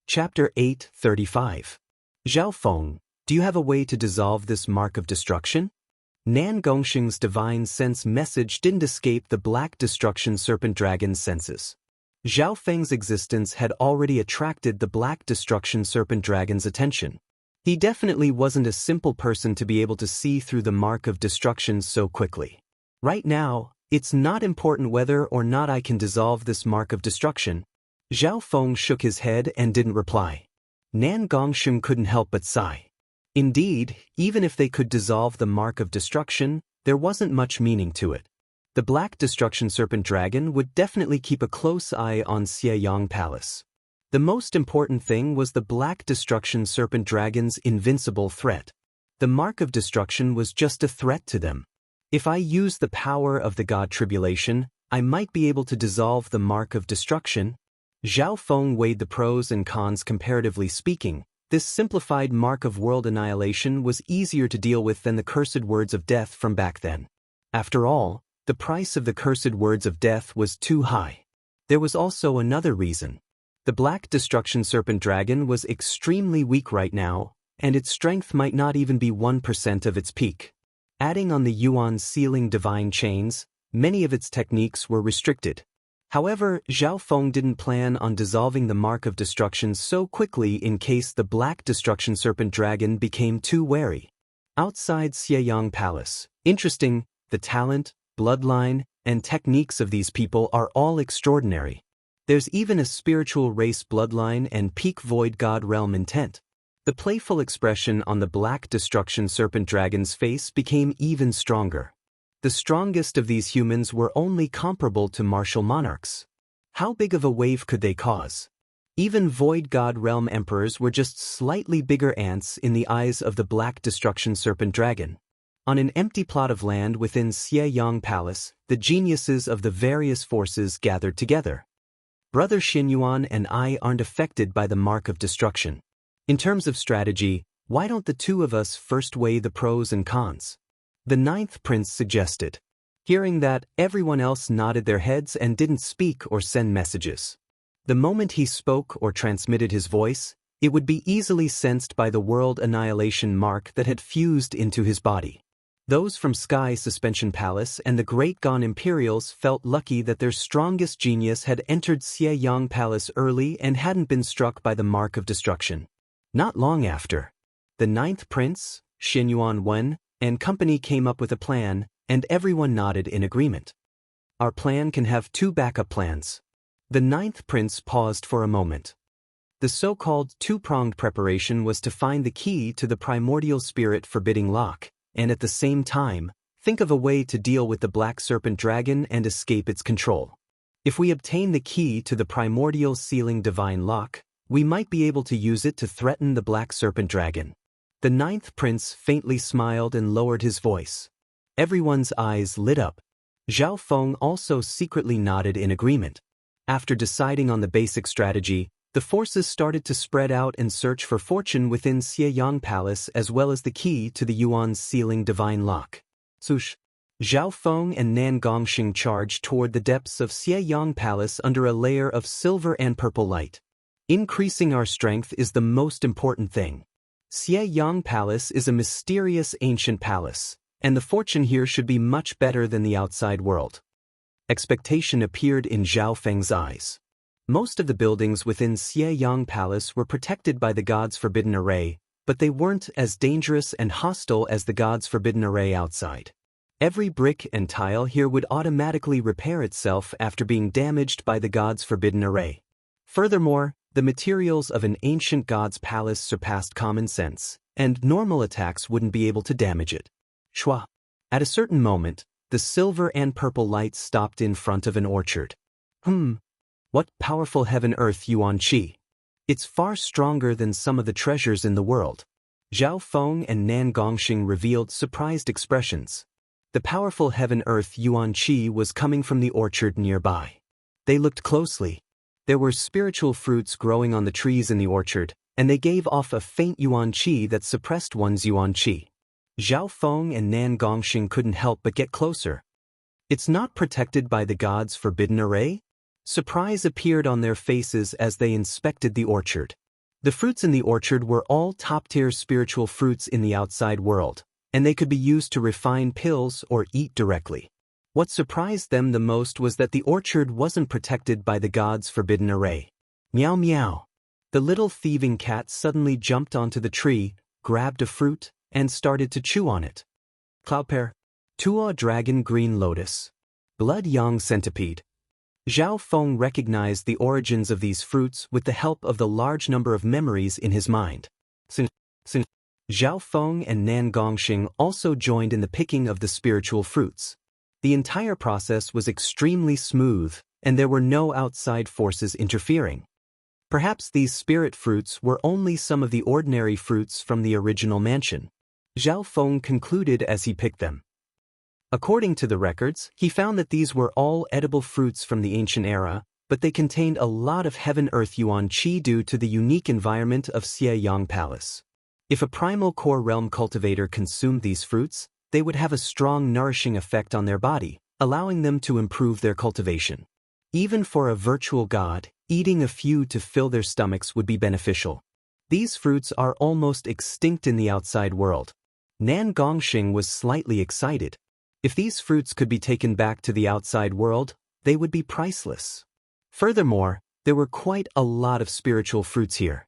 Chapter 8:35. Zhao Feng, do you have a way to dissolve this mark of destruction? Nan Gongxing's divine sense message didn't escape the black destruction serpent dragon's senses. Zhao Feng's existence had already attracted the black destruction serpent dragon's attention. He definitely wasn't a simple person to be able to see through the mark of destruction so quickly. Right now, it's not important whether or not I can dissolve this mark of destruction. Zhao Feng shook his head and didn't reply. Nan Gongxing couldn't help but sigh. Indeed, even if they could dissolve the mark of destruction, there wasn't much meaning to it. The black destruction serpent dragon would definitely keep a close eye on Xieyang Palace. The most important thing was the black destruction serpent dragon's invincible threat. The mark of destruction was just a threat to them. If I use the power of the god tribulation, I might be able to dissolve the mark of destruction. Zhao Feng weighed the pros and cons. Comparatively speaking, this simplified mark of world annihilation was easier to deal with than the cursed words of death from back then. After all, the price of the cursed words of death was too high. There was also another reason. The black destruction serpent dragon was extremely weak right now, and its strength might not even be 1% of its peak. Adding on the Yuan sealing divine chains, many of its techniques were restricted. However, Zhao Feng didn't plan on dissolving the mark of destruction so quickly in case the black destruction serpent dragon became too wary. Outside Xieyang Palace, interesting, the talent, bloodline, and techniques of these people are all extraordinary. There's even a spiritual race bloodline and peak void god realm intent. The playful expression on the black destruction serpent dragon's face became even stronger. The strongest of these humans were only comparable to martial monarchs. How big of a wave could they cause? Even void god realm emperors were just slightly bigger ants in the eyes of the black destruction serpent dragon. On an empty plot of land within Xieyang Palace, the geniuses of the various forces gathered together. Brother Xinyuan and I aren't affected by the mark of destruction. In terms of strategy, why don't the two of us first weigh the pros and cons? The ninth prince suggested. Hearing that, everyone else nodded their heads and didn't speak or send messages. The moment he spoke or transmitted his voice, it would be easily sensed by the world annihilation mark that had fused into his body. Those from Sky Suspension Palace and the Great Gone Imperials felt lucky that their strongest genius had entered Xieyang Palace early and hadn't been struck by the mark of destruction. Not long after, the ninth prince, Xinyuan Wen, and company came up with a plan, and everyone nodded in agreement. Our plan can have two backup plans. The ninth prince paused for a moment. The so-called two-pronged preparation was to find the key to the primordial spirit forbidding lock, and at the same time, think of a way to deal with the black serpent dragon and escape its control. If we obtain the key to the primordial sealing divine lock, we might be able to use it to threaten the black serpent dragon. The ninth prince faintly smiled and lowered his voice. Everyone's eyes lit up. Zhao Feng also secretly nodded in agreement. After deciding on the basic strategy, the forces started to spread out and search for fortune within Xieyang Palace as well as the key to the Yuan sealing divine lock. Sush! Zhao Feng and Nan Gongxing charged toward the depths of Xieyang Palace under a layer of silver and purple light. Increasing our strength is the most important thing. Xieyang Palace is a mysterious ancient palace, and the fortune here should be much better than the outside world. Expectation appeared in Zhao Feng's eyes. Most of the buildings within Xieyang Palace were protected by the God's Forbidden Array, but they weren't as dangerous and hostile as the God's Forbidden Array outside. Every brick and tile here would automatically repair itself after being damaged by the God's Forbidden Array. Furthermore, the materials of an ancient god's palace surpassed common sense, and normal attacks wouldn't be able to damage it. Shwa! At a certain moment, the silver and purple light stopped in front of an orchard. What powerful heaven-earth Yuan Qi! It's far stronger than some of the treasures in the world. Zhao Feng and Nan Gongxing revealed surprised expressions. The powerful heaven-earth Yuan Qi was coming from the orchard nearby. They looked closely. There were spiritual fruits growing on the trees in the orchard, and they gave off a faint Yuan Qi that suppressed one's Yuan Qi. Zhao Feng and Nan Gongxing couldn't help but get closer. It's not protected by the God's Forbidden Array? Surprise appeared on their faces as they inspected the orchard. The fruits in the orchard were all top-tier spiritual fruits in the outside world, and they could be used to refine pills or eat directly. What surprised them the most was that the orchard wasn't protected by the god's forbidden array. Meow meow. The little thieving cat suddenly jumped onto the tree, grabbed a fruit, and started to chew on it. Cloudpear, Tua dragon green lotus, blood yang centipede. Zhao Feng recognized the origins of these fruits with the help of the large number of memories in his mind. Zhao Feng and Nan Gongxing also joined in the picking of the spiritual fruits. The entire process was extremely smooth, and there were no outside forces interfering. Perhaps these spirit fruits were only some of the ordinary fruits from the original mansion. Zhao Feng concluded as he picked them. According to the records, he found that these were all edible fruits from the ancient era, but they contained a lot of heaven-earth yuan qi due to the unique environment of Xie Yang Palace. If a primal core realm cultivator consumed these fruits, they would have a strong nourishing effect on their body, allowing them to improve their cultivation. Even for a virtual god, eating a few to fill their stomachs would be beneficial. These fruits are almost extinct in the outside world. Nan Gongxing was slightly excited. If these fruits could be taken back to the outside world, they would be priceless. Furthermore, there were quite a lot of spiritual fruits here.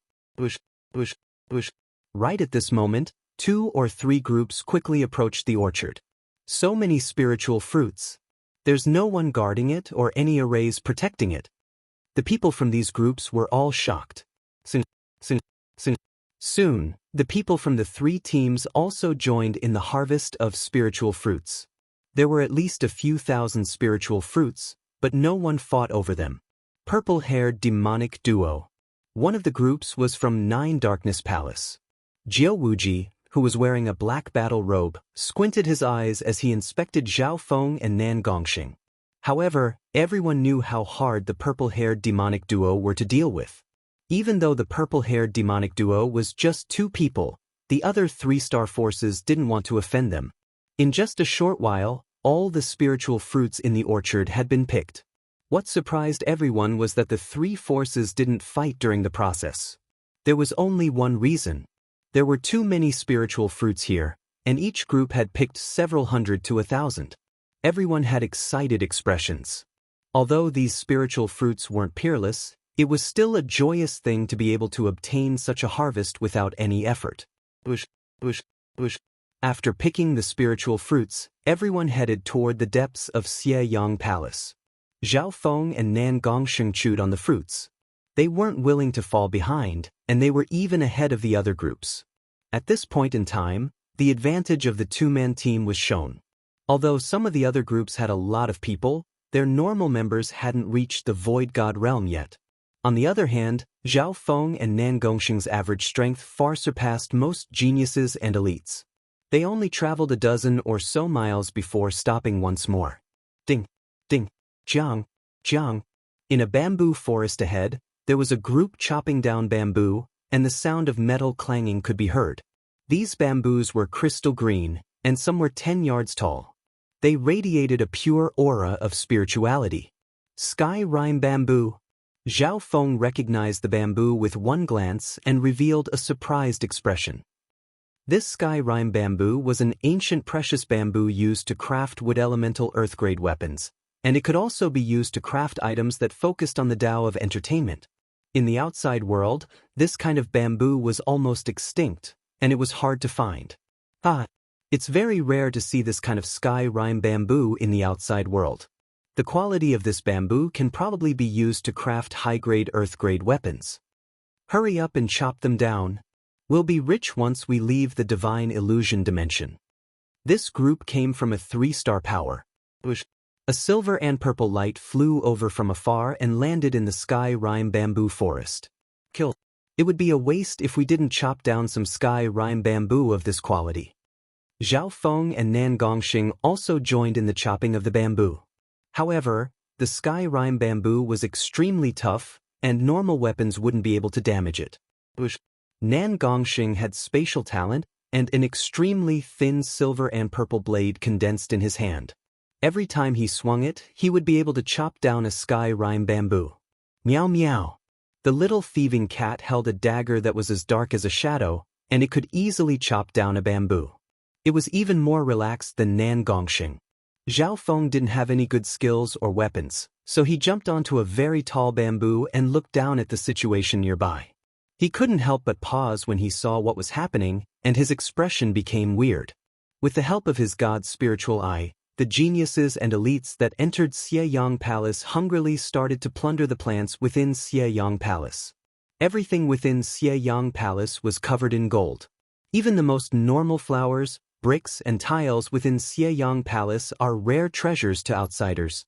Right at this moment, 2 or 3 groups quickly approached the orchard. So many spiritual fruits. There's no one guarding it or any arrays protecting it. The people from these groups were all shocked. Soon, the people from the 3 teams also joined in the harvest of spiritual fruits. There were at least a few thousand spiritual fruits, but no one fought over them. Purple-haired demonic duo. One of the groups was from 9 Darkness Palace. Jiao Wuji, who was wearing a black battle robe, squinted his eyes as he inspected Zhao Feng and Nan Gongxing. However, everyone knew how hard the purple-haired demonic duo were to deal with. Even though the purple-haired demonic duo was just 2 people, the other 3-star forces didn't want to offend them. In just a short while, all the spiritual fruits in the orchard had been picked. What surprised everyone was that the 3 forces didn't fight during the process. There was only one reason. There were too many spiritual fruits here, and each group had picked several hundred to 1,000. Everyone had excited expressions. Although these spiritual fruits weren't peerless, it was still a joyous thing to be able to obtain such a harvest without any effort. After picking the spiritual fruits, everyone headed toward the depths of Xie Yang Palace. Zhao Feng and Nan Gongxing chewed on the fruits. They weren't willing to fall behind, and they were even ahead of the other groups. At this point in time, the advantage of the 2-man team was shown. Although some of the other groups had a lot of people, their normal members hadn't reached the Void God realm yet. On the other hand, Zhao Feng and Nan Gongxing's average strength far surpassed most geniuses and elites. They only traveled a dozen or so miles before stopping once more. Ding, ding, jiang, jiang. In a bamboo forest ahead, there was a group chopping down bamboo, and the sound of metal clanging could be heard. These bamboos were crystal green, and some were 10 yards tall. They radiated a pure aura of spirituality. Sky Rime Bamboo. Zhao Feng recognized the bamboo with one glance and revealed a surprised expression. This Sky Rime Bamboo was an ancient precious bamboo used to craft wood elemental earth-grade weapons, and it could also be used to craft items that focused on the Tao of entertainment. In the outside world, this kind of bamboo was almost extinct, and it was hard to find. It's very rare to see this kind of Sky Rime Bamboo in the outside world. The quality of this bamboo can probably be used to craft high-grade earth-grade weapons. Hurry up and chop them down. We'll be rich once we leave the divine illusion dimension. This group came from a 3-star power. A silver and purple light flew over from afar and landed in the Sky Rime Bamboo forest. Kill. It would be a waste if we didn't chop down some Sky Rime Bamboo of this quality. Zhao Feng and Nan Gongxing also joined in the chopping of the bamboo. However, the Sky Rime Bamboo was extremely tough, and normal weapons wouldn't be able to damage it. Nan Gongxing had spatial talent and an extremely thin silver and purple blade condensed in his hand. Every time he swung it, he would be able to chop down a Sky Rime Bamboo. Meow meow. The little thieving cat held a dagger that was as dark as a shadow, and it could easily chop down a bamboo. It was even more relaxed than Nan Gongxing. Zhao Feng didn't have any good skills or weapons, so he jumped onto a very tall bamboo and looked down at the situation nearby. He couldn't help but pause when he saw what was happening, and his expression became weird. With the help of his god's spiritual eye, the geniuses and elites that entered Xieyang Palace hungrily started to plunder the plants within Xieyang Palace. Everything within Xieyang Palace was covered in gold. Even the most normal flowers, bricks, and tiles within Xieyang Palace are rare treasures to outsiders.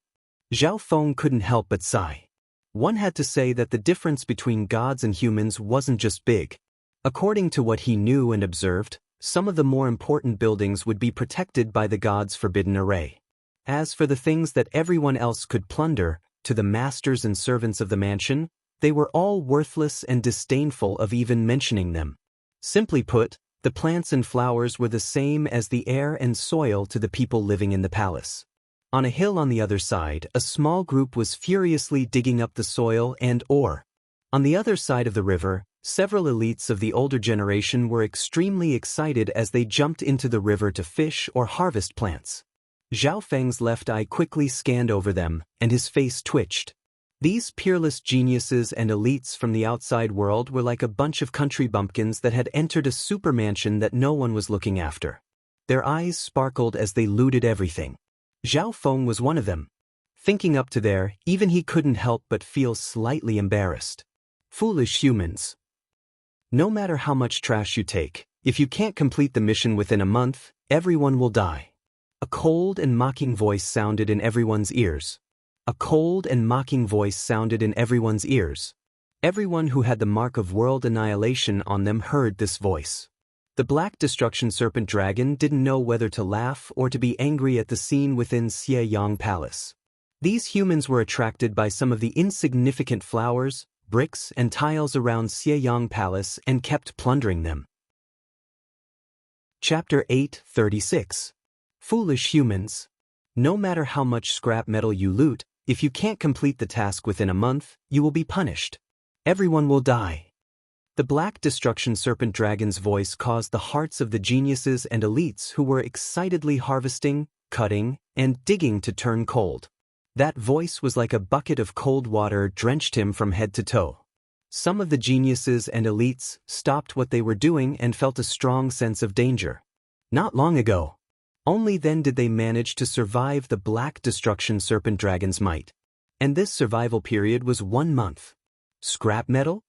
Zhao Feng couldn't help but sigh. One had to say that the difference between gods and humans wasn't just big. According to what he knew and observed, some of the more important buildings would be protected by the gods' forbidden array. As for the things that everyone else could plunder, to the masters and servants of the mansion, they were all worthless and disdainful of even mentioning them. Simply put, the plants and flowers were the same as the air and soil to the people living in the palace. On a hill on the other side, a small group was furiously digging up the soil and ore. On the other side of the river, several elites of the older generation were extremely excited as they jumped into the river to fish or harvest plants. Zhao Feng's left eye quickly scanned over them, and his face twitched. These peerless geniuses and elites from the outside world were like a bunch of country bumpkins that had entered a super mansion that no one was looking after. Their eyes sparkled as they looted everything. Zhao Feng was one of them. Thinking up to there, even he couldn't help but feel slightly embarrassed. Foolish humans. No matter how much trash you take, if you can't complete the mission within a month, everyone will die. A cold and mocking voice sounded in everyone's ears. A cold and mocking voice sounded in everyone's ears. Everyone who had the mark of world annihilation on them heard this voice. The Black Destruction Serpent Dragon didn't know whether to laugh or to be angry at the scene within Xieyang Palace. These humans were attracted by some of the insignificant flowers, bricks, and tiles around Xieyang Palace and kept plundering them. Chapter 8:36. Foolish humans. No matter how much scrap metal you loot, if you can't complete the task within a month, you will be punished. Everyone will die. The Black Destruction Serpent Dragon's voice caused the hearts of the geniuses and elites who were excitedly harvesting, cutting, and digging to turn cold. That voice was like a bucket of cold water drenched him from head to toe. Some of the geniuses and elites stopped what they were doing and felt a strong sense of danger. Not long ago. Only then did they manage to survive the Black Destruction Serpent Dragon's might. And this survival period was 1 month. Scrap metal?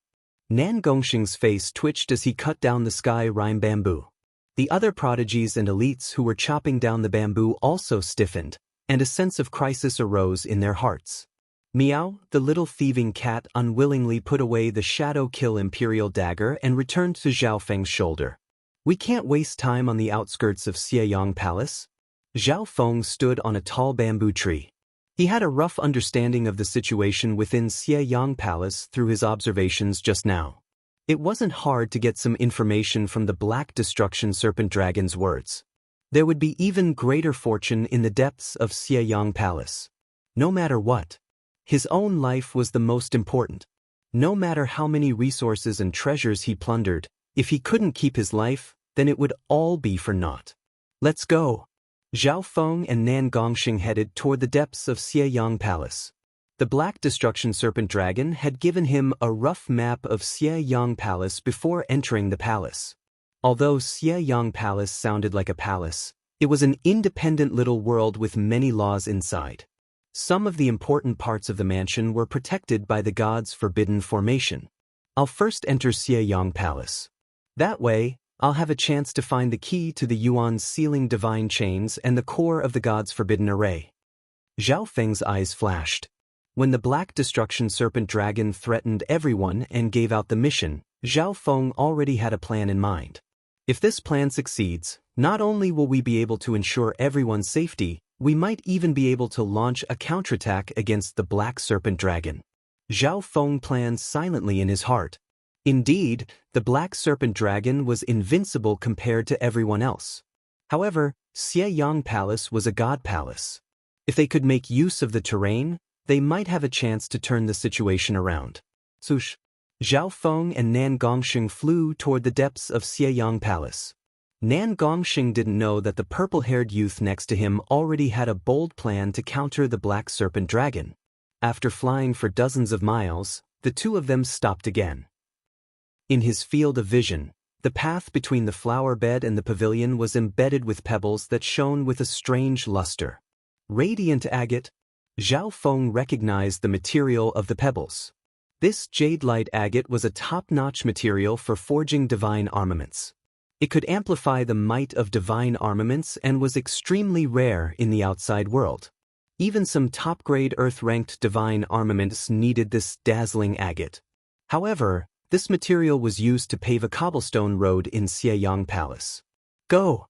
Nan Gongxing's face twitched as he cut down the sky rime bamboo. The other prodigies and elites who were chopping down the bamboo also stiffened, and a sense of crisis arose in their hearts. Meow, the little thieving cat, unwillingly put away the Shadow Kill Imperial dagger and returned to Zhao Feng's shoulder. We can't waste time on the outskirts of Xieyang Palace. Zhao Feng stood on a tall bamboo tree. He had a rough understanding of the situation within Xieyang Palace through his observations just now. It wasn't hard to get some information from the Black Destruction Serpent Dragon's words. There would be even greater fortune in the depths of Xieyang Palace. No matter what. His own life was the most important. No matter how many resources and treasures he plundered, if he couldn't keep his life, then it would all be for naught. Let's go. Zhao Feng and Nan Gongxing headed toward the depths of Xieyang Palace. The Black Destruction Serpent Dragon had given him a rough map of Xieyang Palace before entering the palace. Although Xieyang Palace sounded like a palace, it was an independent little world with many laws inside. Some of the important parts of the mansion were protected by the god's forbidden formation. I'll first enter Xieyang Palace. That way, I'll have a chance to find the key to the Yuan's sealing divine chains and the core of the god's forbidden array. Zhao Feng's eyes flashed. When the Black Destruction Serpent Dragon threatened everyone and gave out the mission, Zhao Feng already had a plan in mind. If this plan succeeds, not only will we be able to ensure everyone's safety, we might even be able to launch a counterattack against the Black Serpent Dragon. Zhao Feng planned silently in his heart. Indeed, the Black Serpent Dragon was invincible compared to everyone else. However, Xieyang Palace was a god palace. If they could make use of the terrain, they might have a chance to turn the situation around. Swoosh. Zhao Feng and Nan Gongxing flew toward the depths of Xieyang Palace. Nan Gongxing didn't know that the purple-haired youth next to him already had a bold plan to counter the black serpent dragon. After flying for dozens of miles, the two of them stopped again. In his field of vision, the path between the flower bed and the pavilion was embedded with pebbles that shone with a strange luster. Radiant agate, Zhao Feng recognized the material of the pebbles. This jade-light agate was a top-notch material for forging divine armaments. It could amplify the might of divine armaments and was extremely rare in the outside world. Even some top-grade Earth-ranked divine armaments needed this dazzling agate. However, this material was used to pave a cobblestone road in Xieyang Palace. Go!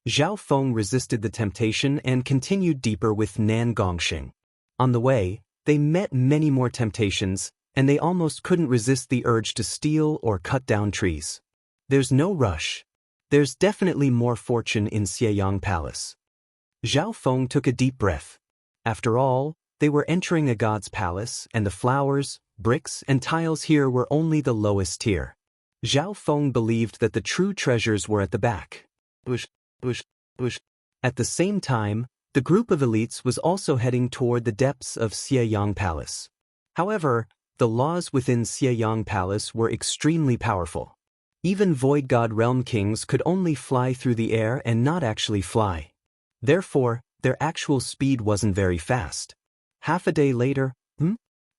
Zhao Feng resisted the temptation and continued deeper with Nan Gongxing. On the way, they met many more temptations, and they almost couldn't resist the urge to steal or cut down trees. There's no rush. There's definitely more fortune in Xieyang Palace. Zhao Feng took a deep breath. After all, they were entering a god's palace, and the flowers, bricks, and tiles here were only the lowest tier. Zhao Feng believed that the true treasures were at the back. At the same time, the group of elites was also heading toward the depths of Xieyang Palace. However, the laws within Xieyang Palace were extremely powerful. Even Void God Realm Kings could only fly through the air and not actually fly. Therefore, their actual speed wasn't very fast. Half a day later,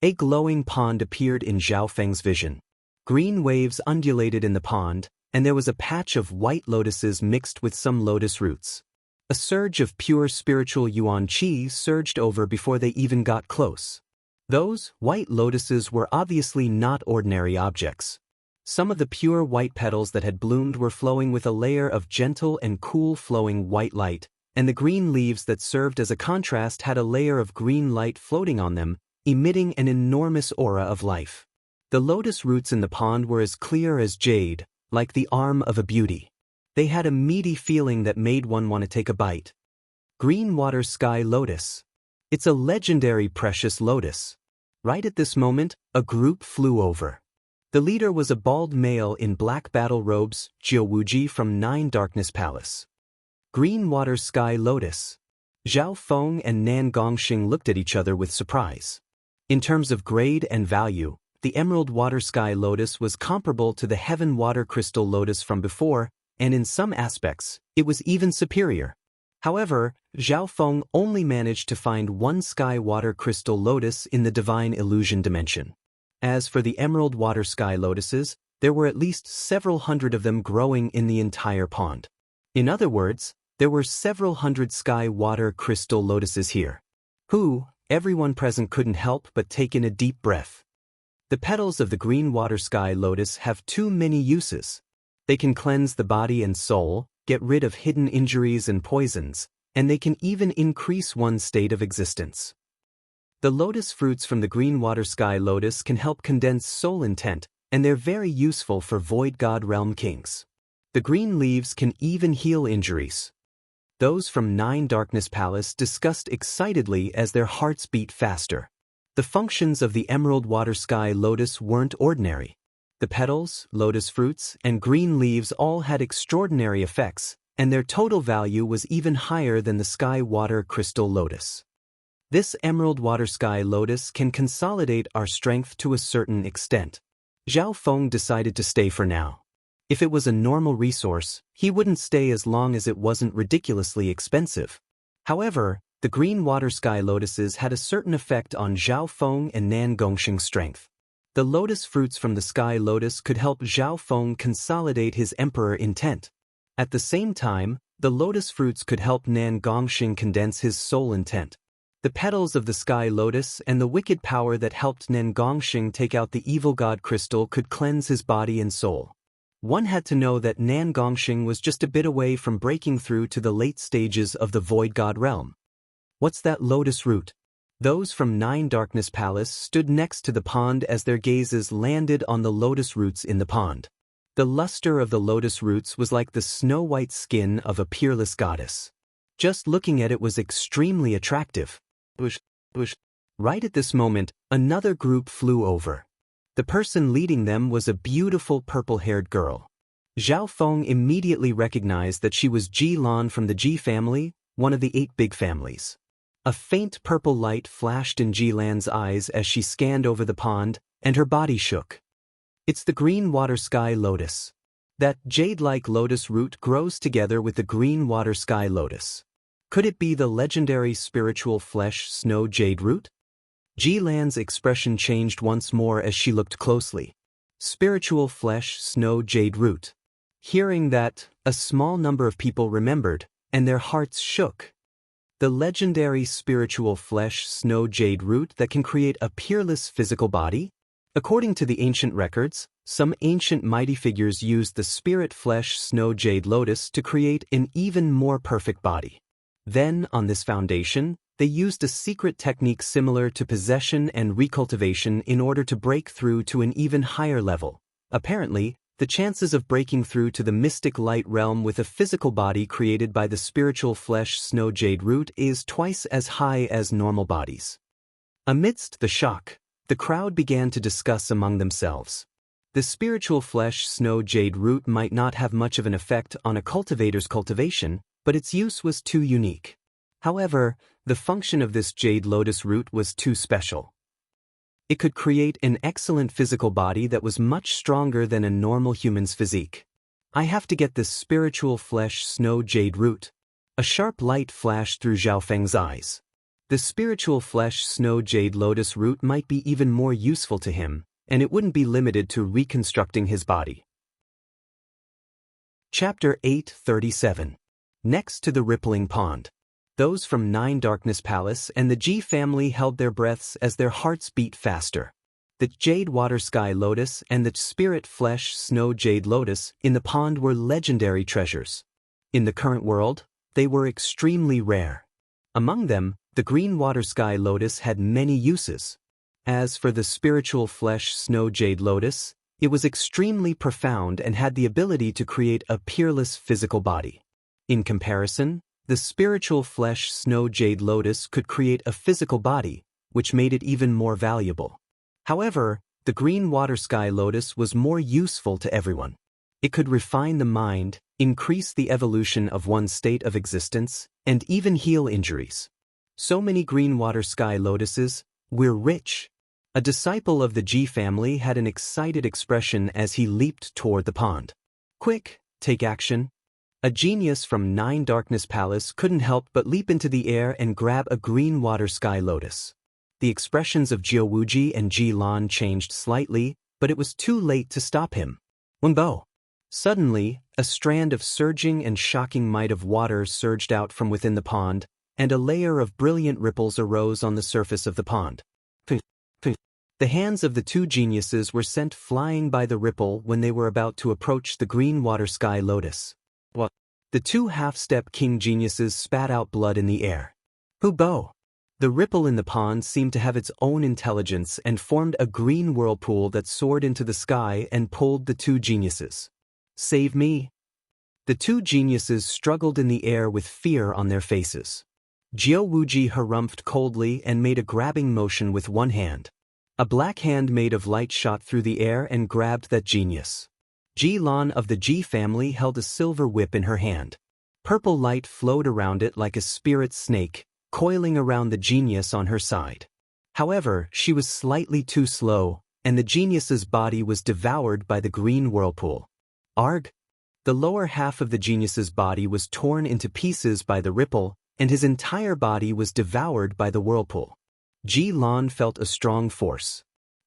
a glowing pond appeared in Zhao Feng's vision. Green waves undulated in the pond, and there was a patch of white lotuses mixed with some lotus roots. A surge of pure spiritual yuan qi surged over before they even got close. Those white lotuses were obviously not ordinary objects. Some of the pure white petals that had bloomed were flowing with a layer of gentle and cool flowing white light, and the green leaves that served as a contrast had a layer of green light floating on them, emitting an enormous aura of life. The lotus roots in the pond were as clear as jade, like the arm of a beauty. They had a meaty feeling that made one want to take a bite. Green water sky lotus. It's a legendary precious lotus. Right at this moment, a group flew over. The leader was a bald male in black battle robes, Jiawuji from Nine Darkness Palace. Green water sky lotus. Zhao Feng and Nan Gongxing looked at each other with surprise. In terms of grade and value, the emerald water sky lotus was comparable to the heaven water crystal lotus from before, and in some aspects, it was even superior. However, Zhao Feng only managed to find one sky water crystal lotus in the divine illusion dimension. As for the emerald water sky lotuses, there were at least several hundred of them growing in the entire pond. In other words, there were several hundred sky water crystal lotuses here. Everyone present couldn't help but take in a deep breath. The petals of the green water sky lotus have too many uses. They can cleanse the body and soul, get rid of hidden injuries and poisons, and they can even increase one's state of existence. The lotus fruits from the green water sky lotus can help condense soul intent, and they're very useful for Void God Realm Kings. The green leaves can even heal injuries. Those from Nine Darkness Palace discussed excitedly as their hearts beat faster. The functions of the emerald water sky lotus weren't ordinary. The petals, lotus fruits, and green leaves all had extraordinary effects, and their total value was even higher than the sky water crystal lotus. This emerald water sky lotus can consolidate our strength to a certain extent. Zhao Feng decided to stay for now. If it was a normal resource, he wouldn't stay as long as it wasn't ridiculously expensive. However, the green water sky lotuses had a certain effect on Zhao Feng and Nan Gongxing's strength. The lotus fruits from the sky lotus could help Zhao Feng consolidate his emperor intent. At the same time, the lotus fruits could help Nan Gongxing condense his soul intent. The petals of the sky lotus and the wicked power that helped Nan Gongxing take out the evil god crystal could cleanse his body and soul. One had to know that Nan Gongxing was just a bit away from breaking through to the late stages of the Void God realm. What's that lotus root? Those from Nine Darkness Palace stood next to the pond as their gazes landed on the lotus roots in the pond. The luster of the lotus roots was like the snow-white skin of a peerless goddess. Just looking at it was extremely attractive. Right at this moment, another group flew over. The person leading them was a beautiful purple-haired girl. Zhao Feng immediately recognized that she was Ji Lan from the Ji family, one of the 8 big families. A faint purple light flashed in Ji Lan's eyes as she scanned over the pond, and her body shook. It's the green water sky lotus. That jade-like lotus root grows together with the green water sky lotus. Could it be the legendary spiritual flesh snow jade root? Ji Lan's expression changed once more as she looked closely. Spiritual flesh snow jade root. Hearing that, a small number of people remembered, and their hearts shook. The legendary spiritual flesh snow jade root that can create a peerless physical body? According to the ancient records, some ancient mighty figures used the spirit flesh snow jade lotus to create an even more perfect body. Then, on this foundation, they used a secret technique similar to possession and recultivation in order to break through to an even higher level. Apparently, the chances of breaking through to the mystic light realm with a physical body created by the spiritual flesh snow jade root is twice as high as normal bodies. Amidst the shock, the crowd began to discuss among themselves. The spiritual flesh snow jade root might not have much of an effect on a cultivator's cultivation, but its use was too unique. However, the function of this jade lotus root was too special. It could create an excellent physical body that was much stronger than a normal human's physique. I have to get this spiritual flesh snow jade root. A sharp light flashed through Zhao Feng's eyes. The spiritual flesh snow jade lotus root might be even more useful to him, and it wouldn't be limited to reconstructing his body. Chapter 837. Next to the rippling pond. Those from Nine Darkness Palace and the Ji family held their breaths as their hearts beat faster. The jade water sky lotus and the spirit flesh snow jade lotus in the pond were legendary treasures. In the current world, they were extremely rare. Among them, the green water sky lotus had many uses. As for the spiritual flesh snow jade lotus, it was extremely profound and had the ability to create a peerless physical body. In comparison, the spiritual flesh snow jade lotus could create a physical body, which made it even more valuable. However, the green water sky lotus was more useful to everyone. It could refine the mind, increase the evolution of one's state of existence, and even heal injuries. So many green water sky lotuses, we're rich. A disciple of the Ji family had an excited expression as he leaped toward the pond. Quick, take action. A genius from Nine Darkness Palace couldn't help but leap into the air and grab a green water sky lotus. The expressions of Jiao Wuji and Ji Lan changed slightly, but it was too late to stop him. Wenbo. Suddenly, a strand of surging and shocking might of water surged out from within the pond, and a layer of brilliant ripples arose on the surface of the pond. The hands of the 2 geniuses were sent flying by the ripple when they were about to approach the green water sky lotus. The 2 half-step king geniuses spat out blood in the air. Hubo! The ripple in the pond seemed to have its own intelligence and formed a green whirlpool that soared into the sky and pulled the 2 geniuses. Save me! The 2 geniuses struggled in the air with fear on their faces. Jiao Wuji harumphed coldly and made a grabbing motion with one hand. A black hand made of light shot through the air and grabbed that genius. Ji Lan of the Ji family held a silver whip in her hand. Purple light flowed around it like a spirit snake, coiling around the genius on her side. However, she was slightly too slow, and the genius's body was devoured by the green whirlpool. Arg! The lower half of the genius's body was torn into pieces by the ripple, and his entire body was devoured by the whirlpool. Ji Lan felt a strong force.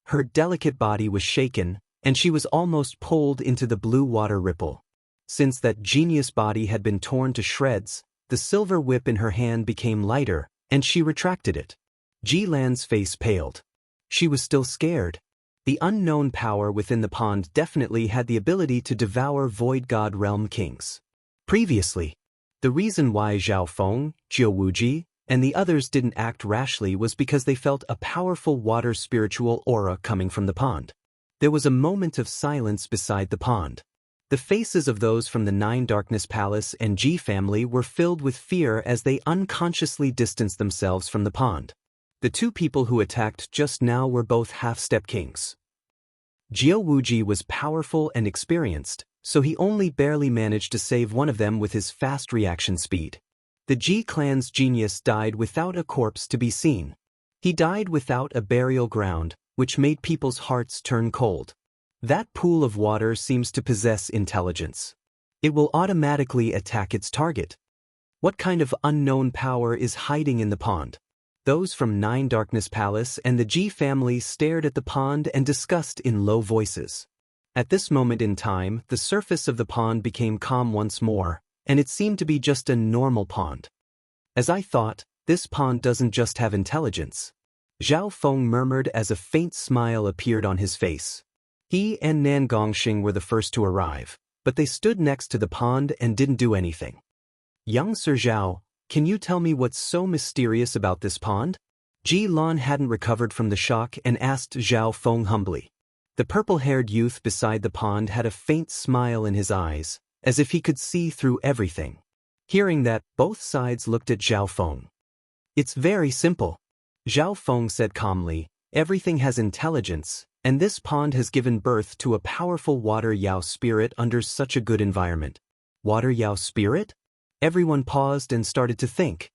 Her delicate body was shaken, and she was almost pulled into the blue water ripple. Since that genius body had been torn to shreds, the silver whip in her hand became lighter, and she retracted it. Ji Lan's face paled. She was still scared. The unknown power within the pond definitely had the ability to devour Void God Realm Kings. Previously, the reason why Zhao Feng, Jiao Wuji, and the others didn't act rashly was because they felt a powerful water spiritual aura coming from the pond. There was a moment of silence beside the pond. The faces of those from the Nine Darkness Palace and Ji family were filled with fear as they unconsciously distanced themselves from the pond. The 2 people who attacked just now were both half-step kings. Jiao Wuji was powerful and experienced, so he only barely managed to save one of them with his fast reaction speed. The Ji clan's genius died without a corpse to be seen. He died without a burial ground, which made people's hearts turn cold. That pool of water seems to possess intelligence. It will automatically attack its target. What kind of unknown power is hiding in the pond? Those from Nine Darkness Palace and the Ji family stared at the pond and discussed in low voices. At this moment in time, the surface of the pond became calm once more, and it seemed to be just a normal pond. As I thought, this pond doesn't just have intelligence. Zhao Feng murmured as a faint smile appeared on his face. He and Nan Gongxing were the first to arrive, but they stood next to the pond and didn't do anything. Young Sir Zhao, can you tell me what's so mysterious about this pond? Ji Lan hadn't recovered from the shock and asked Zhao Feng humbly. The purple-haired youth beside the pond had a faint smile in his eyes, as if he could see through everything. Hearing that, both sides looked at Zhao Feng. It's very simple. Zhao Feng said calmly, everything has intelligence, and this pond has given birth to a powerful water Yao spirit under such a good environment. Water Yao spirit? Everyone paused and started to think.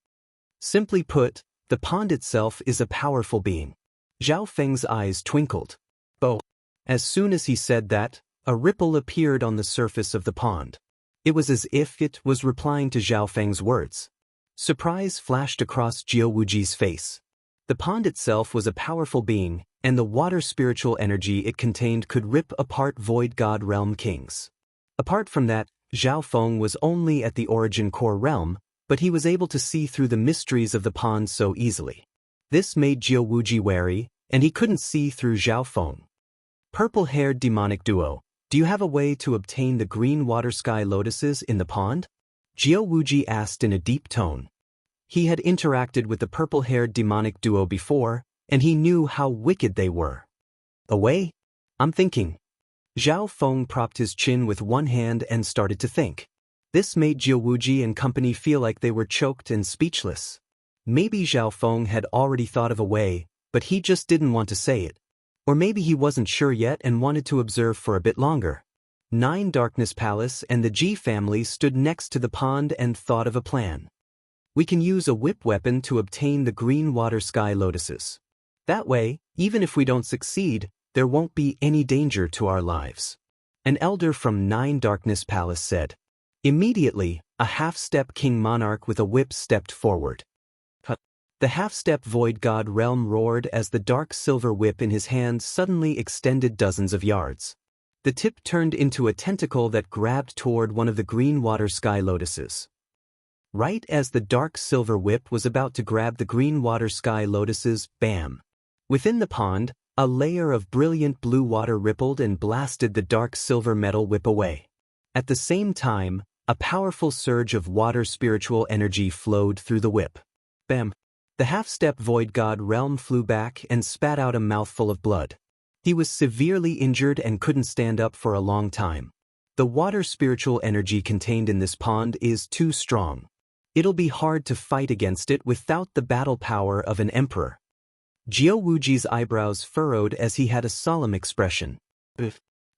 Simply put, the pond itself is a powerful being. Zhao Feng's eyes twinkled. Oh. As soon as he said that, a ripple appeared on the surface of the pond. It was as if it was replying to Zhao Feng's words. Surprise flashed across Jiao Wuji's face. The pond itself was a powerful being, and the water spiritual energy it contained could rip apart Void God Realm kings. Apart from that, Zhao Feng was only at the origin core realm, but he was able to see through the mysteries of the pond so easily. This made Jiao Wuji wary, and he couldn't see through Zhao Feng. Purple-haired demonic duo, do you have a way to obtain the green water sky lotuses in the pond? Jiao Wuji asked in a deep tone. He had interacted with the purple-haired demonic duo before, and he knew how wicked they were. A way? I'm thinking. Zhao Feng propped his chin with one hand and started to think. This made Jiao Wuji and company feel like they were choked and speechless. Maybe Zhao Feng had already thought of a way, but he just didn't want to say it. Or maybe he wasn't sure yet and wanted to observe for a bit longer. Nine Darkness Palace and the Ji family stood next to the pond and thought of a plan. We can use a whip weapon to obtain the green water sky lotuses. That way, even if we don't succeed, there won't be any danger to our lives. An elder from Nine Darkness Palace said. Immediately, a half-step king monarch with a whip stepped forward. The half-step void god realm roared as the dark silver whip in his hand suddenly extended dozens of yards. The tip turned into a tentacle that grabbed toward one of the green water sky lotuses. Right as the dark silver whip was about to grab the green water sky lotuses, bam! Within the pond, a layer of brilliant blue water rippled and blasted the dark silver metal whip away. At the same time, a powerful surge of water spiritual energy flowed through the whip. Bam! The half-step void god realm flew back and spat out a mouthful of blood. He was severely injured and couldn't stand up for a long time. The water spiritual energy contained in this pond is too strong. It'll be hard to fight against it without the battle power of an emperor. Jiao Wuji's eyebrows furrowed as he had a solemn expression.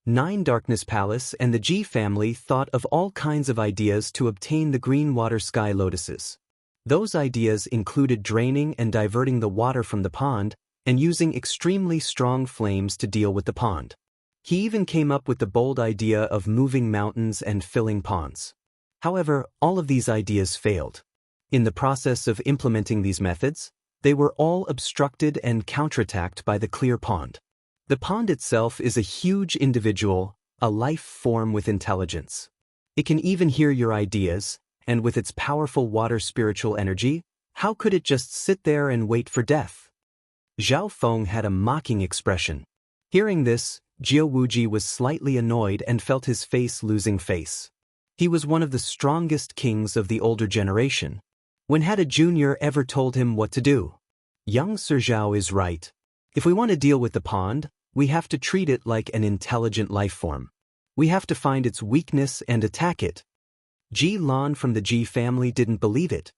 Nine Darkness Palace and the Ji family thought of all kinds of ideas to obtain the green water sky lotuses. Those ideas included draining and diverting the water from the pond, and using extremely strong flames to deal with the pond. He even came up with the bold idea of moving mountains and filling ponds. However, all of these ideas failed. In the process of implementing these methods, they were all obstructed and counterattacked by the clear pond. The pond itself is a huge individual, a life form with intelligence. It can even hear your ideas, and with its powerful water spiritual energy, how could it just sit there and wait for death? Zhao Feng had a mocking expression. Hearing this, Jiao Wuji was slightly annoyed and felt his face losing face. He was one of the strongest kings of the older generation. When had a junior ever told him what to do? Young Sir Zhao is right. If we want to deal with the pond, we have to treat it like an intelligent life form. We have to find its weakness and attack it. Ji Lan from the Ji family didn't believe it.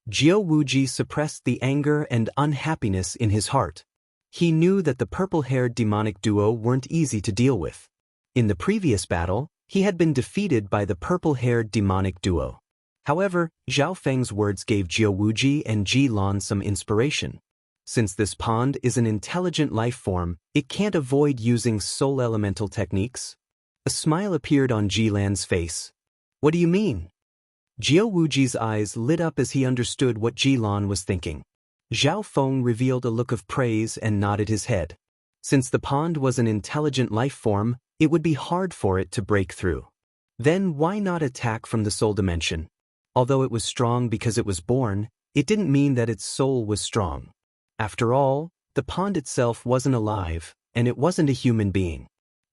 Jiao Wuji suppressed the anger and unhappiness in his heart. He knew that the purple-haired demonic duo weren't easy to deal with. In the previous battle, he had been defeated by the purple-haired demonic duo. However, Zhao Feng's words gave Jiao Wuji and Ji Lan some inspiration. Since this pond is an intelligent life form, it can't avoid using soul elemental techniques. A smile appeared on Ji Lan's face. What do you mean? Jiao Wuji's eyes lit up as he understood what Ji Lan was thinking. Zhao Feng revealed a look of praise and nodded his head. Since the pond was an intelligent life form, it would be hard for it to break through. Then why not attack from the soul dimension? Although it was strong because it was born, it didn't mean that its soul was strong. After all, the pond itself wasn't alive, and it wasn't a human being.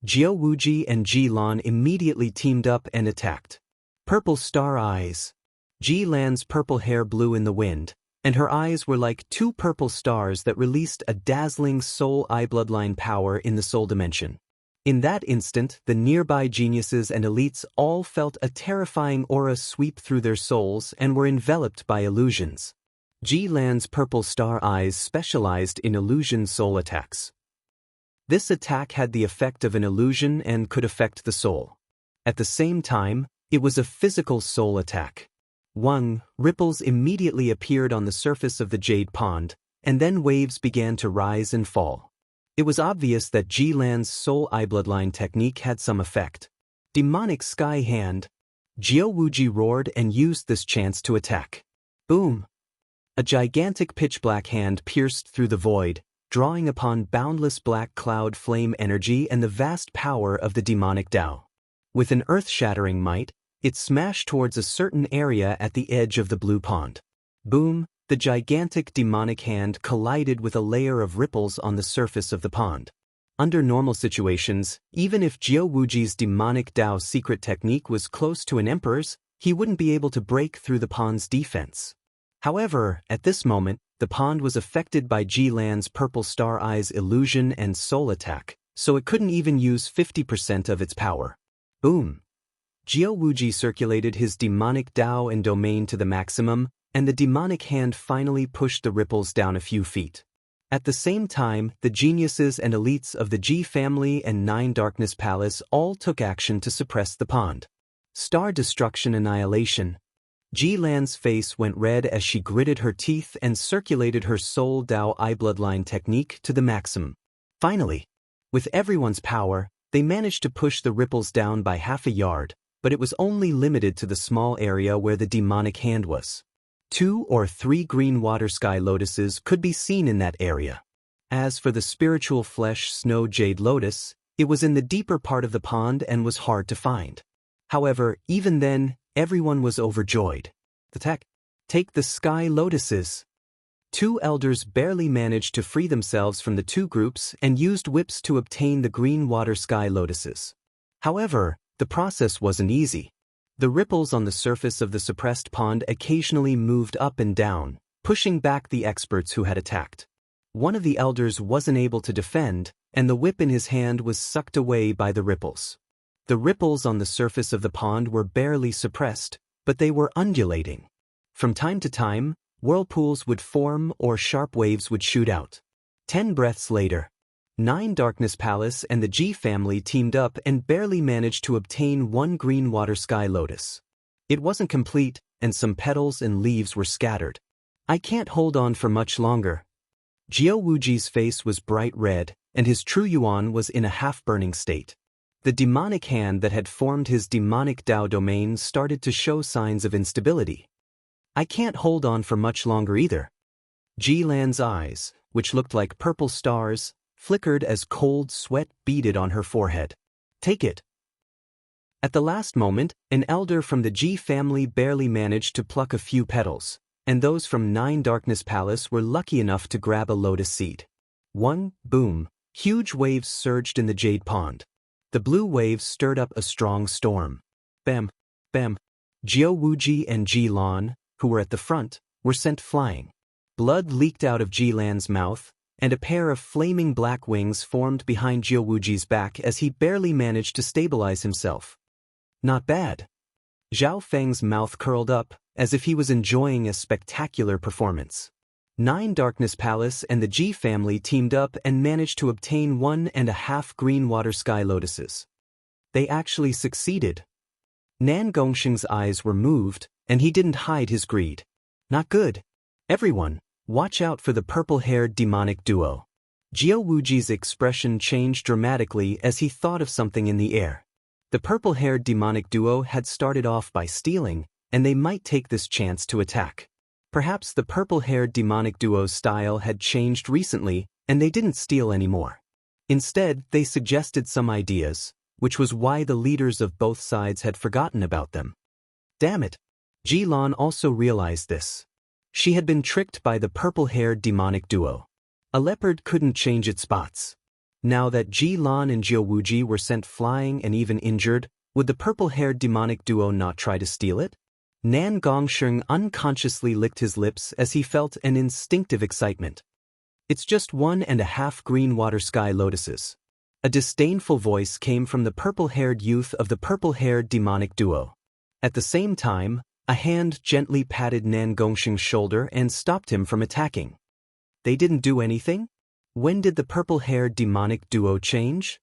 Jiao Wuji and Ji Lan immediately teamed up and attacked. Purple star eyes. Ji Lan's purple hair blew in the wind, and her eyes were like two purple stars that released a dazzling soul eye bloodline power in the soul dimension. In that instant, the nearby geniuses and elites all felt a terrifying aura sweep through their souls and were enveloped by illusions. Ji Lan's purple star eyes specialized in illusion soul attacks. This attack had the effect of an illusion and could affect the soul. At the same time, it was a physical soul attack. Ripples immediately appeared on the surface of the jade pond, and then waves began to rise and fall. It was obvious that Ji Lan's soul eye bloodline technique had some effect. Demonic sky hand. Jiao Wuji roared and used this chance to attack. Boom! A gigantic pitch-black hand pierced through the void, drawing upon boundless black cloud flame energy and the vast power of the demonic Tao. With an earth-shattering might, it smashed towards a certain area at the edge of the blue pond. Boom! The gigantic demonic hand collided with a layer of ripples on the surface of the pond. Under normal situations, even if Jiao Wuji's demonic Tao secret technique was close to an emperor's, he wouldn't be able to break through the pond's defense. However, at this moment, the pond was affected by Ji Lan's purple star eyes illusion and soul attack, so it couldn't even use 50% of its power. Boom! Jiao Wuji circulated his demonic Tao and domain to the maximum, and the demonic hand finally pushed the ripples down a few feet. At the same time, the geniuses and elites of the Ji family and Nine Darkness Palace all took action to suppress the pond. Star destruction annihilation. Ji Lan's face went red as she gritted her teeth and circulated her soul Tao eye bloodline technique to the maximum. Finally, with everyone's power, they managed to push the ripples down by half a yard, but it was only limited to the small area where the demonic hand was. 2 or 3 green water sky lotuses could be seen in that area. As for the spiritual flesh snow jade lotus, it was in the deeper part of the pond and was hard to find. However, even then, everyone was overjoyed. Take the sky lotuses. 2 elders barely managed to free themselves from the 2 groups and used whips to obtain the green water sky lotuses. However, the process wasn't easy. The ripples on the surface of the suppressed pond occasionally moved up and down, pushing back the experts who had attacked. One of the elders wasn't able to defend, and the whip in his hand was sucked away by the ripples. The ripples on the surface of the pond were barely suppressed, but they were undulating. From time to time, whirlpools would form or sharp waves would shoot out. 10 breaths later, Nine Darkness Palace and the Ji family teamed up and barely managed to obtain 1 green water sky lotus. It wasn't complete, and some petals and leaves were scattered. I can't hold on for much longer. Jiao Wuji's face was bright red, and his true yuan was in a half-burning state. The demonic hand that had formed his demonic Tao domain started to show signs of instability. I can't hold on for much longer either. Ji Lan's eyes, which looked like purple stars, flickered as cold sweat beaded on her forehead. Take it. At the last moment, an elder from the Ji family barely managed to pluck a few petals, and those from Nine Darkness Palace were lucky enough to grab a lotus seed. Boom, huge waves surged in the jade pond. The blue waves stirred up a strong storm. Bam, bam. Jiao Wuji and Ji Lan, who were at the front, were sent flying. Blood leaked out of Ji Lan's mouth, and a pair of flaming black wings formed behind Jiao Wuji's back as he barely managed to stabilize himself. Not bad. Zhao Feng's mouth curled up, as if he was enjoying a spectacular performance. Nine Darkness Palace and the G family teamed up and managed to obtain 1.5 green water sky lotuses. They actually succeeded. Nan Gongsheng's eyes were moved, and he didn't hide his greed. Not good. Everyone, watch out for the purple-haired demonic duo. Jiao Wuji's expression changed dramatically as he thought of something in the air. The purple-haired demonic duo had started off by stealing, and they might take this chance to attack. Perhaps the purple-haired demonic duo's style had changed recently, and they didn't steal anymore. Instead, they suggested some ideas, which was why the leaders of both sides had forgotten about them. Damn it! Ji Lan also realized this. She had been tricked by the purple-haired demonic duo. A leopard couldn't change its spots. Now that Ji Lan and Jiao Wuji were sent flying and even injured, would the purple-haired demonic duo not try to steal it? Nan Gongsheng unconsciously licked his lips as he felt an instinctive excitement. It's just 1.5 green water sky lotuses. A disdainful voice came from the purple-haired youth of the purple-haired demonic duo. At the same time, a hand gently patted Nan Gongsheng's shoulder and stopped him from attacking. They didn't do anything? When did the purple-haired demonic duo change?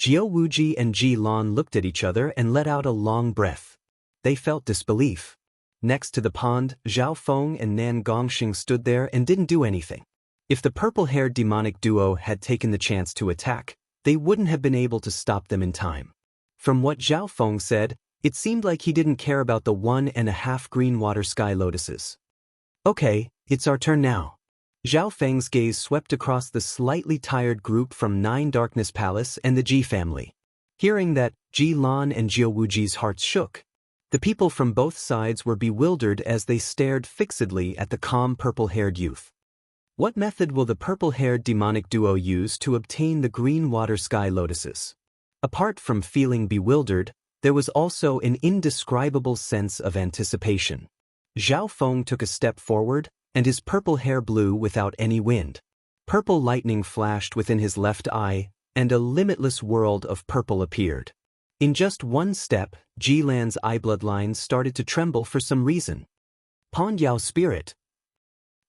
Jiao Wuji and Ji Lan looked at each other and let out a long breath. They felt disbelief. Next to the pond, Zhao Feng and Nan Gongsheng stood there and didn't do anything. If the purple-haired demonic duo had taken the chance to attack, they wouldn't have been able to stop them in time. From what Zhao Feng said, it seemed like he didn't care about the 1.5 green water sky lotuses. Okay, it's our turn now. Zhao Feng's gaze swept across the slightly tired group from Nine Darkness Palace and the Ji family. Hearing that, Ji Lan and Jiao Wuji's hearts shook. The people from both sides were bewildered as they stared fixedly at the calm purple-haired youth. What method will the purple-haired demonic duo use to obtain the green water sky lotuses? Apart from feeling bewildered, there was also an indescribable sense of anticipation. Zhao Feng took a step forward, and his purple hair blew without any wind. Purple lightning flashed within his left eye, and a limitless world of purple appeared. In just one step, Ji Lan's eye bloodlines started to tremble for some reason. Pond Yao Spirit.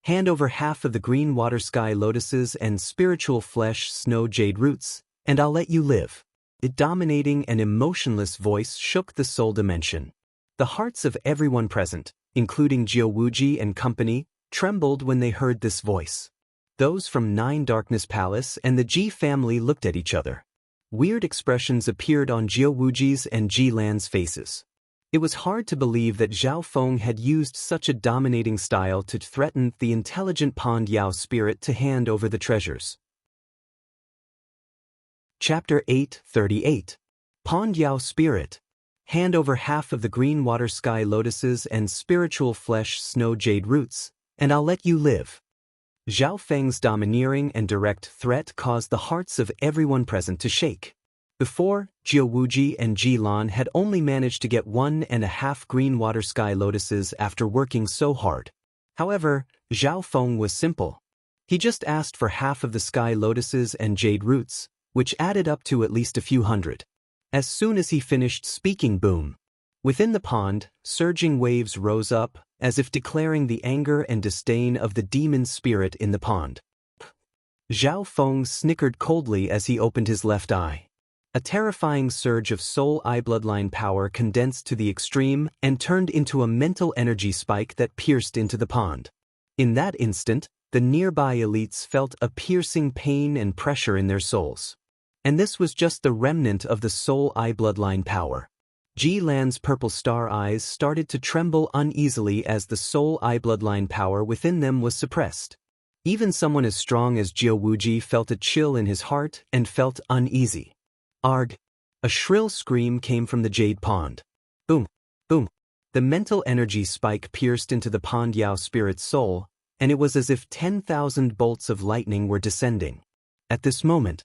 Hand over half of the green water sky lotuses and spiritual flesh snow jade roots, and I'll let you live. A dominating and emotionless voice shook the soul dimension. The hearts of everyone present, including Jiao Wuji and company, trembled when they heard this voice. Those from Nine Darkness Palace and the Ji family looked at each other. Weird expressions appeared on Jiao Wuji's and Ji Lan's faces. It was hard to believe that Zhao Feng had used such a dominating style to threaten the intelligent Pond Yao spirit to hand over the treasures. Chapter 8:38. Pond Yao Spirit. Hand over half of the green water sky lotuses and spiritual flesh snow jade roots, and I'll let you live. Zhao Feng's domineering and direct threat caused the hearts of everyone present to shake. Before, Jiao Wuji and Ji Lan had only managed to get 1.5 green water sky lotuses after working so hard. However, Zhao Feng was simple. He just asked for half of the sky lotuses and jade roots, which added up to at least a few hundred. As soon as he finished speaking, boom. Within the pond, surging waves rose up, as if declaring the anger and disdain of the demon spirit in the pond. Zhao Feng snickered coldly as he opened his left eye. A terrifying surge of soul eye bloodline power condensed to the extreme and turned into a mental energy spike that pierced into the pond. In that instant, the nearby elites felt a piercing pain and pressure in their souls. And this was just the remnant of the soul eye bloodline power. Ji Lan's purple star eyes started to tremble uneasily as the soul eye bloodline power within them was suppressed. Even someone as strong as Jiao Wuji felt a chill in his heart and felt uneasy. Arg! A shrill scream came from the jade pond. Boom! Boom! The mental energy spike pierced into the Pond Yao spirit's soul, and it was as if 10,000 bolts of lightning were descending. At this moment,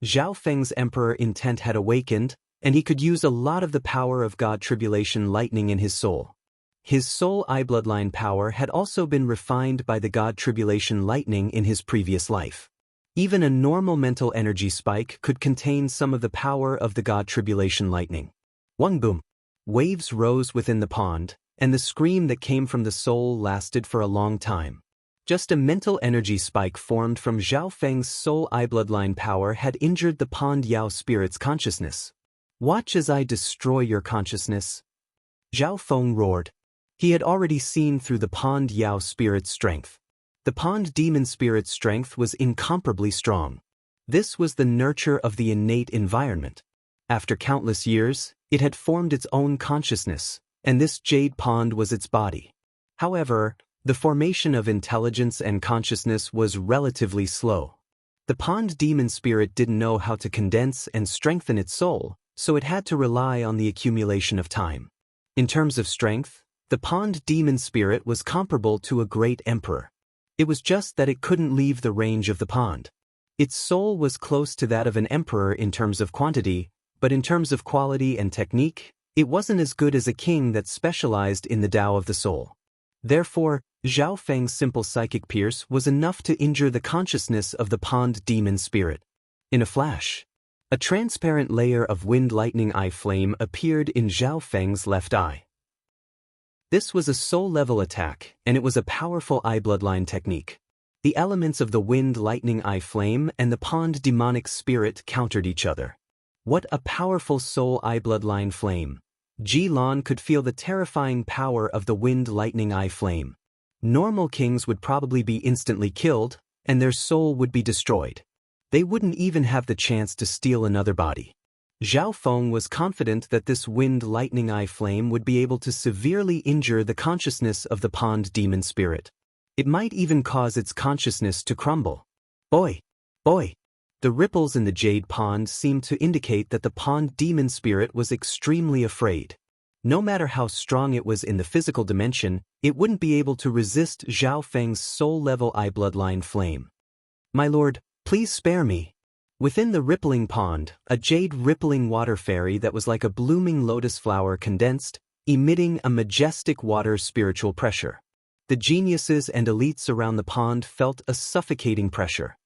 Zhao Feng's emperor intent had awakened, and he could use a lot of the power of God Tribulation lightning in his soul. His soul eye bloodline power had also been refined by the God Tribulation lightning in his previous life. Even a normal mental energy spike could contain some of the power of the God Tribulation lightning. One boom. Waves rose within the pond, and the scream that came from the soul lasted for a long time. Just a mental energy spike formed from Zhao Feng's soul eye bloodline power had injured the Pond Yao spirit's consciousness. Watch as I destroy your consciousness. Zhao Feng roared. He had already seen through the Pond Yao spirit's strength. The Pond demon spirit's strength was incomparably strong. This was the nurture of the innate environment. After countless years, it had formed its own consciousness, and this jade pond was its body. However, the formation of intelligence and consciousness was relatively slow. The pond demon spirit didn't know how to condense and strengthen its soul, so it had to rely on the accumulation of time. In terms of strength, the pond demon spirit was comparable to a great emperor. It was just that it couldn't leave the range of the pond. Its soul was close to that of an emperor in terms of quantity, but in terms of quality and technique, it wasn't as good as a king that specialized in the Tao of the soul. Therefore, Zhao Feng's simple psychic pierce was enough to injure the consciousness of the pond demon spirit. In a flash, a transparent layer of wind lightning eye flame appeared in Zhao Feng's left eye. This was a soul-level attack, and it was a powerful eye bloodline technique. The elements of the wind lightning eye flame and the pond demonic spirit countered each other. What a powerful soul eye bloodline flame! Ji Lan could feel the terrifying power of the wind lightning eye flame. Normal kings would probably be instantly killed, and their soul would be destroyed. They wouldn't even have the chance to steal another body. Zhao Feng was confident that this wind lightning eye flame would be able to severely injure the consciousness of the pond demon spirit. It might even cause its consciousness to crumble. Boy! Boy! The ripples in the jade pond seemed to indicate that the pond demon spirit was extremely afraid. No matter how strong it was in the physical dimension, it wouldn't be able to resist Zhao Feng's soul-level eye bloodline flame. My lord, please spare me. Within the rippling pond, a jade rippling water fairy that was like a blooming lotus flower condensed, emitting a majestic water spiritual pressure. The geniuses and elites around the pond felt a suffocating pressure.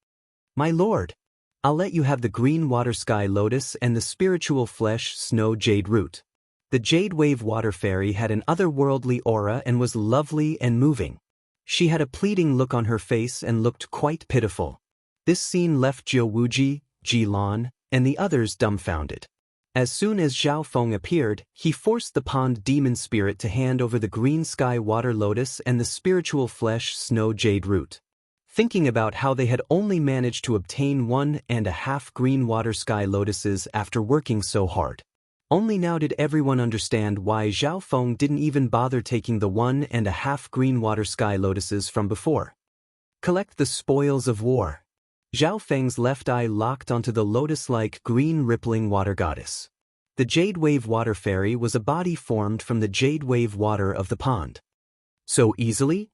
My lord, I'll let you have the green water sky lotus and the spiritual flesh snow jade root. The jade wave water fairy had an otherworldly aura and was lovely and moving. She had a pleading look on her face and looked quite pitiful. This scene left Jiu Wuji, Ji Lan, and the others dumbfounded. As soon as Zhao Feng appeared, he forced the pond demon spirit to hand over the green sky water lotus and the spiritual flesh snow jade root. Thinking about how they had only managed to obtain 1.5 green water sky lotuses after working so hard. Only now did everyone understand why Zhao Feng didn't even bother taking the 1.5 green water sky lotuses from before. Collect the spoils of war. Zhao Feng's left eye locked onto the lotus-like green rippling water goddess. The jade wave water fairy was a body formed from the jade wave water of the pond. So easily?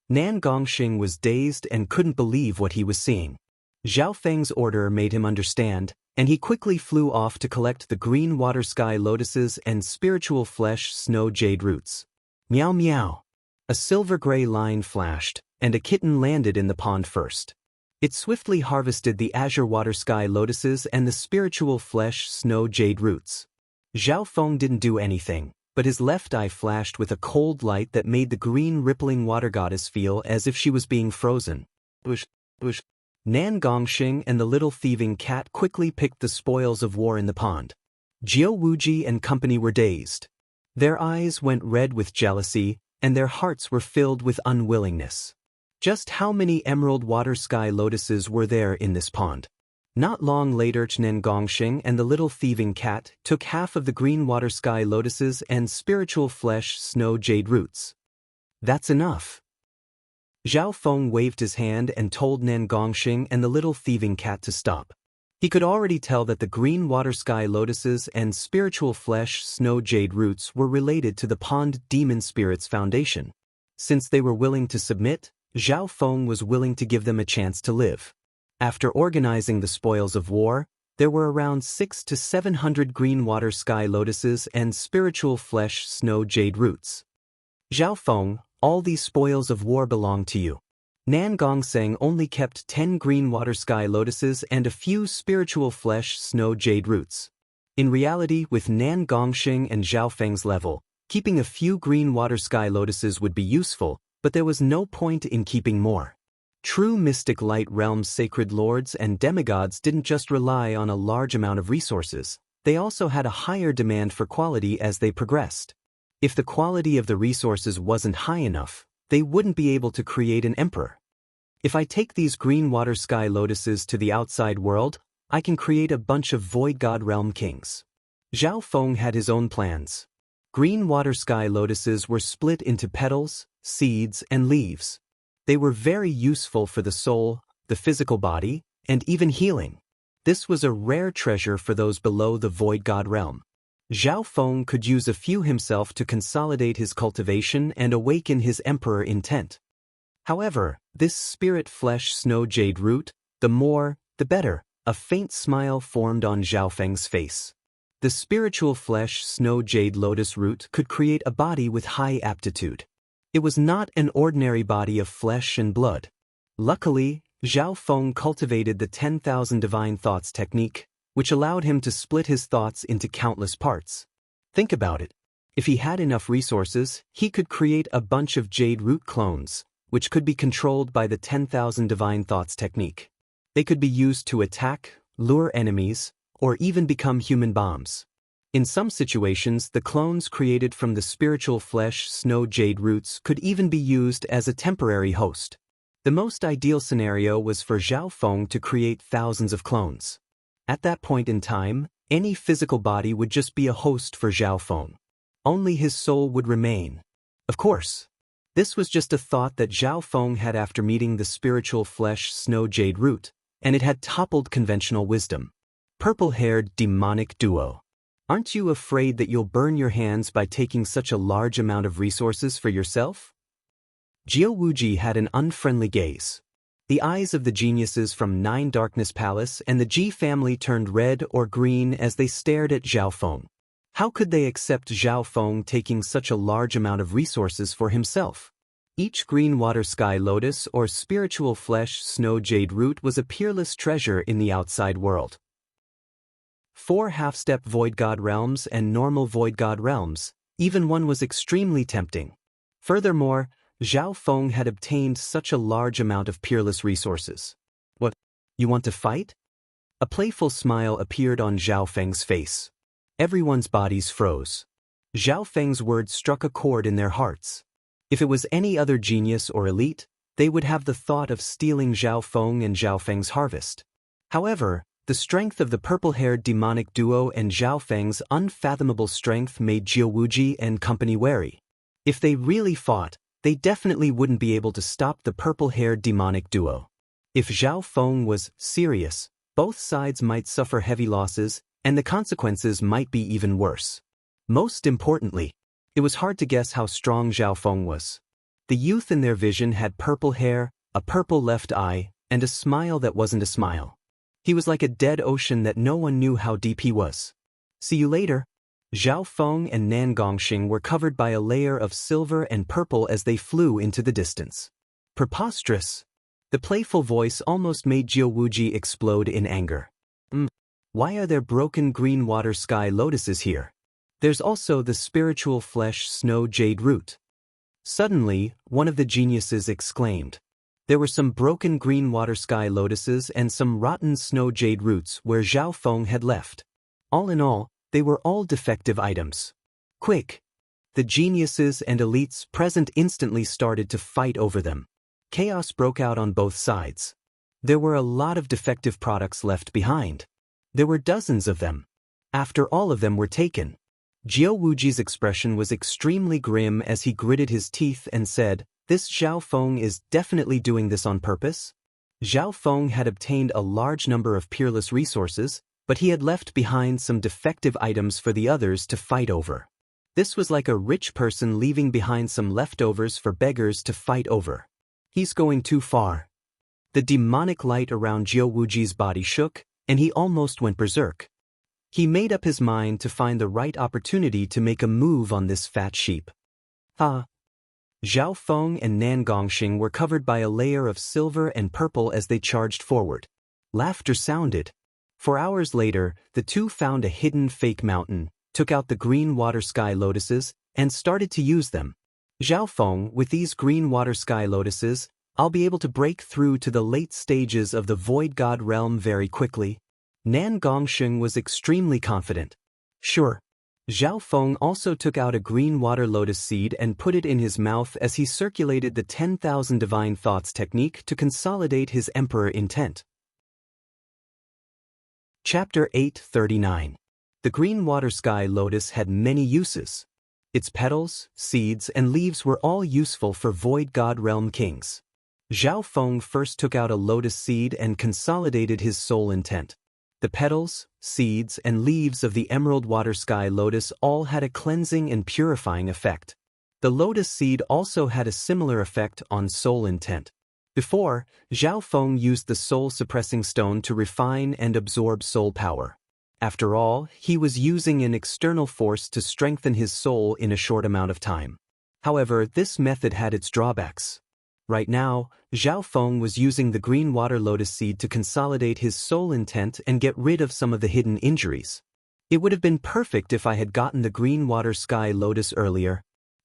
Nan Gongxing was dazed and couldn't believe what he was seeing. Zhao Feng's order made him understand, and he quickly flew off to collect the green water sky lotuses and spiritual flesh snow jade roots. Meow meow. A silver-gray line flashed, and a kitten landed in the pond first. It swiftly harvested the azure water sky lotuses and the spiritual flesh snow jade roots. Zhao Feng didn't do anything, but his left eye flashed with a cold light that made the green rippling water goddess feel as if she was being frozen. Bush, bush. Nan Gongxing and the little thieving cat quickly picked the spoils of war in the pond. Jiu Wuji and company were dazed. Their eyes went red with jealousy, and their hearts were filled with unwillingness. Just how many emerald water sky lotuses were there in this pond? Not long later, Nan Gongxing and the little thieving cat took half of the green water sky lotuses and spiritual flesh snow jade roots. That's enough. Zhao Feng waved his hand and told Nan Gongxing and the little thieving cat to stop. He could already tell that the green water sky lotuses and spiritual flesh snow jade roots were related to the pond demon spirit's foundation. Since they were willing to submit, Zhao Feng was willing to give them a chance to live. After organizing the spoils of war, there were around 600 to 700 green water sky lotuses and spiritual flesh snow jade roots. Zhao Feng, all these spoils of war belong to you. Nan Gongxing only kept 10 green water sky lotuses and a few spiritual flesh snow jade roots. In reality, with Nan Gongxing and Zhao Feng's level, keeping a few green water sky lotuses would be useful, But there was no point in keeping more. True mystic light realms sacred lords and demigods didn't just rely on a large amount of resources, they also had a higher demand for quality as they progressed. If the quality of the resources wasn't high enough, they wouldn't be able to create an emperor. If I take these green water sky lotuses to the outside world, I can create a bunch of void god realm kings. Zhao Feng had his own plans. Green water sky lotuses were split into petals, seeds, and leaves. They were very useful for the soul, the physical body, and even healing. This was a rare treasure for those below the void god realm. Zhao Feng could use a few himself to consolidate his cultivation and awaken his emperor intent. However, this spirit flesh snow jade root, the more, the better. A faint smile formed on Zhao Feng's face. The spiritual flesh snow jade lotus root could create a body with high aptitude. It was not an ordinary body of flesh and blood. Luckily, Zhao Feng cultivated the 10,000 divine thoughts technique, which allowed him to split his thoughts into countless parts. Think about it. If he had enough resources, he could create a bunch of jade root clones, which could be controlled by the 10,000 divine thoughts technique. They could be used to attack, lure enemies, or even become human bombs. In some situations, the clones created from the spiritual flesh snow jade roots could even be used as a temporary host. The most ideal scenario was for Zhao Feng to create thousands of clones. At that point in time, any physical body would just be a host for Zhao Feng. Only his soul would remain. Of course, this was just a thought that Zhao Feng had after meeting the spiritual flesh snow jade root, and it had toppled conventional wisdom. Purple-haired demonic duo. Aren't you afraid that you'll burn your hands by taking such a large amount of resources for yourself? Jiao Wuji had an unfriendly gaze. The eyes of the geniuses from Nine Darkness Palace and the Ji family turned red or green as they stared at Zhao Feng. How could they accept Zhao Feng taking such a large amount of resources for himself? Each green water sky lotus or spiritual flesh snow jade root was a peerless treasure in the outside world. 4 half-step void god realms and normal void god realms, even one was extremely tempting. Furthermore, Zhao Feng had obtained such a large amount of peerless resources. What? You want to fight? A playful smile appeared on Zhao Feng's face. Everyone's bodies froze. Zhao Feng's words struck a chord in their hearts. If it was any other genius or elite, they would have the thought of stealing Zhao Feng and Zhao Feng's harvest. However, the strength of the purple-haired demonic duo and Zhao Feng's unfathomable strength made Jiao Wuji and company wary. If they really fought, they definitely wouldn't be able to stop the purple-haired demonic duo. If Zhao Feng was serious, both sides might suffer heavy losses, and the consequences might be even worse. Most importantly, it was hard to guess how strong Zhao Feng was. The youth in their vision had purple hair, a purple left eye, and a smile that wasn't a smile. He was like a dead ocean that no one knew how deep he was. See you later. Zhao Feng and Nan Gongxing were covered by a layer of silver and purple as they flew into the distance. Preposterous! The playful voice almost made Jiao Wuji explode in anger. Why are there broken green water sky lotuses here? There's also the spiritual flesh snow jade root. Suddenly, one of the geniuses exclaimed. There were some broken green water sky lotuses and some rotten snow jade roots where Zhao Feng had left. All in all, they were all defective items. Quick! The geniuses and elites present instantly started to fight over them. Chaos broke out on both sides. There were a lot of defective products left behind. There were dozens of them. After all of them were taken, Jiao Wuji's expression was extremely grim as he gritted his teeth and said, "This Zhao Feng is definitely doing this on purpose." Zhao Feng had obtained a large number of peerless resources, but he had left behind some defective items for the others to fight over. This was like a rich person leaving behind some leftovers for beggars to fight over. He's going too far. The demonic light around Jiao Wuji's body shook, and he almost went berserk. He made up his mind to find the right opportunity to make a move on this fat sheep. Zhao Feng and Nan Gongxing were covered by a layer of silver and purple as they charged forward. Laughter sounded. For hours later, the two found a hidden fake mountain, took out the green water sky lotuses, and started to use them. Zhao Feng, with these green water sky lotuses, I'll be able to break through to the late stages of the void god realm very quickly. Nan Gongsheng was extremely confident. Sure. Zhao Feng also took out a green water lotus seed and put it in his mouth as he circulated the 10,000 divine thoughts technique to consolidate his emperor intent. Chapter 839. The green water sky lotus had many uses. Its petals, seeds, and leaves were all useful for void god realm kings. Zhao Feng first took out a lotus seed and consolidated his soul intent. The petals, seeds, and leaves of the emerald water sky lotus all had a cleansing and purifying effect. The lotus seed also had a similar effect on soul intent. Before, Zhao Feng used the soul-suppressing stone to refine and absorb soul power. After all, he was using an external force to strengthen his soul in a short amount of time. However, this method had its drawbacks. Right now, Zhao Feng was using the green water lotus seed to consolidate his soul intent and get rid of some of the hidden injuries. It would have been perfect if I had gotten the green water sky lotus earlier.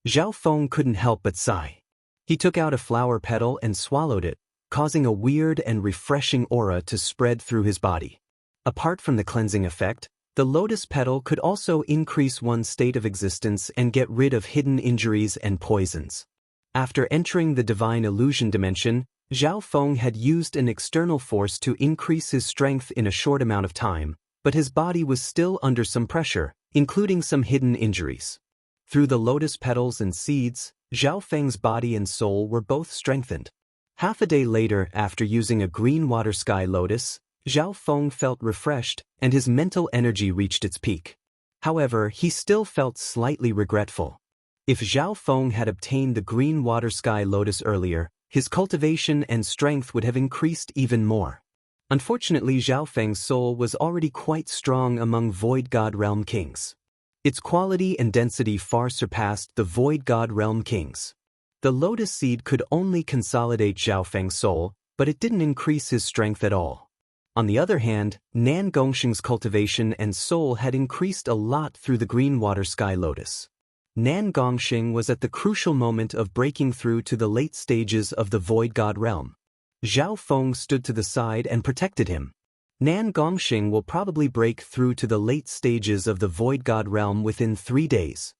Zhao Feng couldn't help but sigh. He took out a flower petal and swallowed it, causing a weird and refreshing aura to spread through his body. Apart from the cleansing effect, the lotus petal could also increase one's state of existence and get rid of hidden injuries and poisons. After entering the divine illusion dimension, Zhao Feng had used an external force to increase his strength in a short amount of time, but his body was still under some pressure, including some hidden injuries. Through the lotus petals and seeds, Zhao Feng's body and soul were both strengthened. Half a day later, after using a green water sky lotus, Zhao Feng felt refreshed and his mental energy reached its peak. However, he still felt slightly regretful. If Zhao Feng had obtained the green water sky lotus earlier, his cultivation and strength would have increased even more. Unfortunately, Zhao Feng's soul was already quite strong among void god realm kings. Its quality and density far surpassed the void god realm kings. The lotus seed could only consolidate Zhao Feng's soul, but it didn't increase his strength at all. On the other hand, Nan Gongsheng's cultivation and soul had increased a lot through the green water sky lotus. Nan Gongsheng was at the crucial moment of breaking through to the late stages of the void god realm. Zhao Feng stood to the side and protected him. Nan Gongsheng will probably break through to the late stages of the void god realm within 3 days.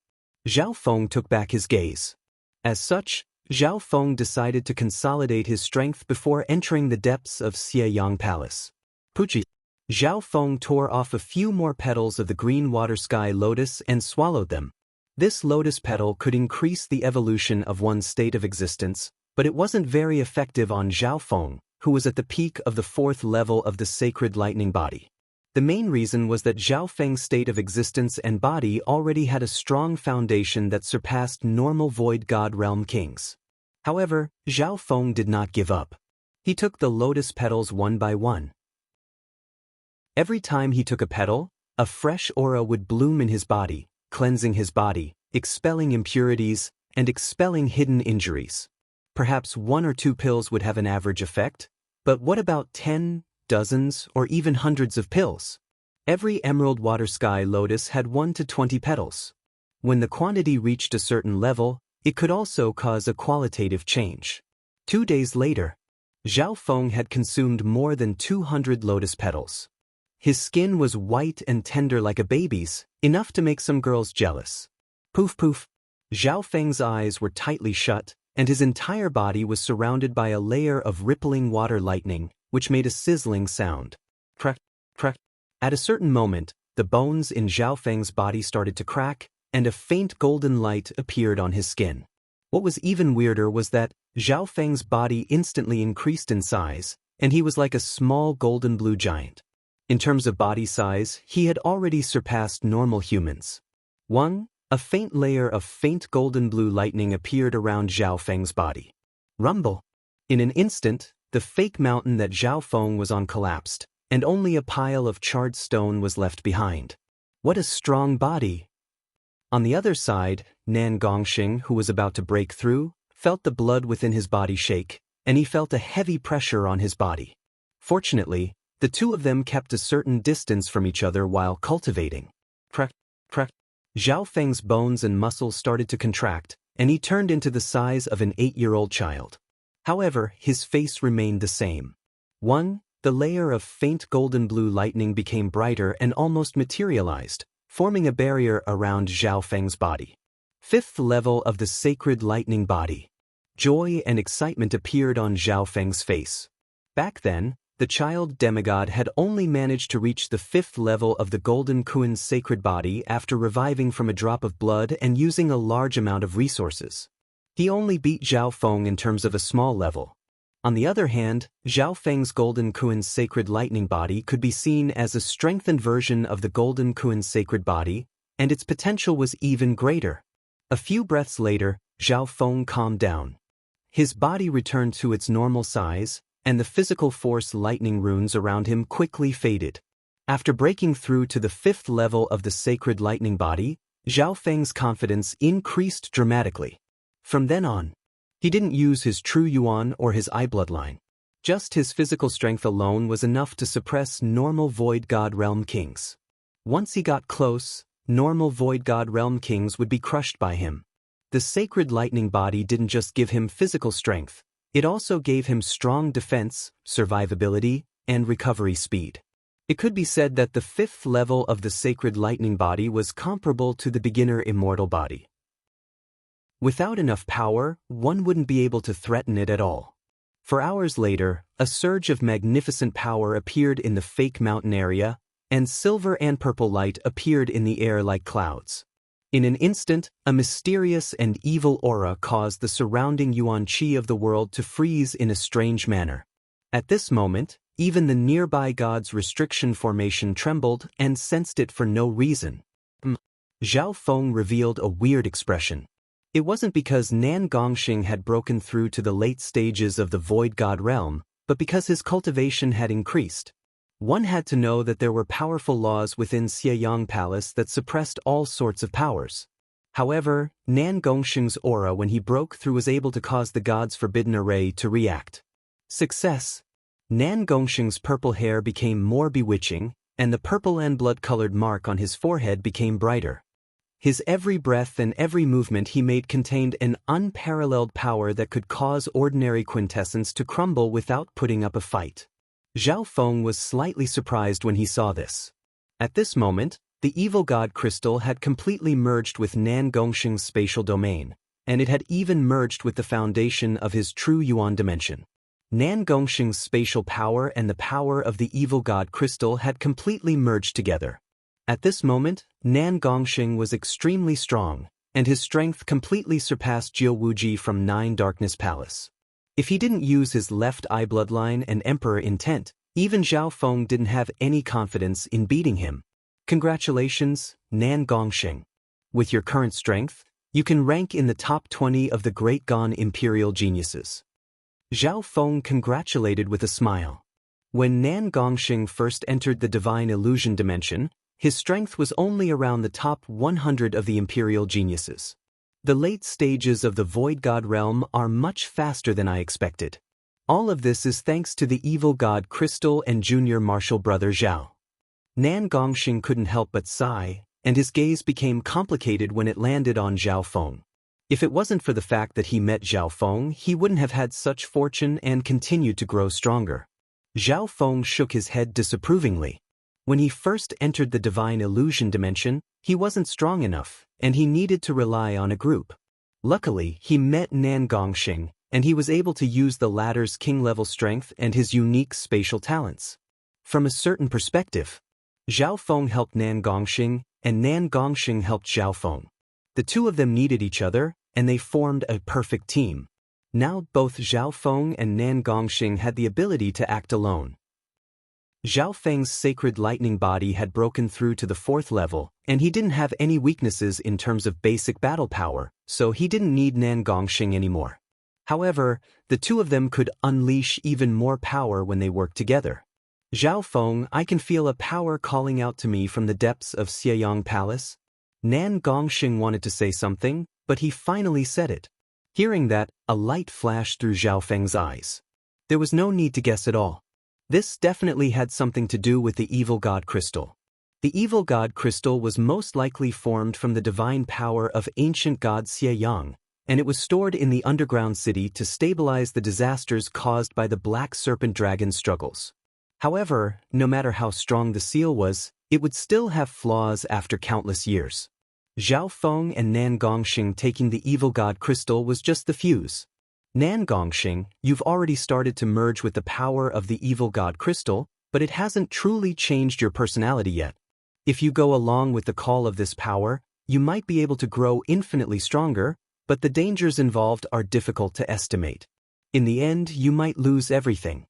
Zhao Feng took back his gaze. As such, Zhao Feng decided to consolidate his strength before entering the depths of Xieyang Palace. Puchi. Zhao Feng tore off a few more petals of the green water sky lotus and swallowed them. This lotus petal could increase the evolution of one's state of existence, but it wasn't very effective on Zhao Feng, who was at the peak of the 4th level of the sacred lightning body. The main reason was that Zhao Feng's state of existence and body already had a strong foundation that surpassed normal void god realm kings. However, Zhao Feng did not give up. He took the lotus petals one by one. Every time he took a petal, a fresh aura would bloom in his body, cleansing his body, expelling impurities, and expelling hidden injuries. Perhaps 1 or 2 pills would have an average effect, but what about 10, dozens, or even hundreds of pills? Every emerald water sky lotus had 1 to 20 petals. When the quantity reached a certain level, it could also cause a qualitative change. 2 days later, Zhao Feng had consumed more than 200 lotus petals. His skin was white and tender like a baby's, enough to make some girls jealous. Poof poof. Zhao Feng's eyes were tightly shut, and his entire body was surrounded by a layer of rippling water lightning, which made a sizzling sound. Crack, crack. At a certain moment, the bones in Zhao Feng's body started to crack, and a faint golden light appeared on his skin. What was even weirder was that Zhao Feng's body instantly increased in size, and he was like a small golden blue giant. In terms of body size, he had already surpassed normal humans. A faint layer of faint golden blue lightning appeared around Zhao Feng's body. Rumble. In an instant, the fake mountain that Zhao Feng was on collapsed, and only a pile of charred stone was left behind. What a strong body! On the other side, Nan Gongsheng, who was about to break through, felt the blood within his body shake, and he felt a heavy pressure on his body. Fortunately, the two of them kept a certain distance from each other while cultivating. Crack, crack. Zhao Feng's bones and muscles started to contract, and he turned into the size of an 8-year-old child. However, his face remained the same. 1. The layer of faint golden blue lightning became brighter and almost materialized, forming a barrier around Zhao Feng's body. 5th level of the sacred lightning body. Joy and excitement appeared on Zhao Feng's face. Back then, the child demigod had only managed to reach the 5th level of the Golden Kuan's sacred body after reviving from a drop of blood and using a large amount of resources. He only beat Zhao Feng in terms of a small level. On the other hand, Zhao Feng's Golden Kuan's sacred lightning body could be seen as a strengthened version of the Golden Kuan's sacred body, and its potential was even greater. A few breaths later, Zhao Feng calmed down. His body returned to its normal size, and the physical force lightning runes around him quickly faded. After breaking through to the 5th level of the sacred lightning body, Zhao Feng's confidence increased dramatically. From then on, he didn't use his true yuan or his eye bloodline. Just his physical strength alone was enough to suppress normal Void God Realm Kings. Once he got close, normal Void God Realm Kings would be crushed by him. The sacred lightning body didn't just give him physical strength, it also gave him strong defense, survivability, and recovery speed. It could be said that the 5th level of the sacred lightning body was comparable to the beginner immortal body. Without enough power, one wouldn't be able to threaten it at all. For hours later, a surge of magnificent power appeared in the fake mountain area, and silver and purple light appeared in the air like clouds. In an instant, a mysterious and evil aura caused the surrounding yuan qi of the world to freeze in a strange manner. At this moment, even the nearby god's restriction formation trembled and sensed it for no reason. Zhao Feng revealed a weird expression. It wasn't because Nan Gongxing had broken through to the late stages of the Void God realm, but because his cultivation had increased. One had to know that there were powerful laws within Xieyang Palace that suppressed all sorts of powers. However, Nan Gongxing's aura when he broke through was able to cause the god's forbidden array to react. Success! Nan Gongxing's purple hair became more bewitching, and the purple and blood-colored mark on his forehead became brighter. His every breath and every movement he made contained an unparalleled power that could cause ordinary quintessence to crumble without putting up a fight. Zhao Feng was slightly surprised when he saw this. At this moment, the evil god crystal had completely merged with Nan Gongxing's spatial domain, and it had even merged with the foundation of his true yuan dimension. Nan Gongxing's spatial power and the power of the evil god crystal had completely merged together. At this moment, Nan Gongxing was extremely strong, and his strength completely surpassed Jiu Wuji from 9 Darkness Palace. If he didn't use his left eye bloodline and emperor intent, even Zhao Feng didn't have any confidence in beating him. Congratulations, Nan Gongxing. With your current strength, you can rank in the top 20 of the Great Gan Imperial Geniuses. Zhao Feng congratulated with a smile. When Nan Gongxing first entered the Divine Illusion dimension, his strength was only around the top 100 of the Imperial Geniuses. The late stages of the Void God realm are much faster than I expected. All of this is thanks to the evil god Crystal and junior martial brother Zhao. Nan Gongxing couldn't help but sigh, and his gaze became complicated when it landed on Zhao Feng. If it wasn't for the fact that he met Zhao Feng, he wouldn't have had such fortune and continued to grow stronger. Zhao Feng shook his head disapprovingly. When he first entered the Divine Illusion dimension, he wasn't strong enough, and he needed to rely on a group. Luckily, he met Nan Gongxing, and he was able to use the latter's king-level strength and his unique spatial talents. From a certain perspective, Zhao Feng helped Nan Gongxing, and Nan Gongxing helped Zhao Feng. The two of them needed each other, and they formed a perfect team. Now both Zhao Feng and Nan Gongxing had the ability to act alone. Zhao Feng's sacred lightning body had broken through to the 4th level, and he didn't have any weaknesses in terms of basic battle power, so he didn't need Nan Gongxing anymore. However, the two of them could unleash even more power when they worked together. Zhao Feng, I can feel a power calling out to me from the depths of Xieyang Palace. Nan Gongxing wanted to say something, but he finally said it. Hearing that, a light flashed through Zhao Feng's eyes. There was no need to guess at all. This definitely had something to do with the evil god crystal. The evil god crystal was most likely formed from the divine power of ancient god Xieyang, and it was stored in the underground city to stabilize the disasters caused by the Black Serpent Dragon's struggles. However, no matter how strong the seal was, it would still have flaws after countless years. Zhao Feng and Nan Gongxing taking the evil god crystal was just the fuse. Nan Gongxing, you've already started to merge with the power of the evil god crystal, but it hasn't truly changed your personality yet. If you go along with the call of this power, you might be able to grow infinitely stronger, but the dangers involved are difficult to estimate. In the end, you might lose everything.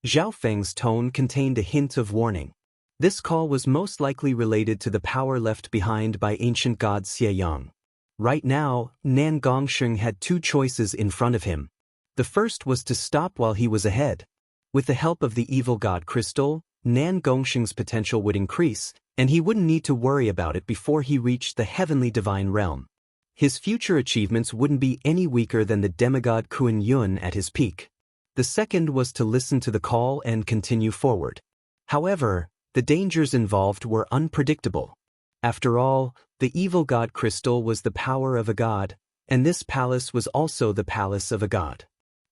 Zhao Feng's tone contained a hint of warning. This call was most likely related to the power left behind by ancient god Xie Yang. Right now, Nan Gongxing had two choices in front of him. The first was to stop while he was ahead. With the help of the evil god crystal, Nan Gongxing's potential would increase, and he wouldn't need to worry about it before he reached the heavenly divine realm. His future achievements wouldn't be any weaker than the demigod Kuan Yun at his peak. The second was to listen to the call and continue forward. However, the dangers involved were unpredictable. After all, the evil god crystal was the power of a god, and this palace was also the palace of a god.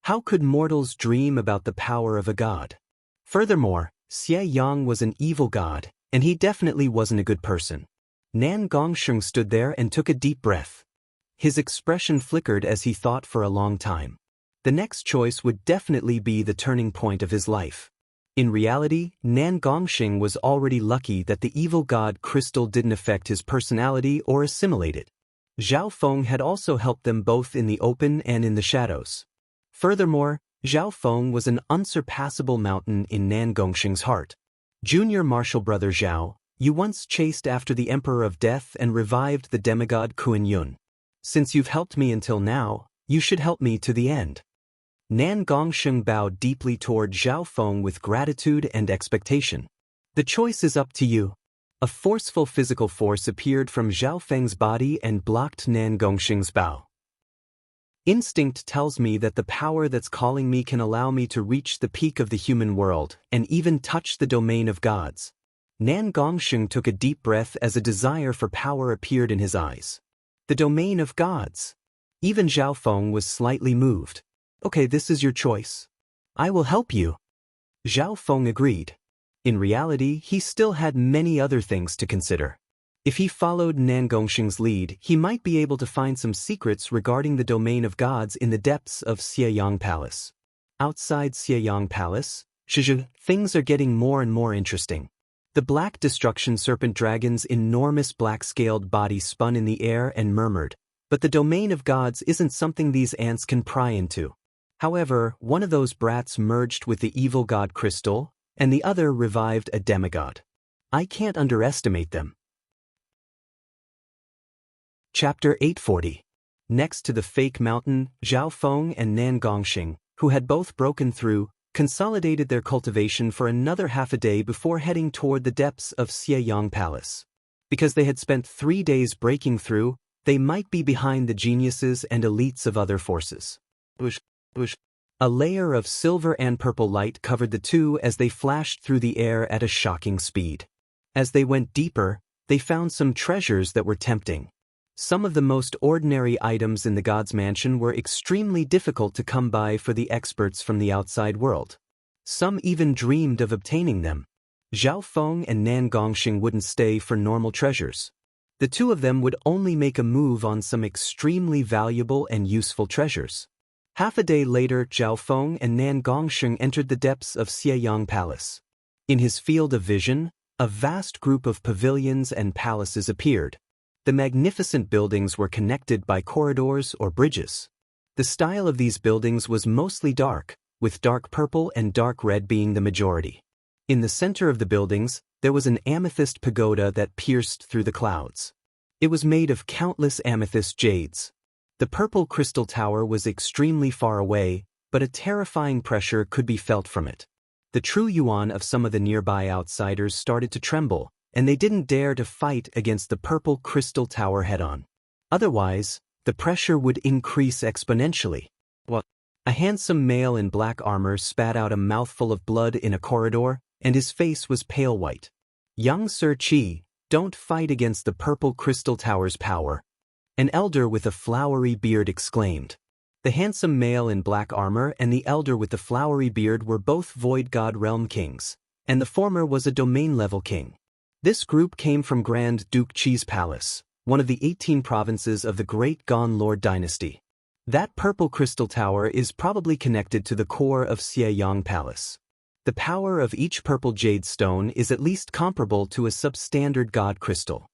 How could mortals dream about the power of a god? Furthermore, Xie Yang was an evil god, and he definitely wasn't a good person. Nan Gongxing stood there and took a deep breath. His expression flickered as he thought for a long time. The next choice would definitely be the turning point of his life. In reality, Nan Gongxing was already lucky that the evil god crystal didn't affect his personality or assimilate it. Zhao Feng had also helped them both in the open and in the shadows. Furthermore, Zhao Feng was an unsurpassable mountain in Nan Gongxing's heart. Junior martial brother Zhao, you once chased after the Emperor of Death and revived the demigod Kuan Yun. Since you've helped me until now, you should help me to the end. Nan Gongxing bowed deeply toward Zhao Feng with gratitude and expectation. The choice is up to you. A forceful physical force appeared from Zhao Feng's body and blocked Nan Gongxing's bow. Instinct tells me that the power that's calling me can allow me to reach the peak of the human world and even touch the domain of gods. Nan Gongxing took a deep breath as a desire for power appeared in his eyes. The domain of gods. Even Zhao Feng was slightly moved. Okay, this is your choice. I will help you. Zhao Feng agreed. In reality, he still had many other things to consider. If he followed Nan Gongxing's lead, he might be able to find some secrets regarding the domain of gods in the depths of Xie Yang Palace. Outside Xie Yang Palace, things are getting more and more interesting. The Black Destruction Serpent Dragon's enormous black-scaled body spun in the air and murmured, but the domain of gods isn't something these ants can pry into. However, one of those brats merged with the evil god crystal, and the other revived a demigod. I can't underestimate them. Chapter 840. Next to the fake mountain, Zhao Feng and Nan Gongxing, who had both broken through, consolidated their cultivation for another half a day before heading toward the depths of Xie Yang Palace. Because they had spent 3 days breaking through, they might be behind the geniuses and elites of other forces. A layer of silver and purple light covered the two as they flashed through the air at a shocking speed. As they went deeper, they found some treasures that were tempting. Some of the most ordinary items in the god's mansion were extremely difficult to come by for the experts from the outside world. Some even dreamed of obtaining them. Zhao Feng and Nan Gongxing wouldn't stay for normal treasures. The two of them would only make a move on some extremely valuable and useful treasures. Half a day later, Zhao Feng and Nan Gongxing entered the depths of Xie Yang Palace. In his field of vision, a vast group of pavilions and palaces appeared. The magnificent buildings were connected by corridors or bridges. The style of these buildings was mostly dark, with dark purple and dark red being the majority. In the center of the buildings, there was an amethyst pagoda that pierced through the clouds. It was made of countless amethyst jades. The purple crystal tower was extremely far away, but a terrifying pressure could be felt from it. The true yuan of some of the nearby outsiders started to tremble, and they didn't dare to fight against the purple crystal tower head-on. Otherwise, the pressure would increase exponentially. A handsome male in black armor spat out a mouthful of blood in a corridor, and his face was pale white. Young Sir Qi, don't fight against the purple crystal tower's power. An elder with a flowery beard exclaimed. The handsome male in black armor and the elder with the flowery beard were both Void God Realm kings, and the former was a domain-level king. This group came from Grand Duke Chi's palace, one of the 18 provinces of the Great Gon Lord dynasty. That purple crystal tower is probably connected to the core of Xieyang Palace. The power of each purple jade stone is at least comparable to a substandard god crystal.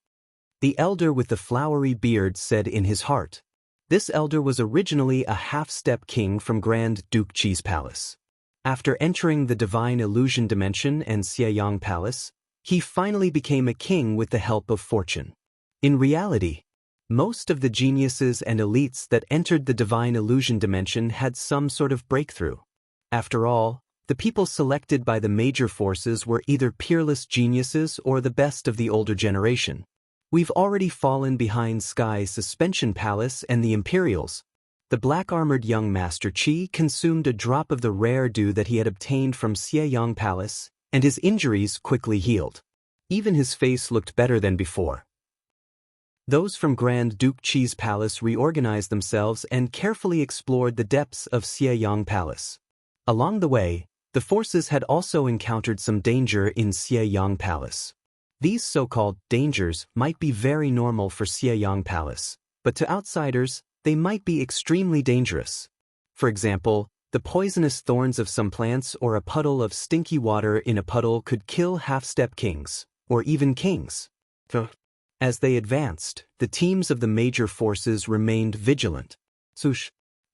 The elder with the flowery beard said in his heart. This elder was originally a half-step king from Grand Duke Chi's palace. After entering the divine illusion dimension and Xieyang Palace, he finally became a king with the help of fortune. In reality, most of the geniuses and elites that entered the divine illusion dimension had some sort of breakthrough. After all, the people selected by the major forces were either peerless geniuses or the best of the older generation. We've already fallen behind Sky's Suspension Palace and the Imperials. The black-armored young Master Chi consumed a drop of the rare dew that he had obtained from Xieyang Palace, and his injuries quickly healed. Even his face looked better than before. Those from Grand Duke Chi's palace reorganized themselves and carefully explored the depths of Xieyang Palace. Along the way, the forces had also encountered some danger in Xieyang Palace. These so-called dangers might be very normal for Xieyang Palace, but to outsiders, they might be extremely dangerous. For example, the poisonous thorns of some plants or a puddle of stinky water in a puddle could kill half-step kings, or even kings. As they advanced, the teams of the major forces remained vigilant.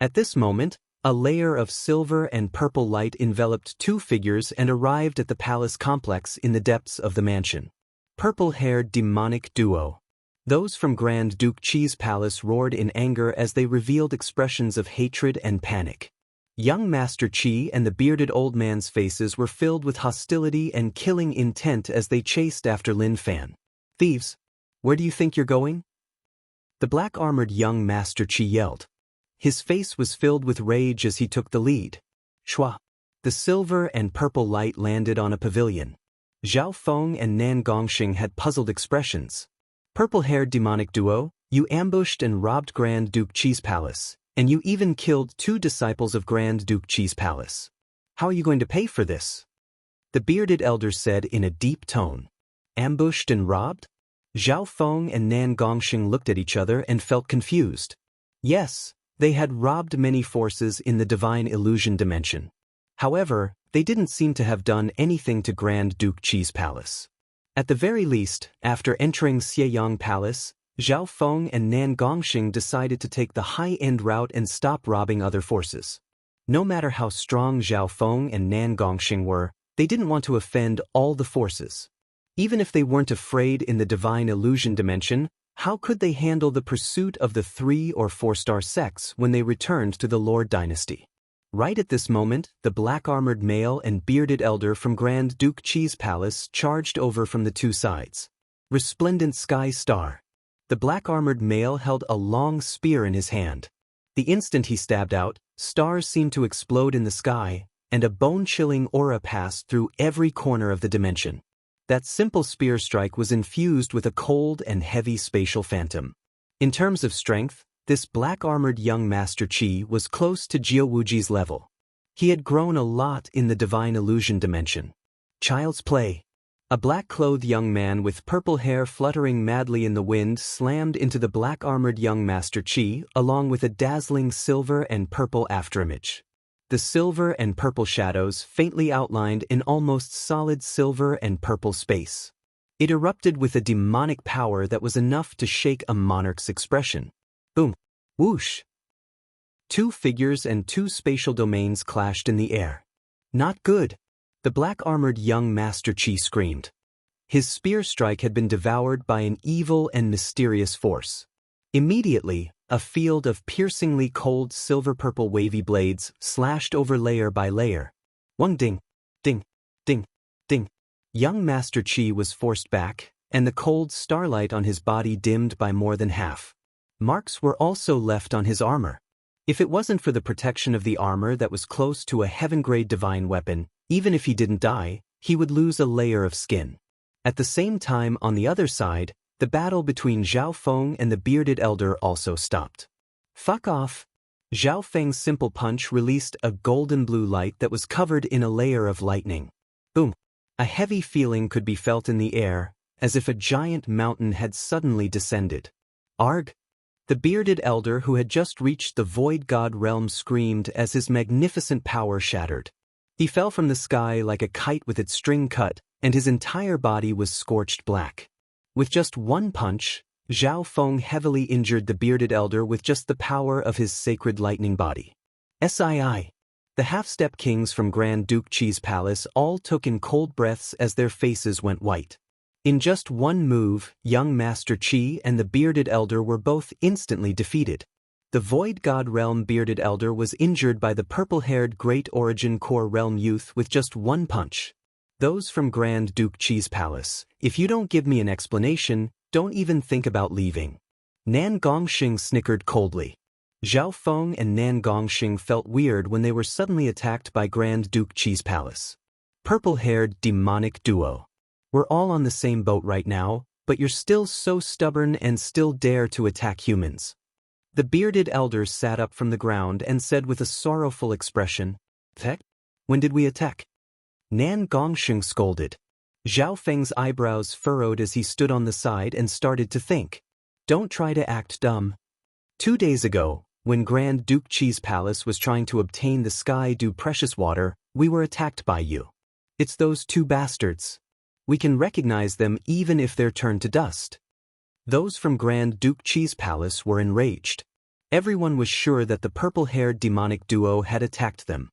At this moment, a layer of silver and purple light enveloped two figures and arrived at the palace complex in the depths of the mansion. Purple-haired demonic duo. Those from Grand Duke Chi's palace roared in anger as they revealed expressions of hatred and panic. Young Master Chi and the bearded old man's faces were filled with hostility and killing intent as they chased after Lin Fan. Thieves! Where do you think you're going? The black-armored young Master Chi yelled. His face was filled with rage as he took the lead. Shua! The silver and purple light landed on a pavilion. Zhao Feng and Nan Gongxing had puzzled expressions. Purple-haired demonic duo, you ambushed and robbed Grand Duke Chi's palace, and you even killed 2 disciples of Grand Duke Chi's palace. How are you going to pay for this? The bearded elder said in a deep tone. Ambushed and robbed? Zhao Feng and Nan Gongxing looked at each other and felt confused. Yes, they had robbed many forces in the divine illusion dimension. However, they didn't seem to have done anything to Grand Duke Chi's palace. At the very least, after entering Xieyang Palace, Zhao Feng and Nan Gongxing decided to take the high-end route and stop robbing other forces. No matter how strong Zhao Feng and Nan Gongxing were, they didn't want to offend all the forces. Even if they weren't afraid in the divine illusion dimension, how could they handle the pursuit of the 3- or 4-star sects when they returned to the Lord dynasty? Right at this moment, the black-armored male and bearded elder from Grand Duke Chi's palace charged over from the 2 sides. Resplendent Sky Star. The black-armored male held a long spear in his hand. The instant he stabbed out, stars seemed to explode in the sky, and a bone-chilling aura passed through every corner of the dimension. That simple spear strike was infused with a cold and heavy spatial phantom. In terms of strength, this black-armored young Master Chi was close to Jiao Wuji's level. He had grown a lot in the divine illusion dimension. Child's play. A black-clothed young man with purple hair fluttering madly in the wind slammed into the black-armored young Master Chi along with a dazzling silver and purple afterimage. The silver and purple shadows faintly outlined an almost solid silver and purple space. It erupted with a demonic power that was enough to shake a monarch's expression. Boom! Whoosh! 2 figures and 2 spatial domains clashed in the air. Not good! The black-armored young Master Chi screamed. His spear strike had been devoured by an evil and mysterious force. Immediately, a field of piercingly cold silver-purple wavy blades slashed over layer by layer. One ding, ding, ding, ding. Young Master Chi was forced back, and the cold starlight on his body dimmed by more than half. Marks were also left on his armor. If it wasn't for the protection of the armor that was close to a heaven-grade divine weapon, even if he didn't die, he would lose a layer of skin. At the same time, on the other side, The battle between Zhao Feng and the bearded elder also stopped. Fuck off! Zhao Feng's simple punch released a golden blue light that was covered in a layer of lightning. Boom! A heavy feeling could be felt in the air, as if a giant mountain had suddenly descended. Arg! The bearded elder who had just reached the void god realm screamed as his magnificent power shattered. He fell from the sky like a kite with its string cut, and his entire body was scorched black. With just one punch, Zhao Feng heavily injured the bearded elder with just the power of his sacred lightning body. Sii. The half-step kings from Grand Duke Qi's palace all took in cold breaths as their faces went white. In just one move, young Master Qi and the bearded elder were both instantly defeated. The Void God Realm bearded elder was injured by the purple-haired Great Origin Core Realm youth with just one punch. Those from Grand Duke Qi's palace, if you don't give me an explanation, don't even think about leaving. Nan Gongxing snickered coldly. Zhao Feng and Nan Gongxing felt weird when they were suddenly attacked by Grand Duke Qi's palace. Purple-haired demonic duo. We're all on the same boat right now, but you're still so stubborn and still dare to attack humans. The bearded elder sat up from the ground and said with a sorrowful expression, "Attack? When did we attack?" Nan Gongxing scolded. Zhao Feng's eyebrows furrowed as he stood on the side and started to think. Don't try to act dumb. 2 days ago, when Grand Duke Qi's palace was trying to obtain the Sky Dew precious water, we were attacked by you. It's those two bastards. We can recognize them even if they're turned to dust. Those from Grand Duke Qi's palace were enraged. Everyone was sure that the purple-haired demonic duo had attacked them.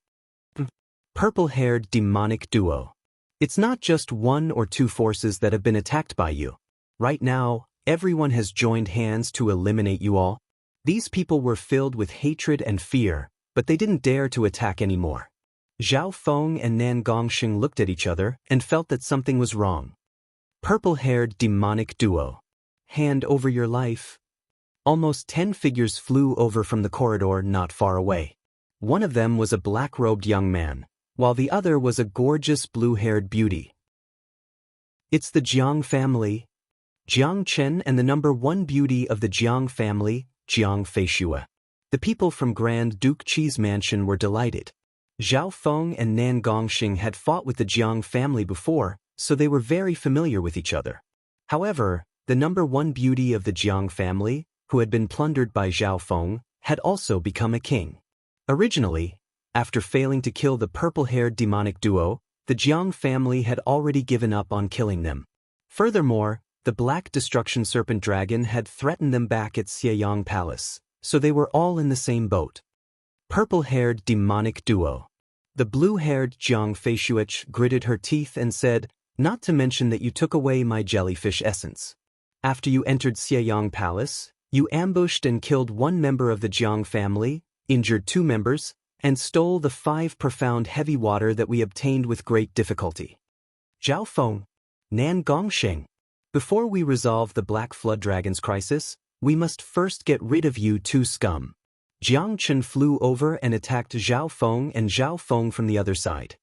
Purple-haired demonic duo. It's not just one or two forces that have been attacked by you. Right now, everyone has joined hands to eliminate you all. These people were filled with hatred and fear, but they didn't dare to attack anymore. Zhao Feng and Nan Gongxing looked at each other and felt that something was wrong. Purple-haired demonic duo. Hand over your life. Almost 10 figures flew over from the corridor not far away. One of them was a black-robed young man, while the other was a gorgeous blue-haired beauty. It's the Jiang family. Jiang Chen and the number 1 beauty of the Jiang family, Jiang Feishue. The people from Grand Duke Qi's mansion were delighted. Zhao Feng and Nan Gongxing had fought with the Jiang family before, so they were very familiar with each other. However, the number 1 beauty of the Jiang family, who had been plundered by Zhao Feng, had also become a king. Originally, after failing to kill the purple-haired demonic duo, the Jiang family had already given up on killing them. Furthermore, the Black Destruction Serpent Dragon had threatened them back at Xieyang Palace, so they were all in the same boat. Purple-haired demonic duo. The blue-haired Jiang Feishuech gritted her teeth and said, "Not to mention that you took away my jellyfish essence. After you entered Xieyang Palace, you ambushed and killed 1 member of the Jiang family, injured 2 members, and stole the 5 profound heavy water that we obtained with great difficulty. Zhao Feng, Nan Gongxing, before we resolve the Black Flood Dragon's crisis, we must first get rid of you 2 scum." Jiang Chen flew over and attacked Zhao Feng and Zhao Feng from the other side.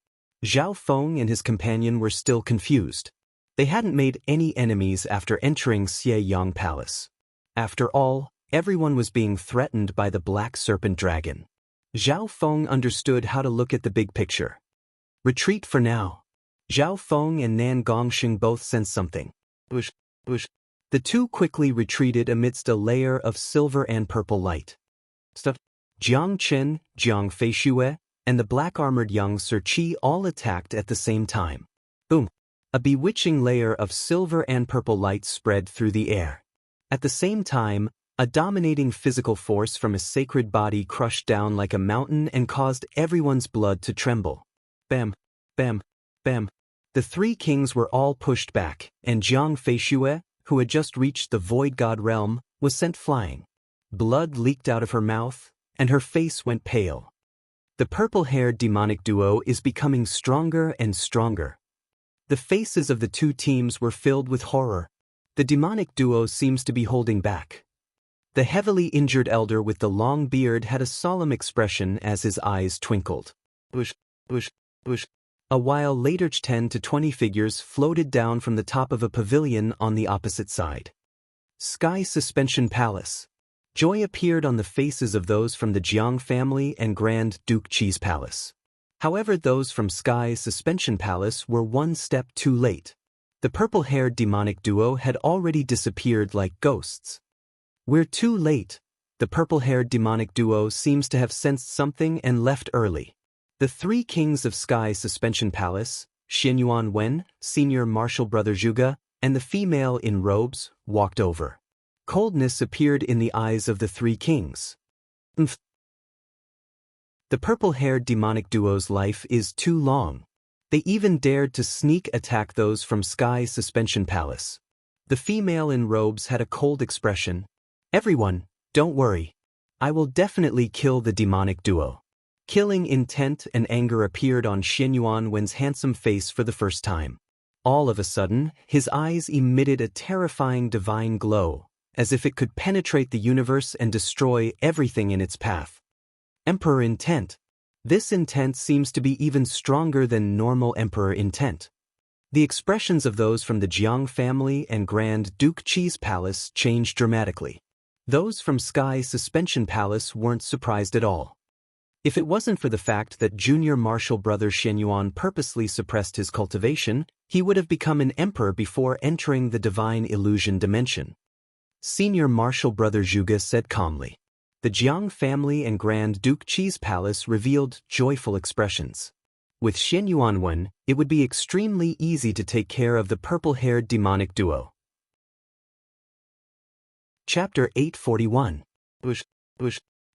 Zhao Feng and his companion were still confused. They hadn't made any enemies after entering Xieyang Palace. After all, everyone was being threatened by the Black Serpent Dragon. Zhao Feng understood how to look at the big picture. Retreat for now. Zhao Feng and Nan Gongxing both sensed something. Bush. The two quickly retreated amidst a layer of silver and purple light. Jiang Chen, Jiang Feishue, and the black-armored young Sir Qi all attacked at the same time. Boom! A bewitching layer of silver and purple light spread through the air. At the same time, a dominating physical force from a sacred body crushed down like a mountain and caused everyone's blood to tremble. Bam, bam, bam. The 3 kings were all pushed back, and Jiang Feishue, who had just reached the Void God realm, was sent flying. Blood leaked out of her mouth, and her face went pale. The purple-haired demonic duo is becoming stronger and stronger. The faces of the 2 teams were filled with horror. The demonic duo seems to be holding back. The heavily injured elder with the long beard had a solemn expression as his eyes twinkled. Bush. A while later 10 to 20 figures floated down from the top of a pavilion on the opposite side. Sky Suspension Palace. Joy appeared on the faces of those from the Jiang family and Grand Duke Qi's palace. However, those from Sky Suspension Palace were one step too late. The purple-haired demonic duo had already disappeared like ghosts. We're too late. The purple-haired demonic duo seems to have sensed something and left early. The three kings of Sky Suspension Palace, Xianyuan Wen, senior martial brother Zhuge, and the female in robes, walked over. Coldness appeared in the eyes of the three kings. The purple-haired demonic duo's life is too long. They even dared to sneak attack those from Sky Suspension Palace. The female in robes had a cold expression. Everyone, don't worry. I will definitely kill the demonic duo. Killing intent and anger appeared on Xianyuan Wen's handsome face for the first time. All of a sudden, his eyes emitted a terrifying divine glow, as if it could penetrate the universe and destroy everything in its path. Emperor intent. This intent seems to be even stronger than normal emperor intent. The expressions of those from the Jiang family and Grand Duke Qi's palace changed dramatically. Those from Sky Suspension Palace weren't surprised at all. If it wasn't for the fact that junior martial brother Xianyuan purposely suppressed his cultivation, he would have become an emperor before entering the divine illusion dimension. Senior martial brother Zhuge said calmly. The Jiang family and Grand Duke Qi's palace revealed joyful expressions. With Xianyuan Wen, it would be extremely easy to take care of the purple-haired demonic duo. Chapter 841.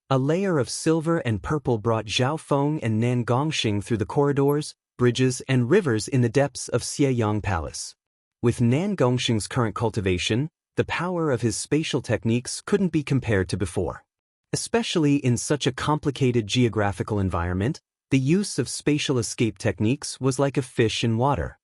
A layer of silver and purple brought Zhao Feng and Nan Gongxing through the corridors, bridges, and rivers in the depths of Xieyang Palace. With Nan Gongxing's current cultivation, the power of his spatial techniques couldn't be compared to before. Especially in such a complicated geographical environment, the use of spatial escape techniques was like a fish in water.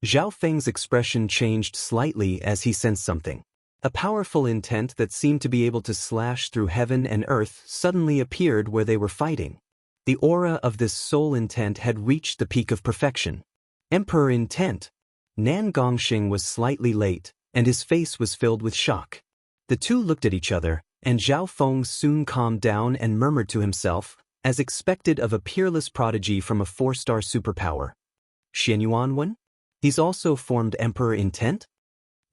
Zhao Feng's expression changed slightly as he sensed something. A powerful intent that seemed to be able to slash through heaven and earth suddenly appeared where they were fighting. The aura of this soul intent had reached the peak of perfection. Emperor intent. Nan Gongxing was slightly late, and his face was filled with shock. The two looked at each other, and Zhao Feng soon calmed down and murmured to himself, as expected of a peerless prodigy from a 4-star superpower. Xianyuan Wen? He's also formed Emperor intent?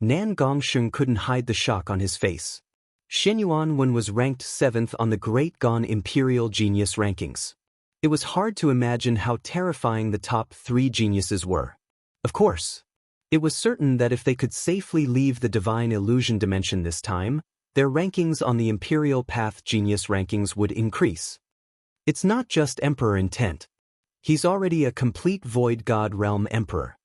Nan Gongxing couldn't hide the shock on his face. Xianyuan Wen was ranked 7th on the Great Gan Imperial Genius rankings. It was hard to imagine how terrifying the top 3 geniuses were. Of course, it was certain that if they could safely leave the divine illusion dimension this time, their rankings on the Imperial Path Genius rankings would increase. It's not just Emperor intent. He's already a complete Void God Realm Emperor.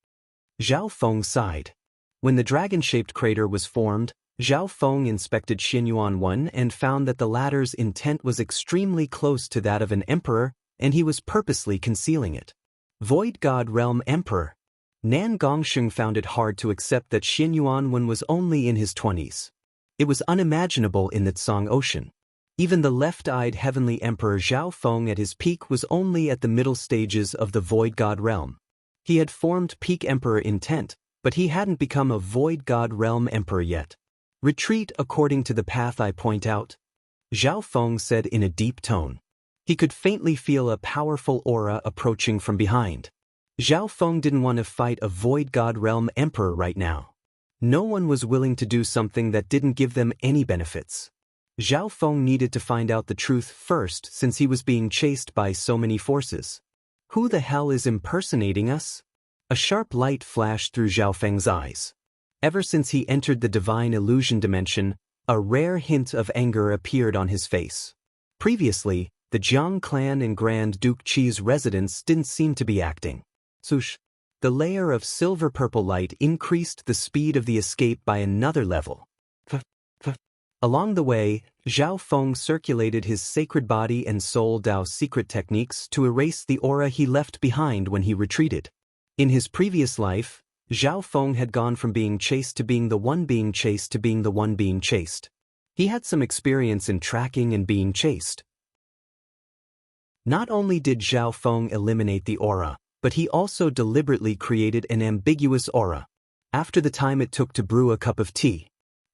Zhao Feng sighed. When the dragon-shaped crater was formed, Zhao Feng inspected Xianyuan Wen and found that the latter's intent was extremely close to that of an emperor, and he was purposely concealing it. Void God Realm Emperor. Nan Gongxing found it hard to accept that Xianyuan Wen was only in his 20s. It was unimaginable in the Tsang Ocean. Even the left-eyed heavenly emperor Zhao Feng at his peak was only at the middle stages of the Void God Realm. He had formed peak emperor intent, but he hadn't become a Void God Realm Emperor yet. Retreat according to the path I point out, Zhao Feng said in a deep tone. He could faintly feel a powerful aura approaching from behind. Zhao Feng didn't want to fight a Void God Realm Emperor right now. No one was willing to do something that didn't give them any benefits. Zhao Feng needed to find out the truth first since he was being chased by so many forces. Who the hell is impersonating us? A sharp light flashed through Zhao Feng's eyes. Ever since he entered the divine illusion dimension, a rare hint of anger appeared on his face. Previously, the Jiang clan and Grand Duke Qi's residents didn't seem to be acting. Swoosh! The layer of silver-purple light increased the speed of the escape by another level. Along the way, Zhao Feng circulated his sacred body and soul Dao secret techniques to erase the aura he left behind when he retreated. In his previous life, Zhao Feng had gone from being chased to being the one being chased to being the one being chased. He had some experience in tracking and being chased. Not only did Zhao Feng eliminate the aura, but he also deliberately created an ambiguous aura. After the time it took to brew a cup of tea.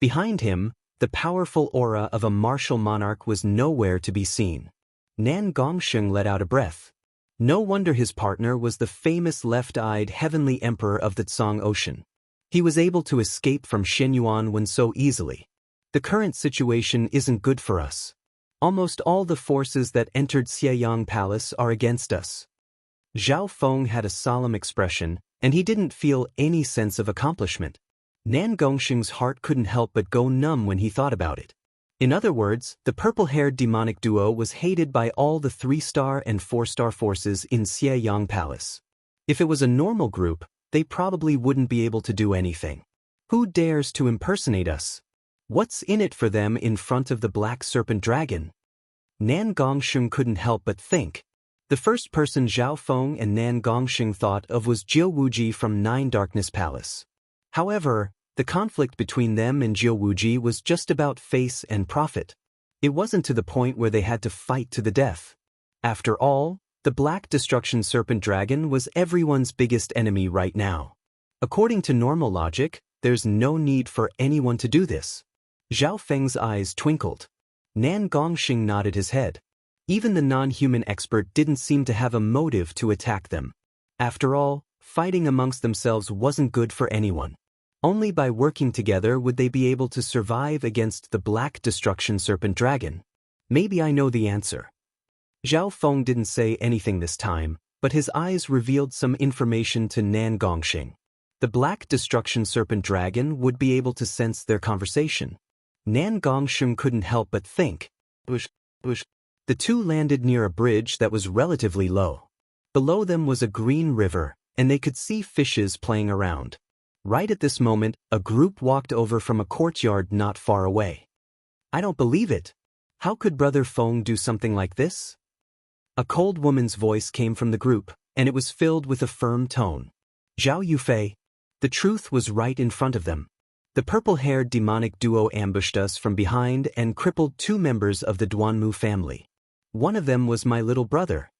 Behind him, the powerful aura of a martial monarch was nowhere to be seen. Nan Gongsheng let out a breath. No wonder his partner was the famous left-eyed heavenly emperor of the Tsang Ocean. He was able to escape from Xinyuan Wen so easily. The current situation isn't good for us. Almost all the forces that entered Xieyang Palace are against us. Zhao Feng had a solemn expression, and he didn't feel any sense of accomplishment. Nan Gongsheng's heart couldn't help but go numb when he thought about it. In other words, the purple-haired demonic duo was hated by all the 3-star and 4-star forces in Xieyang Palace. If it was a normal group, they probably wouldn't be able to do anything. Who dares to impersonate us? What's in it for them in front of the Black Serpent Dragon? Nan Gongsheng couldn't help but think. The first person Zhao Feng and Nan Gongsheng thought of was Jiu Wuji from Nine Darkness Palace. However, the conflict between them and Jiu Wuji was just about face and profit. It wasn't to the point where they had to fight to the death. After all, the Black Destruction Serpent Dragon was everyone's biggest enemy right now. According to normal logic, there's no need for anyone to do this. Zhao Feng's eyes twinkled. Nan Gongsheng nodded his head. Even the non-human expert didn't seem to have a motive to attack them. After all, fighting amongst themselves wasn't good for anyone. Only by working together would they be able to survive against the Black Destruction Serpent Dragon. Maybe I know the answer. Zhao Feng didn't say anything this time, but his eyes revealed some information to Nan Gongsheng. The Black Destruction Serpent Dragon would be able to sense their conversation. Nan Gongsheng couldn't help but think. Bush. The two landed near a bridge that was relatively low. Below them was a green river, and they could see fishes playing around. Right at this moment, a group walked over from a courtyard not far away. I don't believe it. How could Brother Feng do something like this? A cold woman's voice came from the group, and it was filled with a firm tone. Zhao Yufei. The truth was right in front of them. The purple-haired demonic duo ambushed us from behind and crippled 2 members of the Duanmu family. One of them was my little brother.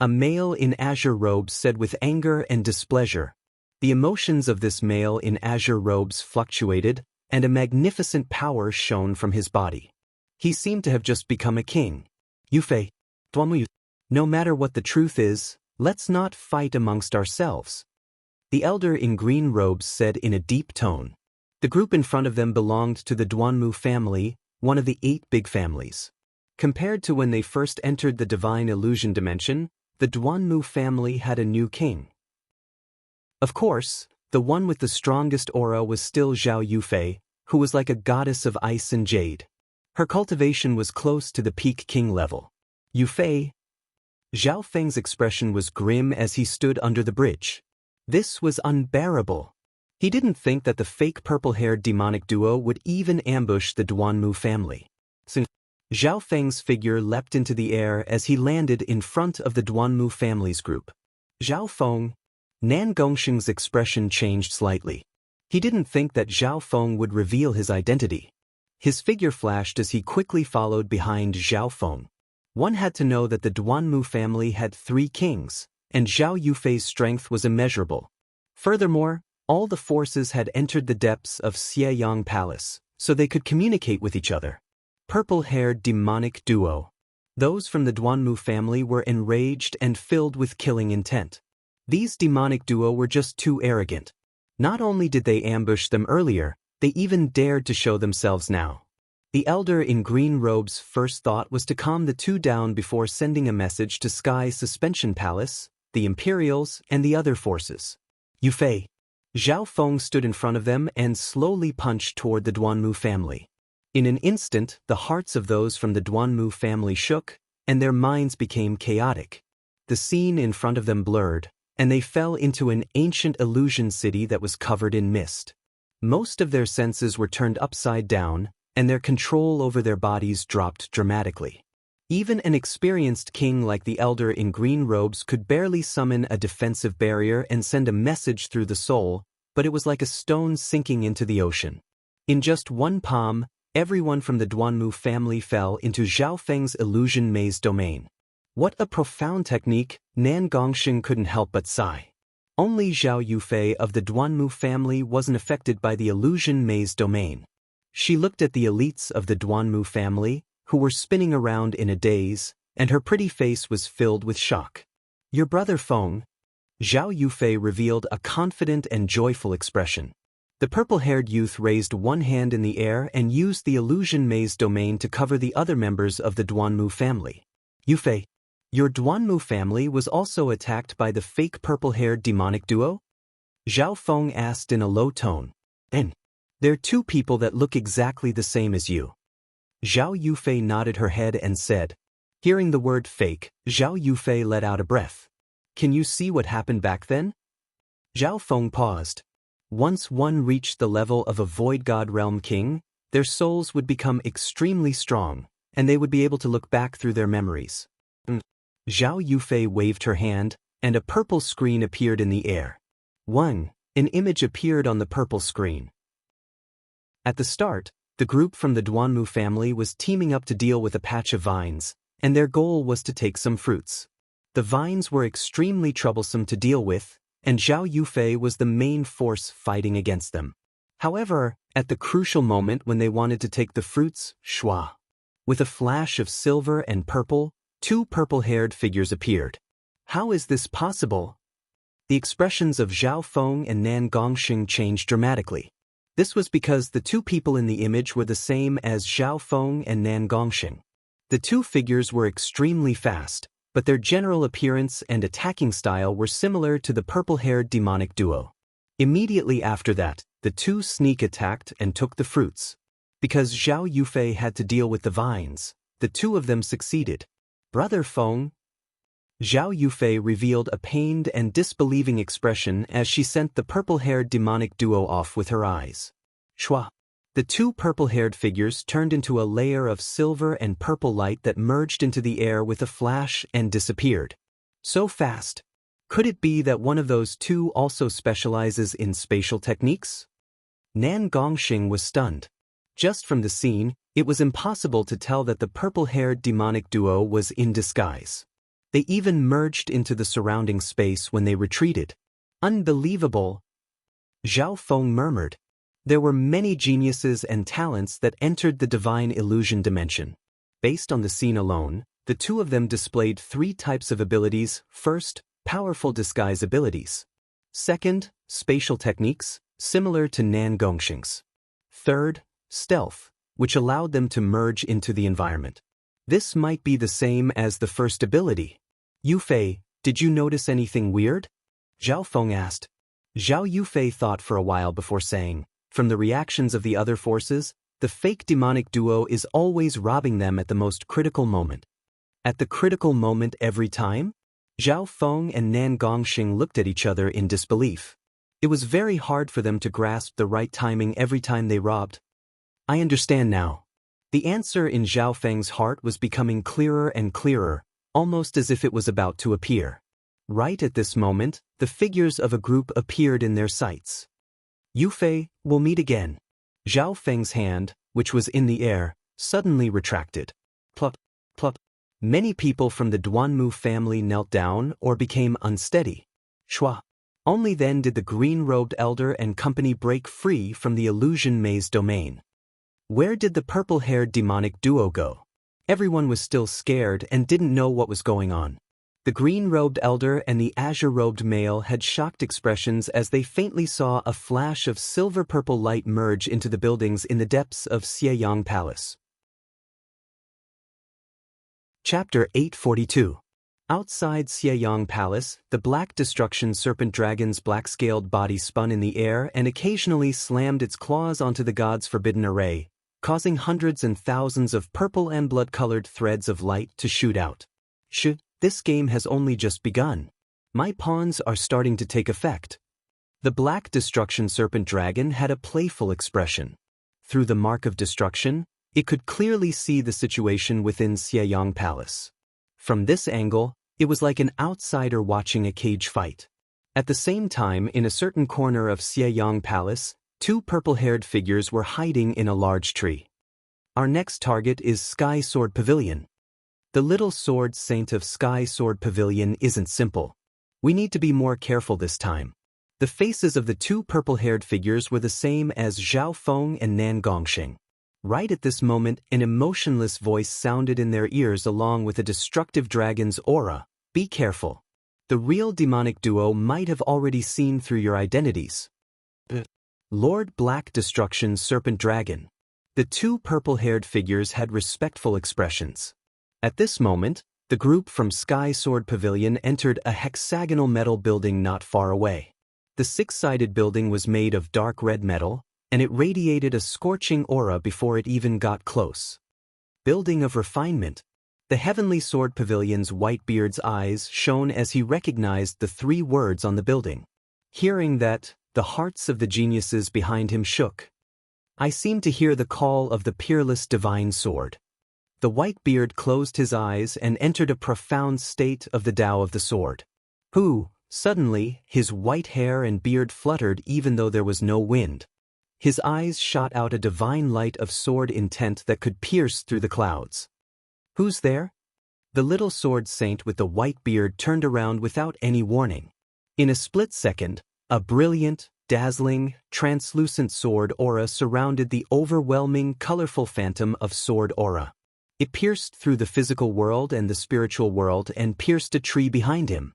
A male in azure robes said with anger and displeasure. The emotions of this male in azure robes fluctuated, and a magnificent power shone from his body. He seemed to have just become a king. Yufei. Duanmu. No matter what the truth is, let's not fight amongst ourselves. The elder in green robes said in a deep tone. The group in front of them belonged to the Duanmu family, one of the 8 big families. Compared to when they first entered the divine illusion dimension, the Duanmu family had a new king. Of course, the one with the strongest aura was still Zhao Yufei, who was like a goddess of ice and jade. Her cultivation was close to the peak king level. Yufei. Zhao Feng's expression was grim as he stood under the bridge. This was unbearable. He didn't think that the fake purple-haired demonic duo would even ambush the Duanmu family. Zhao Feng's figure leapt into the air as he landed in front of the Duanmu family's group. Zhao Feng. Nan Gongsheng's expression changed slightly. He didn't think that Zhao Feng would reveal his identity. His figure flashed as he quickly followed behind Zhao Feng. One had to know that the Duanmu family had 3 kings, and Zhao Yufei's strength was immeasurable. Furthermore, all the forces had entered the depths of Xieyang Palace, so they could communicate with each other. Purple-haired demonic duo. Those from the Duanmu family were enraged and filled with killing intent. These demonic duo were just too arrogant. Not only did they ambush them earlier, they even dared to show themselves now. The elder in green robes' first thought was to calm the two down before sending a message to Sky Suspension Palace, the Imperials, and the other forces. Yufei. Zhao Feng stood in front of them and slowly punched toward the Duanmu family. In an instant, the hearts of those from the Duanmu family shook, and their minds became chaotic. The scene in front of them blurred, and they fell into an ancient illusion city that was covered in mist. Most of their senses were turned upside down, and their control over their bodies dropped dramatically. Even an experienced king like the elder in green robes could barely summon a defensive barrier and send a message through the soul, but it was like a stone sinking into the ocean. In just one palm, everyone from the Duanmu family fell into Zhao Feng's illusion maze domain. What a profound technique, Nan Gongsheng couldn't help but sigh. Only Zhao Yufei of the Duanmu family wasn't affected by the illusion maze domain. She looked at the elites of the Duanmu family, who were spinning around in a daze, and her pretty face was filled with shock. "Your brother Feng?" Zhao Yufei revealed a confident and joyful expression. The purple-haired youth raised one hand in the air and used the illusion maze domain to cover the other members of the Duanmu family. "Yufei, your Duanmu family was also attacked by the fake purple-haired demonic duo?" Zhao Feng asked in a low tone. "And they're two people that look exactly the same as you." Zhao Yufei nodded her head and said. Hearing the word fake, Zhao Yufei let out a breath. "Can you see what happened back then?" Zhao Feng paused. Once one reached the level of a void god realm king, their souls would become extremely strong, and they would be able to look back through their memories. Zhao Yufei waved her hand, and a purple screen appeared in the air. An image appeared on the purple screen. At the start, the group from the Duanmu family was teaming up to deal with a patch of vines, and their goal was to take some fruits. The vines were extremely troublesome to deal with, and Zhao Yufei was the main force fighting against them. However, at the crucial moment when they wanted to take the fruits, shua! With a flash of silver and purple, two purple-haired figures appeared. "How is this possible?" The expressions of Zhao Feng and Nan Gongxing changed dramatically. This was because the two people in the image were the same as Zhao Feng and Nan Gongxing. The two figures were extremely fast, but their general appearance and attacking style were similar to the purple-haired demonic duo. Immediately after that, the two sneak attacked and took the fruits. Because Zhao Yufei had to deal with the vines, the two of them succeeded. "Brother Feng?" Zhao Yufei revealed a pained and disbelieving expression as she sent the purple-haired demonic duo off with her eyes. Shua! The two purple-haired figures turned into a layer of silver and purple light that merged into the air with a flash and disappeared. So fast. Could it be that one of those two also specializes in spatial techniques? Nan Gongxing was stunned. Just from the scene, it was impossible to tell that the purple-haired demonic duo was in disguise. They even merged into the surrounding space when they retreated. "Unbelievable!" Zhao Feng murmured. There were many geniuses and talents that entered the divine illusion dimension. Based on the scene alone, the two of them displayed three types of abilities. First, powerful disguise abilities. Second, spatial techniques, similar to Nan Gongxing's. Third, stealth, which allowed them to merge into the environment. This might be the same as the first ability. "Yufei, did you notice anything weird?" Zhao Feng asked. Zhao Yufei thought for a while before saying, "From the reactions of the other forces, the fake demonic duo is always robbing them at the most critical moment." "At the critical moment every time?" Zhao Feng and Nan Gongxing looked at each other in disbelief. It was very hard for them to grasp the right timing every time they robbed. "I understand now." The answer in Zhao Feng's heart was becoming clearer and clearer, almost as if it was about to appear. Right at this moment, the figures of a group appeared in their sights. "Yufei, we'll meet again." Zhao Feng's hand, which was in the air, suddenly retracted. Plop, plop. Many people from the Duanmu family knelt down or became unsteady. Shua! Only then did the green-robed elder and company break free from the illusion maze domain. Where did the purple-haired demonic duo go? Everyone was still scared and didn't know what was going on. The green-robed elder and the azure-robed male had shocked expressions as they faintly saw a flash of silver-purple light merge into the buildings in the depths of Xieyang Palace. Chapter 842. Outside Xieyang Palace, the Black Destruction Serpent Dragon's black-scaled body spun in the air and occasionally slammed its claws onto the god's forbidden array, causing hundreds and thousands of purple and blood-colored threads of light to shoot out. This game has only just begun. My pawns are starting to take effect. The Black Destruction Serpent Dragon had a playful expression. Through the mark of destruction, it could clearly see the situation within Xieyang Palace. From this angle, it was like an outsider watching a cage fight. At the same time, in a certain corner of Xieyang Palace, two purple-haired figures were hiding in a large tree. "Our next target is Sky Sword Pavilion." The little sword saint of Sky Sword Pavilion isn't simple. We need to be more careful this time. The faces of the two purple-haired figures were the same as Zhao Feng and Nan Gongxing. Right at this moment, an emotionless voice sounded in their ears along with a destructive dragon's aura. Be careful. The real demonic duo might have already seen through your identities. Lord Black Destruction's Serpent Dragon. The two purple-haired figures had respectful expressions. At this moment, the group from Sky Sword Pavilion entered a hexagonal metal building not far away. The six-sided building was made of dark red metal, and it radiated a scorching aura before it even got close. Building of Refinement. The Heavenly Sword Pavilion's Whitebeard's eyes shone as he recognized the three words on the building. Hearing that, the hearts of the geniuses behind him shook. I seemed to hear the call of the peerless divine sword. The Whitebeard closed his eyes and entered a profound state of the Tao of the sword. Suddenly, his white hair and beard fluttered even though there was no wind. His eyes shot out a divine light of sword intent that could pierce through the clouds. Who's there? The little sword saint with the white beard turned around without any warning. In a split second, a brilliant, dazzling, translucent sword aura surrounded the overwhelming, colorful phantom of sword aura. It pierced through the physical world and the spiritual world and pierced a tree behind him.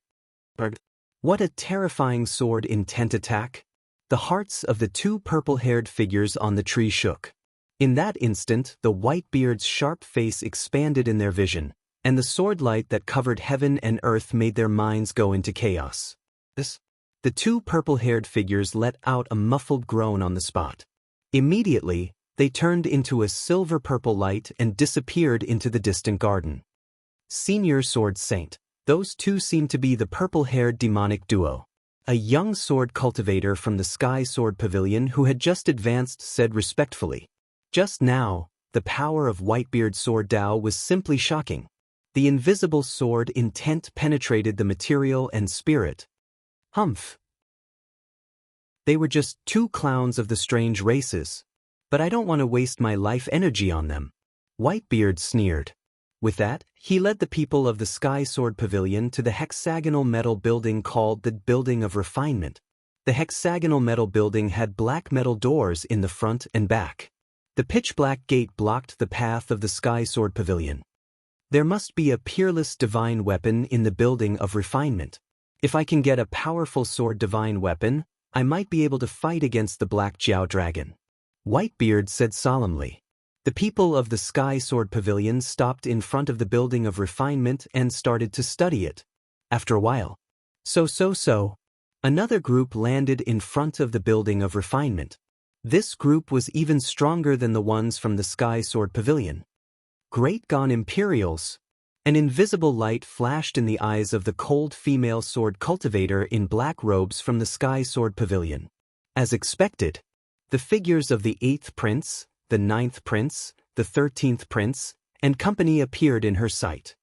What a terrifying sword intent attack! The hearts of the two purple-haired figures on the tree shook. In that instant, the Whitebeard's sharp face expanded in their vision, and the sword light that covered heaven and earth made their minds go into chaos. The two purple-haired figures let out a muffled groan on the spot. Immediately, they turned into a silver-purple light and disappeared into the distant garden. Senior Sword Saint. Those two seemed to be the purple-haired demonic duo. A young sword cultivator from the Sky Sword Pavilion who had just advanced said respectfully. Just now, the power of Whitebeard's sword Tao was simply shocking. The invisible sword intent penetrated the material and spirit. Humph. They were just two clowns of the strange races. But I don't want to waste my life energy on them. Whitebeard sneered. With that, he led the people of the Sky Sword Pavilion to the hexagonal metal building called the Building of Refinement. The hexagonal metal building had black metal doors in the front and back. The pitch-black gate blocked the path of the Sky Sword Pavilion. There must be a peerless divine weapon in the Building of Refinement. If I can get a powerful sword divine weapon, I might be able to fight against the Black Jiao Dragon. Whitebeard said solemnly. The people of the Sky Sword Pavilion stopped in front of the Building of Refinement and started to study it. After a while, another group landed in front of the Building of Refinement. This group was even stronger than the ones from the Sky Sword Pavilion. Great Gone Imperials. An invisible light flashed in the eyes of the cold female sword cultivator in black robes from the Sky Sword Pavilion. As expected, the figures of the 8th Prince, the 9th Prince, the 13th Prince, and company appeared in her sight.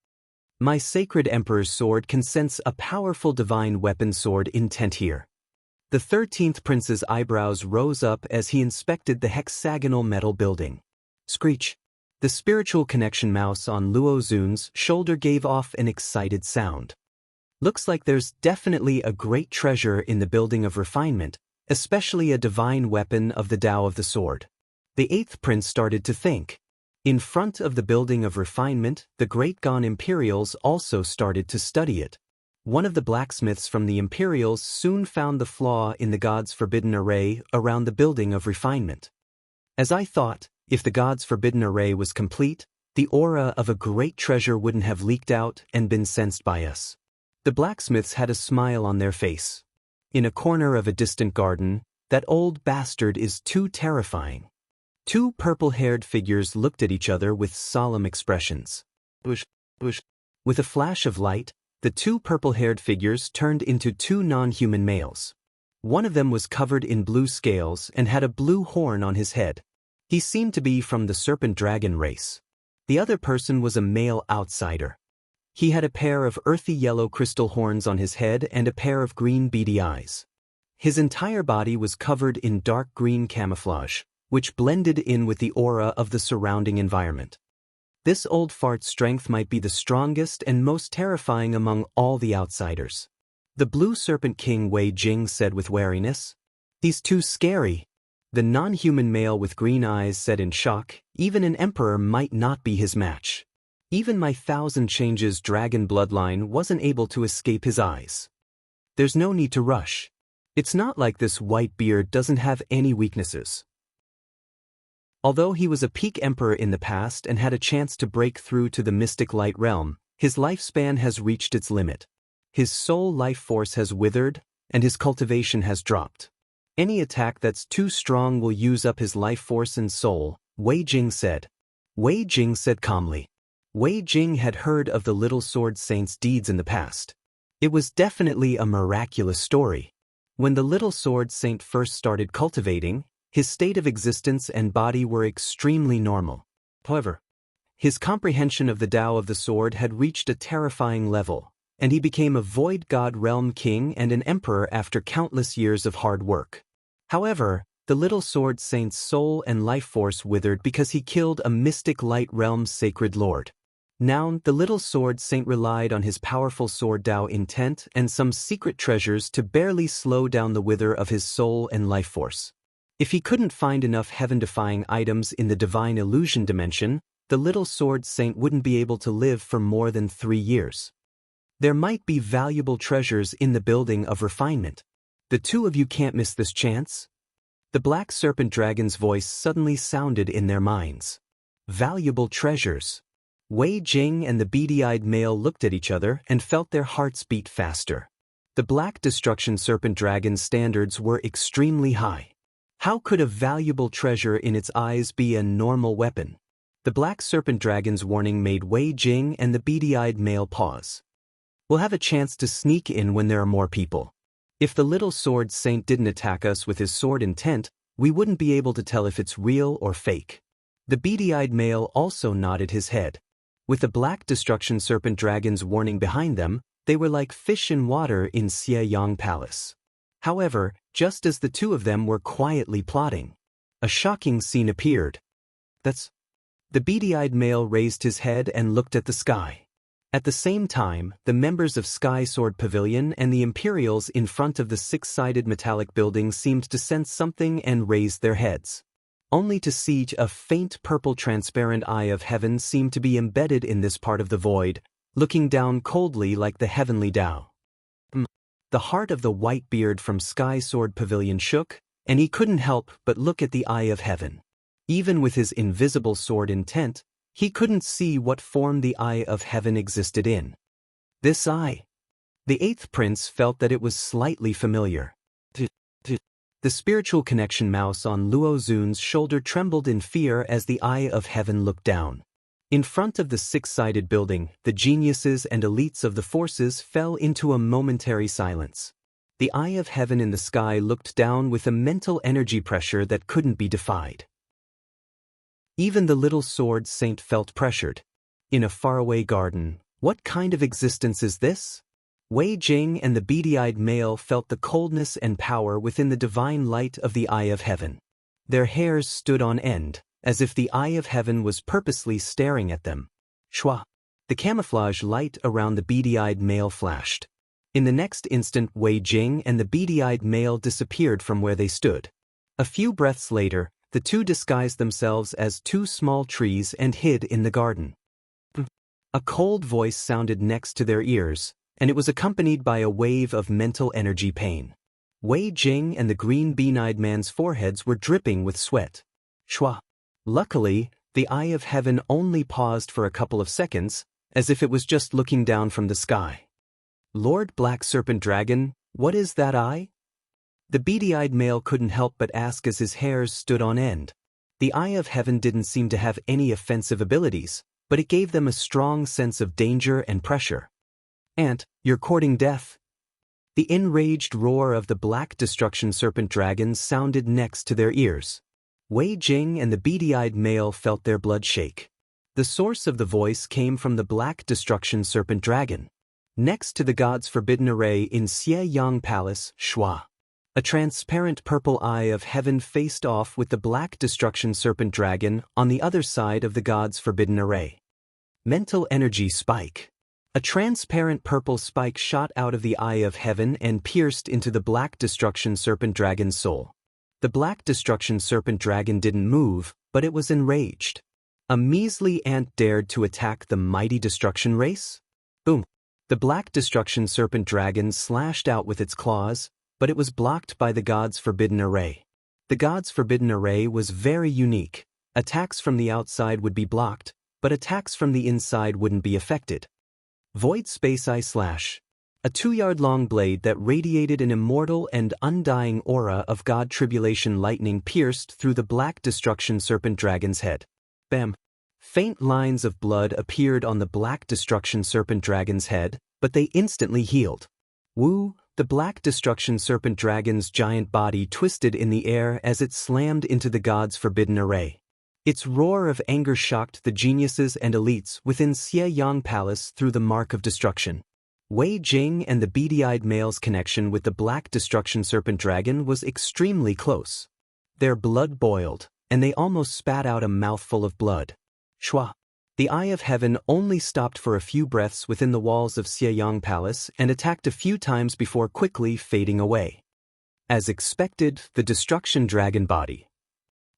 My sacred Emperor's sword can sense a powerful divine weapon sword intent here. The 13th Prince's eyebrows rose up as he inspected the hexagonal metal building. Screech. The spiritual connection mouse on Luo Zun's shoulder gave off an excited sound. Looks like there's definitely a great treasure in the Building of Refinement, especially a divine weapon of the Tao of the Sword. The 8th Prince started to think. In front of the Building of Refinement, the Great Gone Imperials also started to study it. One of the blacksmiths from the Imperials soon found the flaw in the God's Forbidden Array around the Building of Refinement. As I thought, if the God's Forbidden Array was complete, the aura of a great treasure wouldn't have leaked out and been sensed by us. The blacksmiths had a smile on their face. In a corner of a distant garden, that old bastard is too terrifying. Two purple-haired figures looked at each other with solemn expressions. With a flash of light, the two purple-haired figures turned into two non-human males. One of them was covered in blue scales and had a blue horn on his head. He seemed to be from the serpent dragon race. The other person was a male outsider. He had a pair of earthy yellow crystal horns on his head and a pair of green beady eyes. His entire body was covered in dark green camouflage, which blended in with the aura of the surrounding environment. This old fart's strength might be the strongest and most terrifying among all the outsiders. The Blue Serpent King Wei Jing said with wariness. He's too scary. The non-human male with green eyes said in shock, "Even an emperor might not be his match. Even my 1,000 changes dragon bloodline wasn't able to escape his eyes. There's no need to rush. It's not like this white beard doesn't have any weaknesses." Although he was a peak emperor in the past and had a chance to break through to the mystic light realm, his lifespan has reached its limit. His soul life force has withered, and his cultivation has dropped. Any attack that's too strong will use up his life force and soul, Wei Jing said. Wei Jing said calmly. Wei Jing had heard of the Little Sword Saint's deeds in the past. It was definitely a miraculous story. When the Little Sword Saint first started cultivating, his state of existence and body were extremely normal. However, his comprehension of the Tao of the Sword had reached a terrifying level, and he became a Void God Realm King and an Emperor after countless years of hard work. However, the Little Sword Saint's soul and life force withered because he killed a mystic light realm's sacred lord. Now, the Little Sword Saint relied on his powerful sword Tao intent and some secret treasures to barely slow down the wither of his soul and life force. If he couldn't find enough heaven-defying items in the divine illusion dimension, the Little Sword Saint wouldn't be able to live for more than 3 years. There might be valuable treasures in the building of refinement. The two of you can't miss this chance. The Black Serpent Dragon's voice suddenly sounded in their minds. Valuable treasures. Wei Jing and the beady-eyed male looked at each other and felt their hearts beat faster. The Black Destruction Serpent Dragon's standards were extremely high. How could a valuable treasure in its eyes be a normal weapon? The Black Serpent Dragon's warning made Wei Jing and the beady-eyed male pause. We'll have a chance to sneak in when there are more people. If the Little Sword Saint didn't attack us with his sword intent, we wouldn't be able to tell if it's real or fake. The beady-eyed male also nodded his head. With the Black Destruction Serpent Dragon's warning behind them, they were like fish in water in Xieyang Palace. However, just as the two of them were quietly plotting, a shocking scene appeared. The beady-eyed male raised his head and looked at the sky. At the same time, the members of Sky Sword Pavilion and the Imperials in front of the six-sided metallic building seemed to sense something and raised their heads. Only to see a faint purple transparent eye of heaven seemed to be embedded in this part of the void, looking down coldly like the heavenly Tao. The heart of the white beard from Sky Sword Pavilion shook, and he couldn't help but look at the eye of heaven. Even with his invisible sword intent, he couldn't see what form the eye of heaven existed in. This eye. The eighth prince felt that it was slightly familiar. The spiritual connection mouse on Luo Zun's shoulder trembled in fear as the eye of heaven looked down. In front of the six-sided building, the geniuses and elites of the forces fell into a momentary silence. The eye of heaven in the sky looked down with a mental energy pressure that couldn't be defied. Even the Little Sword Saint felt pressured. In a faraway garden, what kind of existence is this? Wei Jing and the beady-eyed male felt the coldness and power within the divine light of the eye of heaven. Their hairs stood on end, as if the eye of heaven was purposely staring at them. Shwa! The camouflage light around the beady-eyed male flashed. In the next instant, Wei Jing and the beady-eyed male disappeared from where they stood. A few breaths later, the two disguised themselves as two small trees and hid in the garden. A cold voice sounded next to their ears, and it was accompanied by a wave of mental energy pain. Wei Jing and the green bean-eyed man's foreheads were dripping with sweat. Shwa! Luckily, the eye of heaven only paused for a couple of seconds, as if it was just looking down from the sky. Lord Black Serpent Dragon, what is that eye? The beady-eyed male couldn't help but ask as his hairs stood on end. The eye of heaven didn't seem to have any offensive abilities, but it gave them a strong sense of danger and pressure. "Ant, you're courting death." The enraged roar of the Black Destruction Serpent Dragon sounded next to their ears. Wei Jing and the beady-eyed male felt their blood shake. The source of the voice came from the Black Destruction Serpent Dragon. Next to the God's Forbidden Array in Xieyang Palace, Shua. A transparent purple eye of heaven faced off with the Black Destruction Serpent Dragon on the other side of the God's Forbidden Array. Mental energy spike. A transparent purple spike shot out of the eye of heaven and pierced into the Black Destruction Serpent Dragon's soul. The black destruction serpent dragon didn't move, but it was enraged. A measly ant dared to attack the mighty destruction race? Boom! The black destruction serpent dragon slashed out with its claws, but it was blocked by the god's forbidden array. The god's forbidden array was very unique. Attacks from the outside would be blocked, but attacks from the inside wouldn't be affected. Void Space Eye Slash. A 2-yard-long blade that radiated an immortal and undying aura of God Tribulation lightning pierced through the black destruction serpent dragon's head. Bam! Faint lines of blood appeared on the black destruction serpent dragon's head, but they instantly healed. Woo! The black destruction serpent dragon's giant body twisted in the air as it slammed into the god's forbidden array. Its roar of anger shocked the geniuses and elites within Xie Yang Palace through the mark of destruction. Wei Jing and the beady-eyed male's connection with the black destruction serpent dragon was extremely close. Their blood boiled, and they almost spat out a mouthful of blood. Shwa! The Eye of Heaven only stopped for a few breaths within the walls of Xie Yang Palace and attacked a few times before quickly fading away. As expected, the destruction dragon body.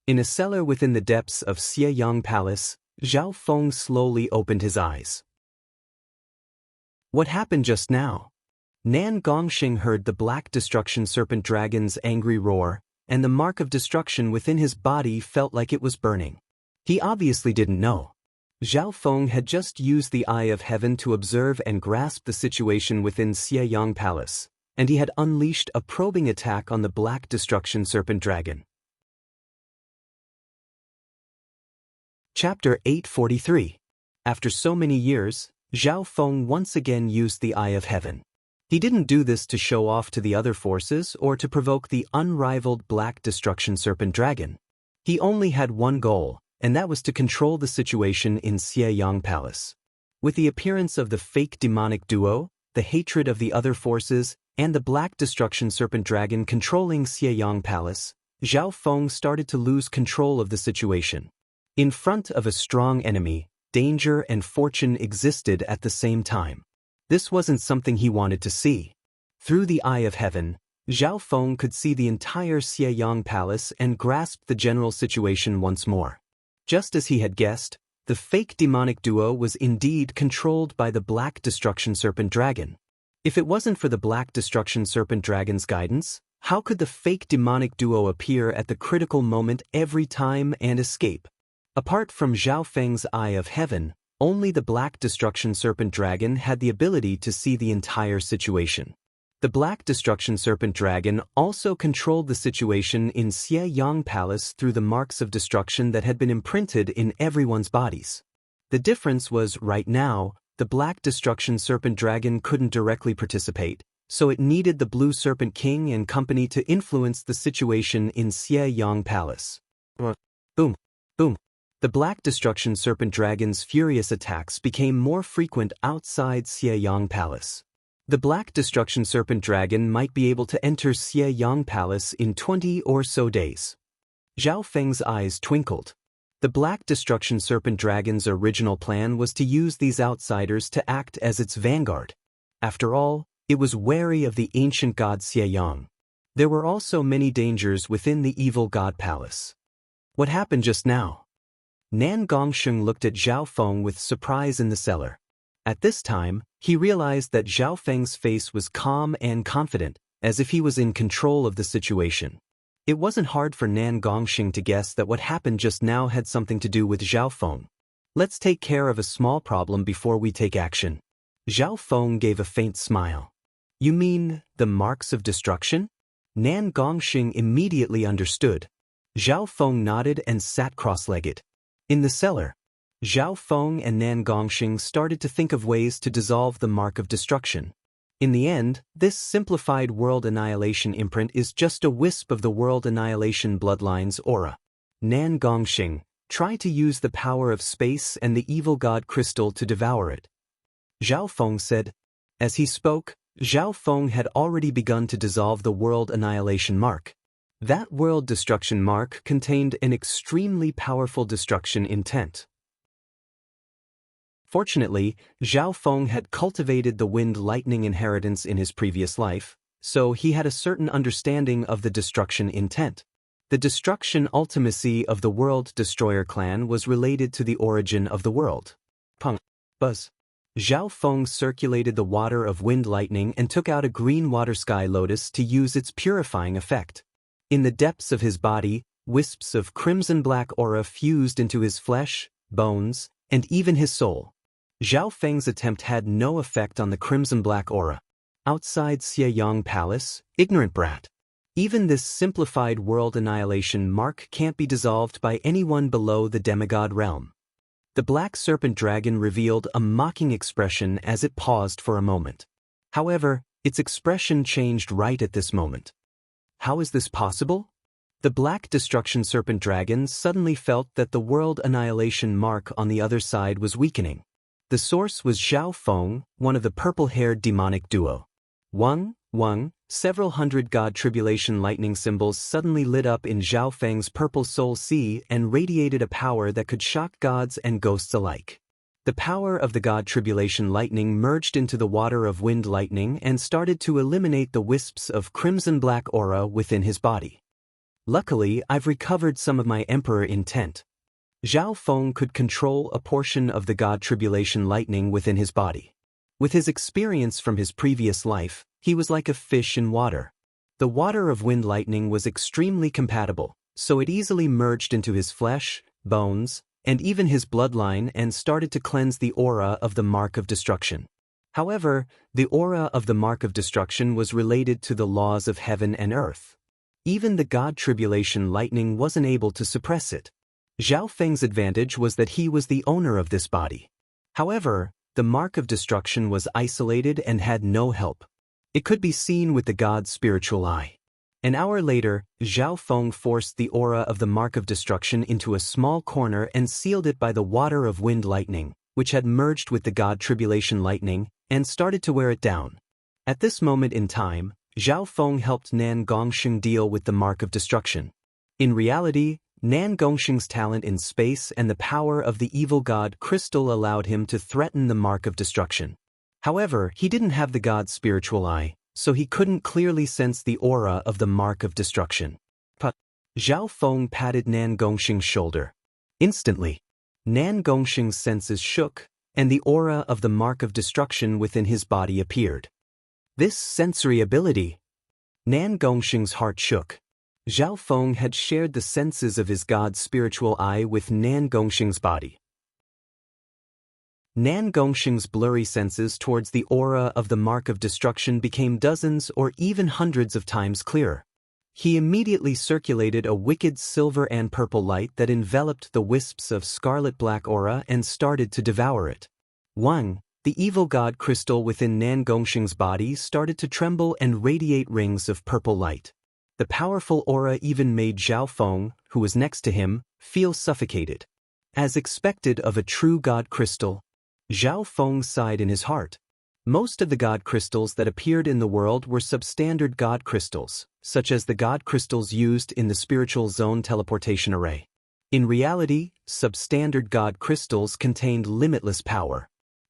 In a cellar within the depths of Xie Yang Palace, Zhao Feng slowly opened his eyes. What happened just now? Nan Gongxing heard the black destruction serpent dragon's angry roar, and the mark of destruction within his body felt like it was burning. He obviously didn't know. Zhao Feng had just used the Eye of Heaven to observe and grasp the situation within Xie Yang Palace, and he had unleashed a probing attack on the black destruction serpent dragon. Chapter 843. After so many years, Zhao Feng once again used the Eye of Heaven. He didn't do this to show off to the other forces or to provoke the unrivaled black destruction serpent dragon. He only had one goal, and that was to control the situation in Xie Yang Palace. With the appearance of the fake demonic duo, the hatred of the other forces, and the black destruction serpent dragon controlling Xie Yang Palace, Zhao Feng started to lose control of the situation. In front of a strong enemy, danger and fortune existed at the same time. This wasn't something he wanted to see. Through the Eye of Heaven, Zhao Feng could see the entire Xie Yang Palace and grasped the general situation once more. Just as he had guessed, the fake demonic duo was indeed controlled by the black destruction serpent dragon. If it wasn't for the black destruction serpent dragon's guidance, how could the fake demonic duo appear at the critical moment every time and escape? Apart from Zhao Feng's Eye of Heaven, only the black destruction serpent dragon had the ability to see the entire situation. The black destruction serpent dragon also controlled the situation in Xie Yang Palace through the marks of destruction that had been imprinted in everyone's bodies. The difference was, right now, the black destruction serpent dragon couldn't directly participate, so it needed the blue serpent king and company to influence the situation in Xie Yang Palace. Boom! Boom! The black destruction serpent dragon's furious attacks became more frequent outside Xie Yang Palace. The black destruction serpent dragon might be able to enter Xie Yang Palace in 20 or so days. Zhao Feng's eyes twinkled. The black destruction serpent dragon's original plan was to use these outsiders to act as its vanguard. After all, it was wary of the ancient god Xie Yang. There were also many dangers within the evil god palace. What happened just now? Nan Gongxing looked at Zhao Feng with surprise in the cellar. At this time, he realized that Zhao Feng's face was calm and confident, as if he was in control of the situation. It wasn't hard for Nan Gongxing to guess that what happened just now had something to do with Zhao Feng. Let's take care of a small problem before we take action. Zhao Feng gave a faint smile. You mean, the marks of destruction? Nan Gongxing immediately understood. Zhao Feng nodded and sat cross-legged. In the cellar, Zhao Feng and Nan Gongxing started to think of ways to dissolve the mark of destruction. In the end, this simplified world annihilation imprint is just a wisp of the world annihilation bloodline's aura. Nan Gongxing, try to use the power of space and the evil god crystal to devour it. Zhao Feng said. As he spoke, Zhao Feng had already begun to dissolve the world annihilation mark. That world destruction mark contained an extremely powerful destruction intent. Fortunately, Zhao Feng had cultivated the wind lightning inheritance in his previous life, so he had a certain understanding of the destruction intent. The destruction ultimacy of the World Destroyer clan was related to the origin of the world. Peng. Buzz. Zhao Feng circulated the water of wind lightning and took out a green water sky lotus to use its purifying effect. In the depths of his body, wisps of crimson-black aura fused into his flesh, bones, and even his soul. Zhao Feng's attempt had no effect on the crimson-black aura. Outside Xieyang Palace, ignorant brat. Even this simplified world annihilation mark can't be dissolved by anyone below the demigod realm. The black serpent dragon revealed a mocking expression as it paused for a moment. However, its expression changed right at this moment. How is this possible? The black destruction serpent dragon suddenly felt that the world annihilation mark on the other side was weakening. The source was Zhao Feng, one of the purple-haired demonic duo. Wang, several hundred god tribulation lightning symbols suddenly lit up in Zhao Feng's purple soul sea and radiated a power that could shock gods and ghosts alike. The power of the god tribulation lightning merged into the water of wind lightning and started to eliminate the wisps of crimson-black aura within his body. Luckily, I've recovered some of my emperor intent. Zhao Feng could control a portion of the god tribulation lightning within his body. With his experience from his previous life, he was like a fish in water. The water of wind lightning was extremely compatible, so it easily merged into his flesh, bones, and even his bloodline and started to cleanse the aura of the mark of destruction. However, the aura of the mark of destruction was related to the laws of heaven and earth. Even the god tribulation lightning wasn't able to suppress it. Zhao Feng's advantage was that he was the owner of this body. However, the mark of destruction was isolated and had no help. It could be seen with the god's spiritual eye. An hour later, Zhao Feng forced the aura of the mark of destruction into a small corner and sealed it by the water of wind lightning, which had merged with the god tribulation lightning, and started to wear it down. At this moment in time, Zhao Feng helped Nan Gongsheng deal with the mark of destruction. In reality, Nan Gongsheng's talent in space and the power of the evil god crystal allowed him to threaten the mark of destruction. However, he didn't have the god's spiritual eye, so he couldn't clearly sense the aura of the mark of destruction. But Zhao Feng patted Nan Gongsheng's shoulder. Instantly, Nan Gongsheng's senses shook, and the aura of the mark of destruction within his body appeared. This sensory ability. Nan Gongsheng's heart shook. Zhao Feng had shared the senses of his god's spiritual eye with Nan Gongsheng's body. Nan Gongsheng's blurry senses towards the aura of the mark of destruction became dozens or even hundreds of times clearer. He immediately circulated a wicked silver and purple light that enveloped the wisps of scarlet-black aura and started to devour it. Wang, the evil god crystal within Nan Gongsheng's body, started to tremble and radiate rings of purple light. The powerful aura even made Zhao Feng, who was next to him, feel suffocated. As expected of a true god crystal, Zhao Feng sighed in his heart. Most of the god crystals that appeared in the world were substandard god crystals, such as the god crystals used in the spiritual zone teleportation array. In reality, substandard god crystals contained limitless power.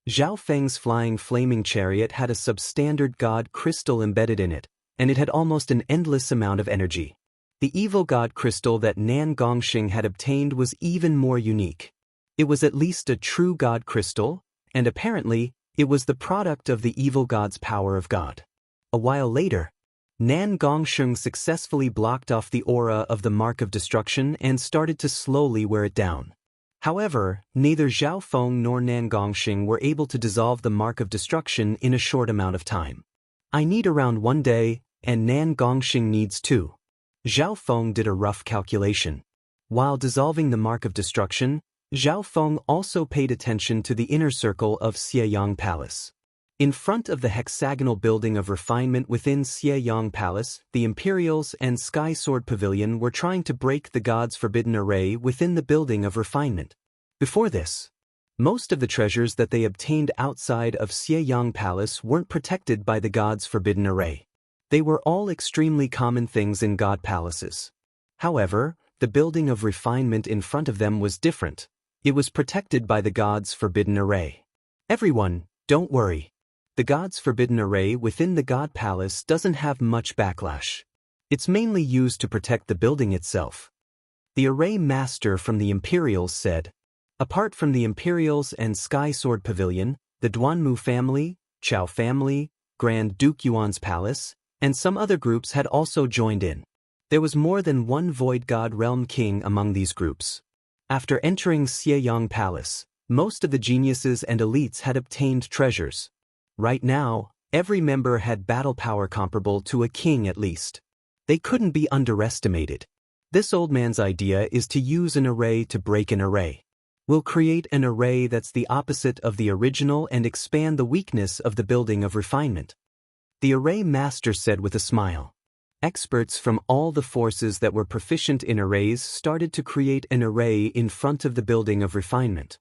Zhao Feng's flying flaming chariot had a substandard god crystal embedded in it, and it had almost an endless amount of energy. The evil god crystal that Nan Gongsheng had obtained was even more unique. It was at least a true god crystal, and apparently, it was the product of the evil god's power of God. A while later, Nan Gongsheng successfully blocked off the aura of the mark of destruction and started to slowly wear it down. However, neither Zhao Feng nor Nan Gongsheng were able to dissolve the mark of destruction in a short amount of time. I need around 1 day, and Nan Gongsheng needs 2. Zhao Feng did a rough calculation. While dissolving the mark of destruction, Zhao Feng also paid attention to the inner circle of Xieyang Palace. In front of the hexagonal building of refinement within Xieyang Palace, the Imperials and Sky Sword Pavilion were trying to break the God's Forbidden Array within the building of refinement. Before this, most of the treasures that they obtained outside of Xieyang Palace weren't protected by the God's Forbidden Array. They were all extremely common things in God palaces. However, the building of refinement in front of them was different. It was protected by the God's Forbidden Array. Everyone, don't worry. The God's Forbidden Array within the God Palace doesn't have much backlash. It's mainly used to protect the building itself. The array master from the Imperials said, apart from the Imperials and Sky Sword Pavilion, the Duanmu family, Chao family, Grand Duke Yuan's palace, and some other groups had also joined in. There was more than one Void God Realm King among these groups. After entering Xiyang Palace, most of the geniuses and elites had obtained treasures. Right now, every member had battle power comparable to a king at least. They couldn't be underestimated. This old man's idea is to use an array to break an array. We'll create an array that's the opposite of the original and expand the weakness of the building of refinement. The array master said with a smile. Experts from all the forces that were proficient in arrays started to create an array in front of the building of refinement.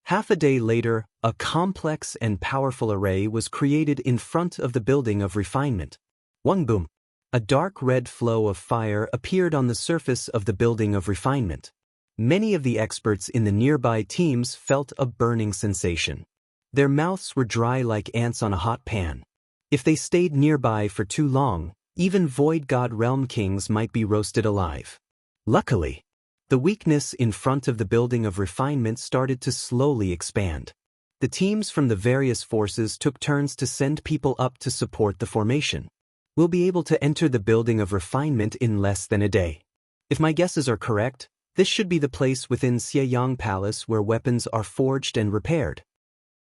Half a day later, a complex and powerful array was created in front of the building of refinement. One boom! A dark red flow of fire appeared on the surface of the building of refinement. Many of the experts in the nearby teams felt a burning sensation. Their mouths were dry like ants on a hot pan. If they stayed nearby for too long, even Void God Realm Kings might be roasted alive. Luckily, the weakness in front of the building of refinement started to slowly expand. The teams from the various forces took turns to send people up to support the formation. We'll be able to enter the building of refinement in less than a day. If my guesses are correct, this should be the place within Xiyang Palace where weapons are forged and repaired.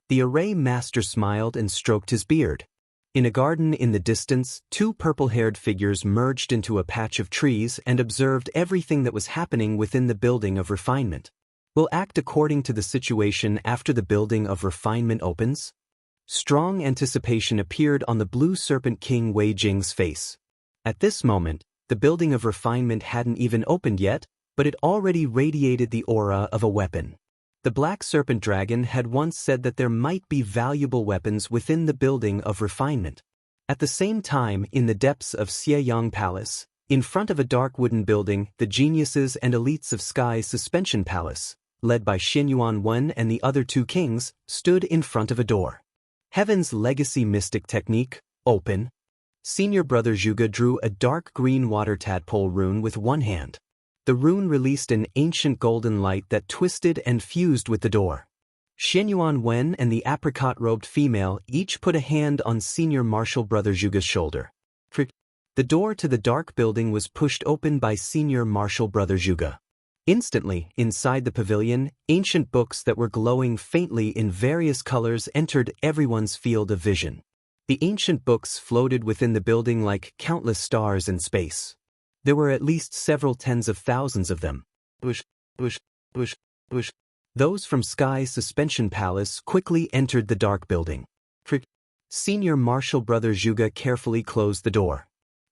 The array master smiled and stroked his beard. In a garden in the distance, two purple-haired figures merged into a patch of trees and observed everything that was happening within the building of refinement. We'll act according to the situation after the building of refinement opens. Strong anticipation appeared on the Blue Serpent King Wei Jing's face. At this moment, the building of refinement hadn't even opened yet, but it already radiated the aura of a weapon. The Black Serpent Dragon had once said that there might be valuable weapons within the building of refinement. At the same time, in the depths of Xiyang Palace, in front of a dark wooden building, the geniuses and elites of Sky's Suspension Palace, led by Xinyuan Wen and the other two kings, stood in front of a door. Heaven's Legacy Mystic Technique, Open. Senior Brother Zhuge drew a dark green water tadpole rune with one hand. The rune released an ancient golden light that twisted and fused with the door. Xinyuan Wen and the apricot-robed female each put a hand on Senior Martial Brother Zhuge's shoulder. The door to the dark building was pushed open by Senior Martial Brother Zhuge. Instantly, inside the pavilion, ancient books that were glowing faintly in various colors entered everyone's field of vision. The ancient books floated within the building like countless stars in space. There were at least several tens of thousands of them. Those from Sky's Suspension Palace quickly entered the dark building. Senior Martial Brother Zhuge carefully closed the door.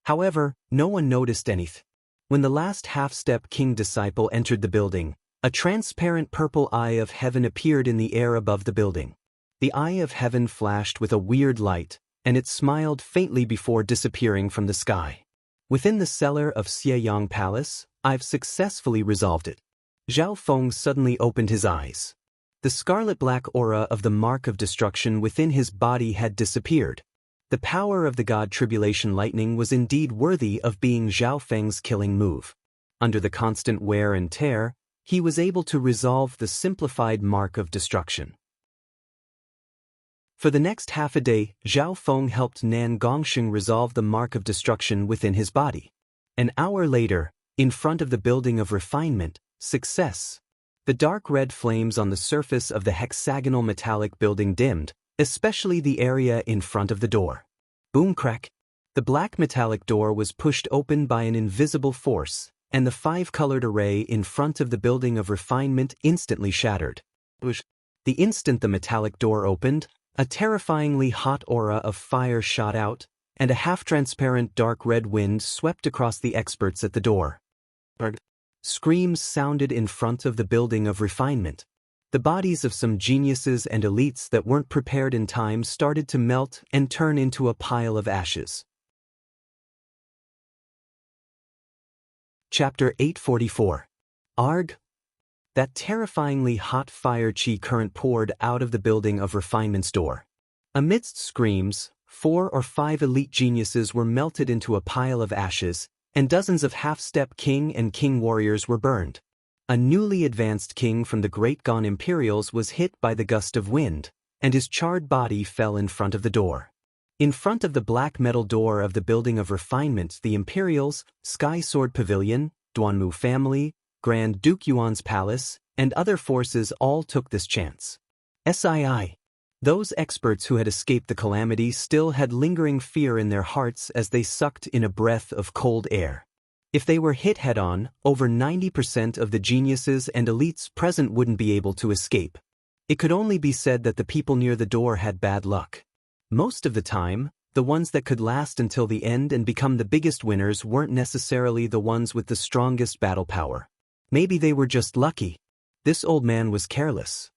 However, no one noticed anything. When the last half-step king disciple entered the building, a transparent purple eye of heaven appeared in the air above the building. The eye of heaven flashed with a weird light, and it smiled faintly before disappearing from the sky. Within the cellar of Xiyang Palace, I've successfully resolved it. Zhao Feng suddenly opened his eyes. The scarlet-black aura of the mark of destruction within his body had disappeared. The power of the god Tribulation Lightning was indeed worthy of being Zhao Feng's killing move. Under the constant wear and tear, he was able to resolve the simplified mark of destruction. For the next half a day, Zhao Feng helped Nan Gongsheng resolve the mark of destruction within his body. An hour later, in front of the building of refinement, success. The dark red flames on the surface of the hexagonal metallic building dimmed, especially the area in front of the door. Boom crack! The black metallic door was pushed open by an invisible force, and the five-colored array in front of the building of refinement instantly shattered. The instant the metallic door opened, a terrifyingly hot aura of fire shot out, and a half-transparent dark red wind swept across the experts at the door. Screams sounded in front of the building of refinement. The bodies of some geniuses and elites that weren't prepared in time started to melt and turn into a pile of ashes. Chapter 844. Arg! That terrifyingly hot fire chi current poured out of the building of refinement's door. Amidst screams, 4 or 5 elite geniuses were melted into a pile of ashes, and dozens of half-step king and king warriors were burned. A newly advanced king from the Great Gone Imperials was hit by the gust of wind, and his charred body fell in front of the door. In front of the black metal door of the Building of Refinement, the Imperials, Sky Sword Pavilion, Duanmu family, Grand Duke Yuan's palace, and other forces all took this chance. SII. Those experts who had escaped the calamity still had lingering fear in their hearts as they sucked in a breath of cold air. If they were hit head-on, over 90% of the geniuses and elites present wouldn't be able to escape. It could only be said that the people near the door had bad luck. Most of the time, the ones that could last until the end and become the biggest winners weren't necessarily the ones with the strongest battle power. Maybe they were just lucky. This old man was careless.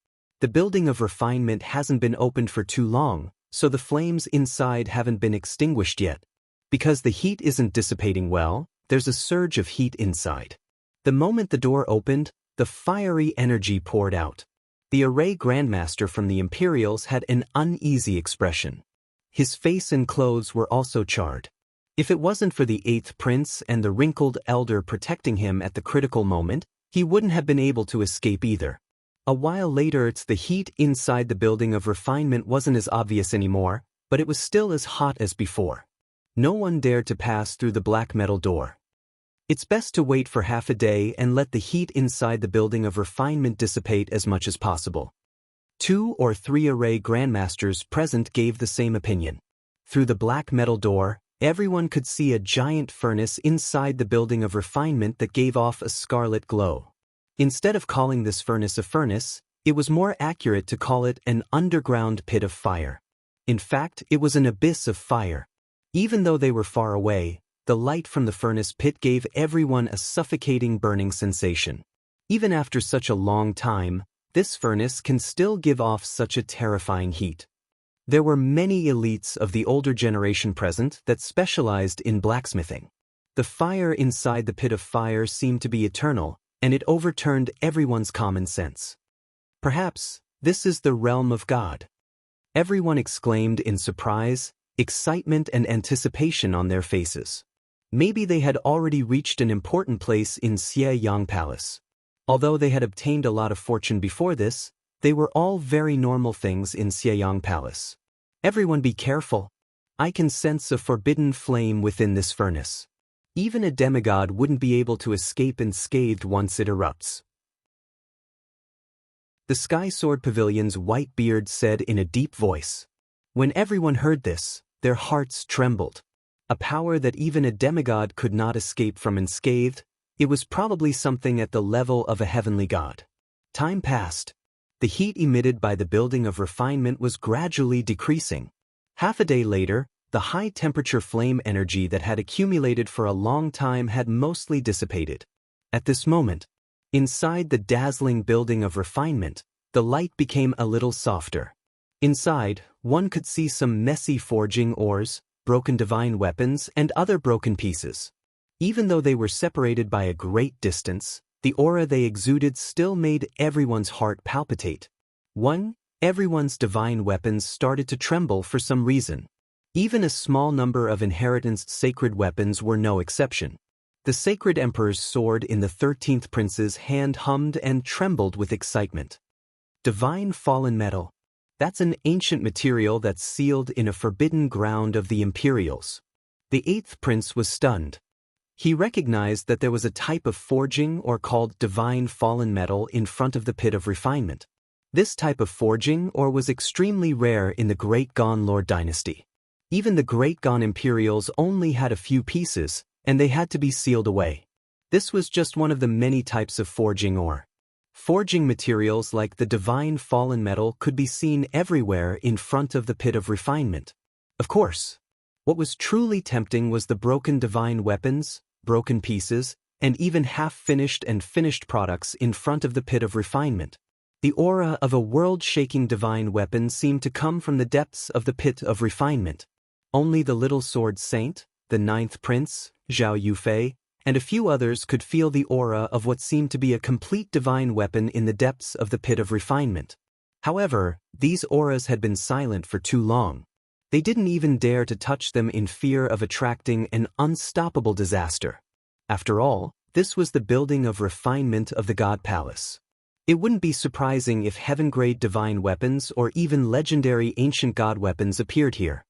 The Building of Refinement hasn't been opened for too long, so the flames inside haven't been extinguished yet. Because the heat isn't dissipating well, there's a surge of heat inside. The moment the door opened, the fiery energy poured out. The Array Grandmaster from the Imperials had an uneasy expression. His face and clothes were also charred. If it wasn't for the 8th Prince and the wrinkled elder protecting him at the critical moment, he wouldn't have been able to escape either. A while later, the heat inside the Building of Refinement wasn't as obvious anymore, but it was still as hot as before. No one dared to pass through the black metal door. It's best to wait for half a day and let the heat inside the Building of Refinement dissipate as much as possible. 2 or 3 Array Grandmasters present gave the same opinion. Through the black metal door, everyone could see a giant furnace inside the Building of Refinement that gave off a scarlet glow. Instead of calling this furnace a furnace, it was more accurate to call it an underground pit of fire. In fact, it was an abyss of fire. Even though they were far away, the light from the furnace pit gave everyone a suffocating burning sensation. Even after such a long time, this furnace can still give off such a terrifying heat. There were many elites of the older generation present that specialized in blacksmithing. The fire inside the pit of fire seemed to be eternal, and it overturned everyone's common sense. Perhaps this is the realm of God. Everyone exclaimed in surprise, excitement and anticipation on their faces. Maybe they had already reached an important place in Xie Yang Palace. Although they had obtained a lot of fortune before this, they were all very normal things in Xie Yang Palace. Everyone be careful. I can sense a forbidden flame within this furnace. Even a demigod wouldn't be able to escape unscathed once it erupts. The Sky Sword Pavilion's white beard said in a deep voice. When everyone heard this, their hearts trembled. A power that even a demigod could not escape from unscathed, it was probably something at the level of a heavenly god. Time passed. The heat emitted by the Building of Refinement was gradually decreasing. Half a day later, the high-temperature flame energy that had accumulated for a long time had mostly dissipated. At this moment, inside the dazzling Building of Refinement, the light became a little softer. Inside, one could see some messy forging ores, broken divine weapons, and other broken pieces. Even though they were separated by a great distance, the aura they exuded still made everyone's heart palpitate. Everyone's divine weapons started to tremble for some reason. Even a small number of inheritance sacred weapons were no exception. The Sacred Emperor's sword in the 13th Prince's hand hummed and trembled with excitement. Divine fallen metal. That's an ancient material that's sealed in a forbidden ground of the Imperials. The 8th Prince was stunned. He recognized that there was a type of forging or called divine fallen metal in front of the Pit of Refinement. This type of forging ore was extremely rare in the Great Gone Lord dynasty. Even the Great Gone Imperials only had a few pieces, and they had to be sealed away. This was just one of the many types of forging ore. Forging materials like the divine fallen metal could be seen everywhere in front of the Pit of Refinement. Of course, what was truly tempting was the broken divine weapons, broken pieces, and even half-finished and finished products in front of the Pit of Refinement. The aura of a world-shaking divine weapon seemed to come from the depths of the Pit of Refinement. Only the Little Sword Saint, the 9th Prince, Zhao Yufei, and a few others could feel the aura of what seemed to be a complete divine weapon in the depths of the Pit of Refinement. However, these auras had been silent for too long. They didn't even dare to touch them in fear of attracting an unstoppable disaster. After all, this was the building of refinement of the God Palace. It wouldn't be surprising if heaven-grade divine weapons or even legendary ancient god weapons appeared here.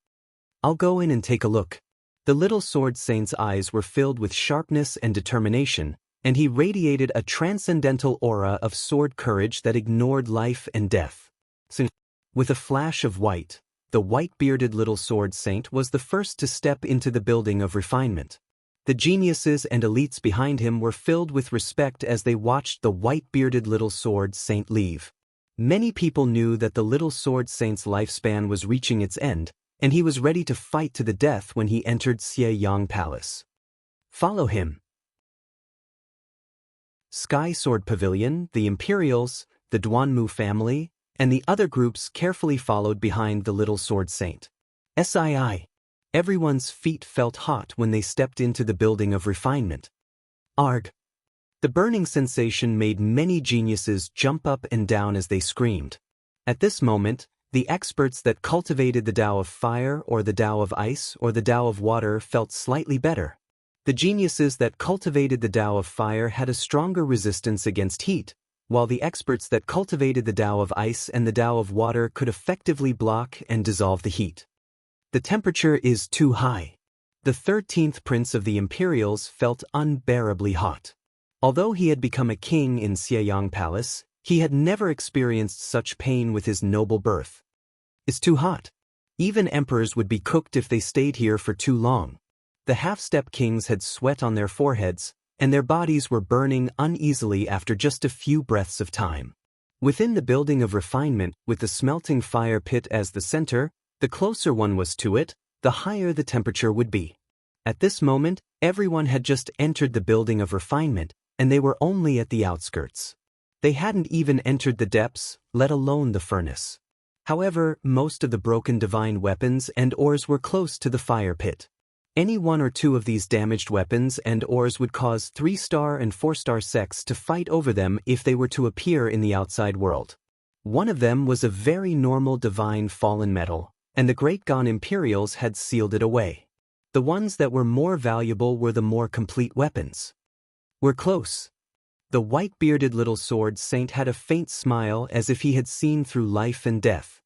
I'll go in and take a look. The little sword saint's eyes were filled with sharpness and determination, and he radiated a transcendental aura of sword courage that ignored life and death. With a flash of white, the white-bearded little sword saint was the first to step into the building of refinement. The geniuses and elites behind him were filled with respect as they watched the white-bearded little sword saint leave. Many people knew that the little sword saint's lifespan was reaching its end, and he was ready to fight to the death when he entered Xie Palace. Follow him. Sky Sword Pavilion, the Imperials, the Duanmu family, and the other groups carefully followed behind the little sword saint. Sii. Everyone's feet felt hot when they stepped into the building of refinement. Arg. The burning sensation made many geniuses jump up and down as they screamed. At this moment, the experts that cultivated the Tao of Fire or the Tao of Ice or the Tao of Water felt slightly better. The geniuses that cultivated the Tao of Fire had a stronger resistance against heat, while the experts that cultivated the Tao of Ice and the Tao of Water could effectively block and dissolve the heat. The temperature is too high. The 13th Prince of the Imperials felt unbearably hot. Although he had become a king in Xie Palace, he had never experienced such pain with his noble birth. It's too hot. Even emperors would be cooked if they stayed here for too long. The half-step kings had sweat on their foreheads, and their bodies were burning uneasily after just a few breaths of time. Within the building of refinement, with the smelting fire pit as the center, the closer one was to it, the higher the temperature would be. At this moment, everyone had just entered the building of refinement, and they were only at the outskirts. They hadn't even entered the depths, let alone the furnace. However, most of the broken divine weapons and ores were close to the fire pit. Any one or two of these damaged weapons and ores would cause 3-star and 4-star sects to fight over them if they were to appear in the outside world. One of them was a very normal divine fallen metal, and the Great Ghan Imperials had sealed it away. The ones that were more valuable were the more complete weapons. We're close. The white-bearded little sword saint had a faint smile as if he had seen through life and death.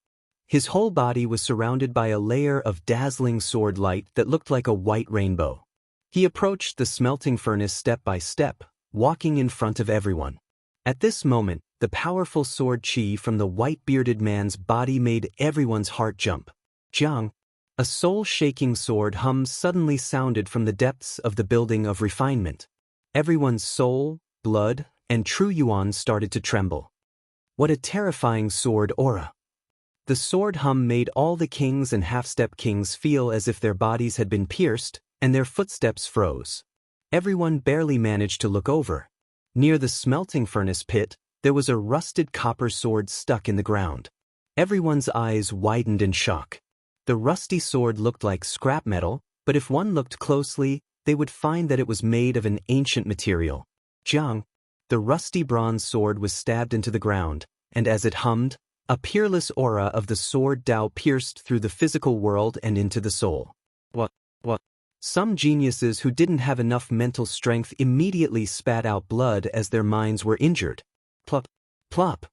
His whole body was surrounded by a layer of dazzling sword light that looked like a white rainbow. He approached the smelting furnace step by step, walking in front of everyone. At this moment, the powerful sword chi from the white-bearded man's body made everyone's heart jump. Jiang. A soul-shaking sword hum suddenly sounded from the depths of the building of refinement. Everyone's soul, blood, and true yuan started to tremble. What a terrifying sword aura! The sword hum made all the kings and half-step kings feel as if their bodies had been pierced, and their footsteps froze. Everyone barely managed to look over. Near the smelting furnace pit, there was a rusted copper sword stuck in the ground. Everyone's eyes widened in shock. The rusty sword looked like scrap metal, but if one looked closely, they would find that it was made of an ancient material. Jiang. The rusty bronze sword was stabbed into the ground, and as it hummed, a peerless aura of the sword Tao pierced through the physical world and into the soul. What? Some geniuses who didn't have enough mental strength immediately spat out blood as their minds were injured. Plop. Plop.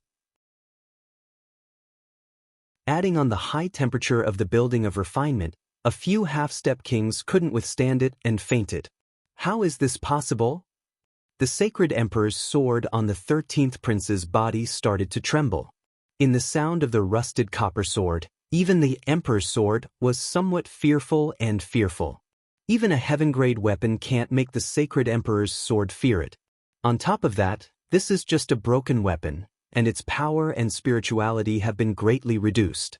Adding on the high temperature of the building of refinement, a few half-step kings couldn't withstand it and fainted. How is this possible? The sacred emperor's sword on the 13th prince's body started to tremble. In the sound of the rusted copper sword, even the emperor's sword was somewhat fearful and fearful. Even a heaven-grade weapon can't make the sacred emperor's sword fear it. On top of that, this is just a broken weapon, and its power and spirituality have been greatly reduced.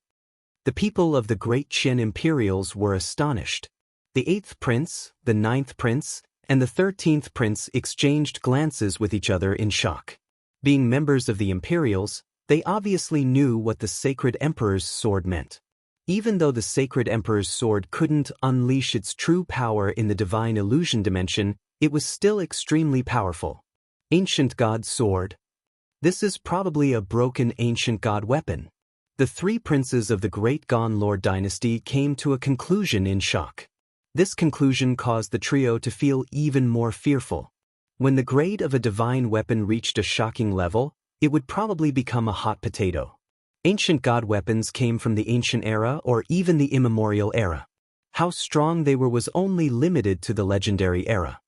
The people of the Great Qian Imperials were astonished. The 8th prince, the 9th prince, and the 13th prince exchanged glances with each other in shock. Being members of the Imperials, they obviously knew what the sacred emperor's sword meant. Even though the sacred emperor's sword couldn't unleash its true power in the divine illusion dimension, it was still extremely powerful. Ancient God sword. This is probably a broken ancient god weapon. The three princes of the Great Gon Lord dynasty came to a conclusion in shock. This conclusion caused the trio to feel even more fearful. When the grade of a divine weapon reached a shocking level, it would probably become a hot potato. Ancient god weapons came from the ancient era or even the immemorial era. How strong they were was only limited to the legendary era.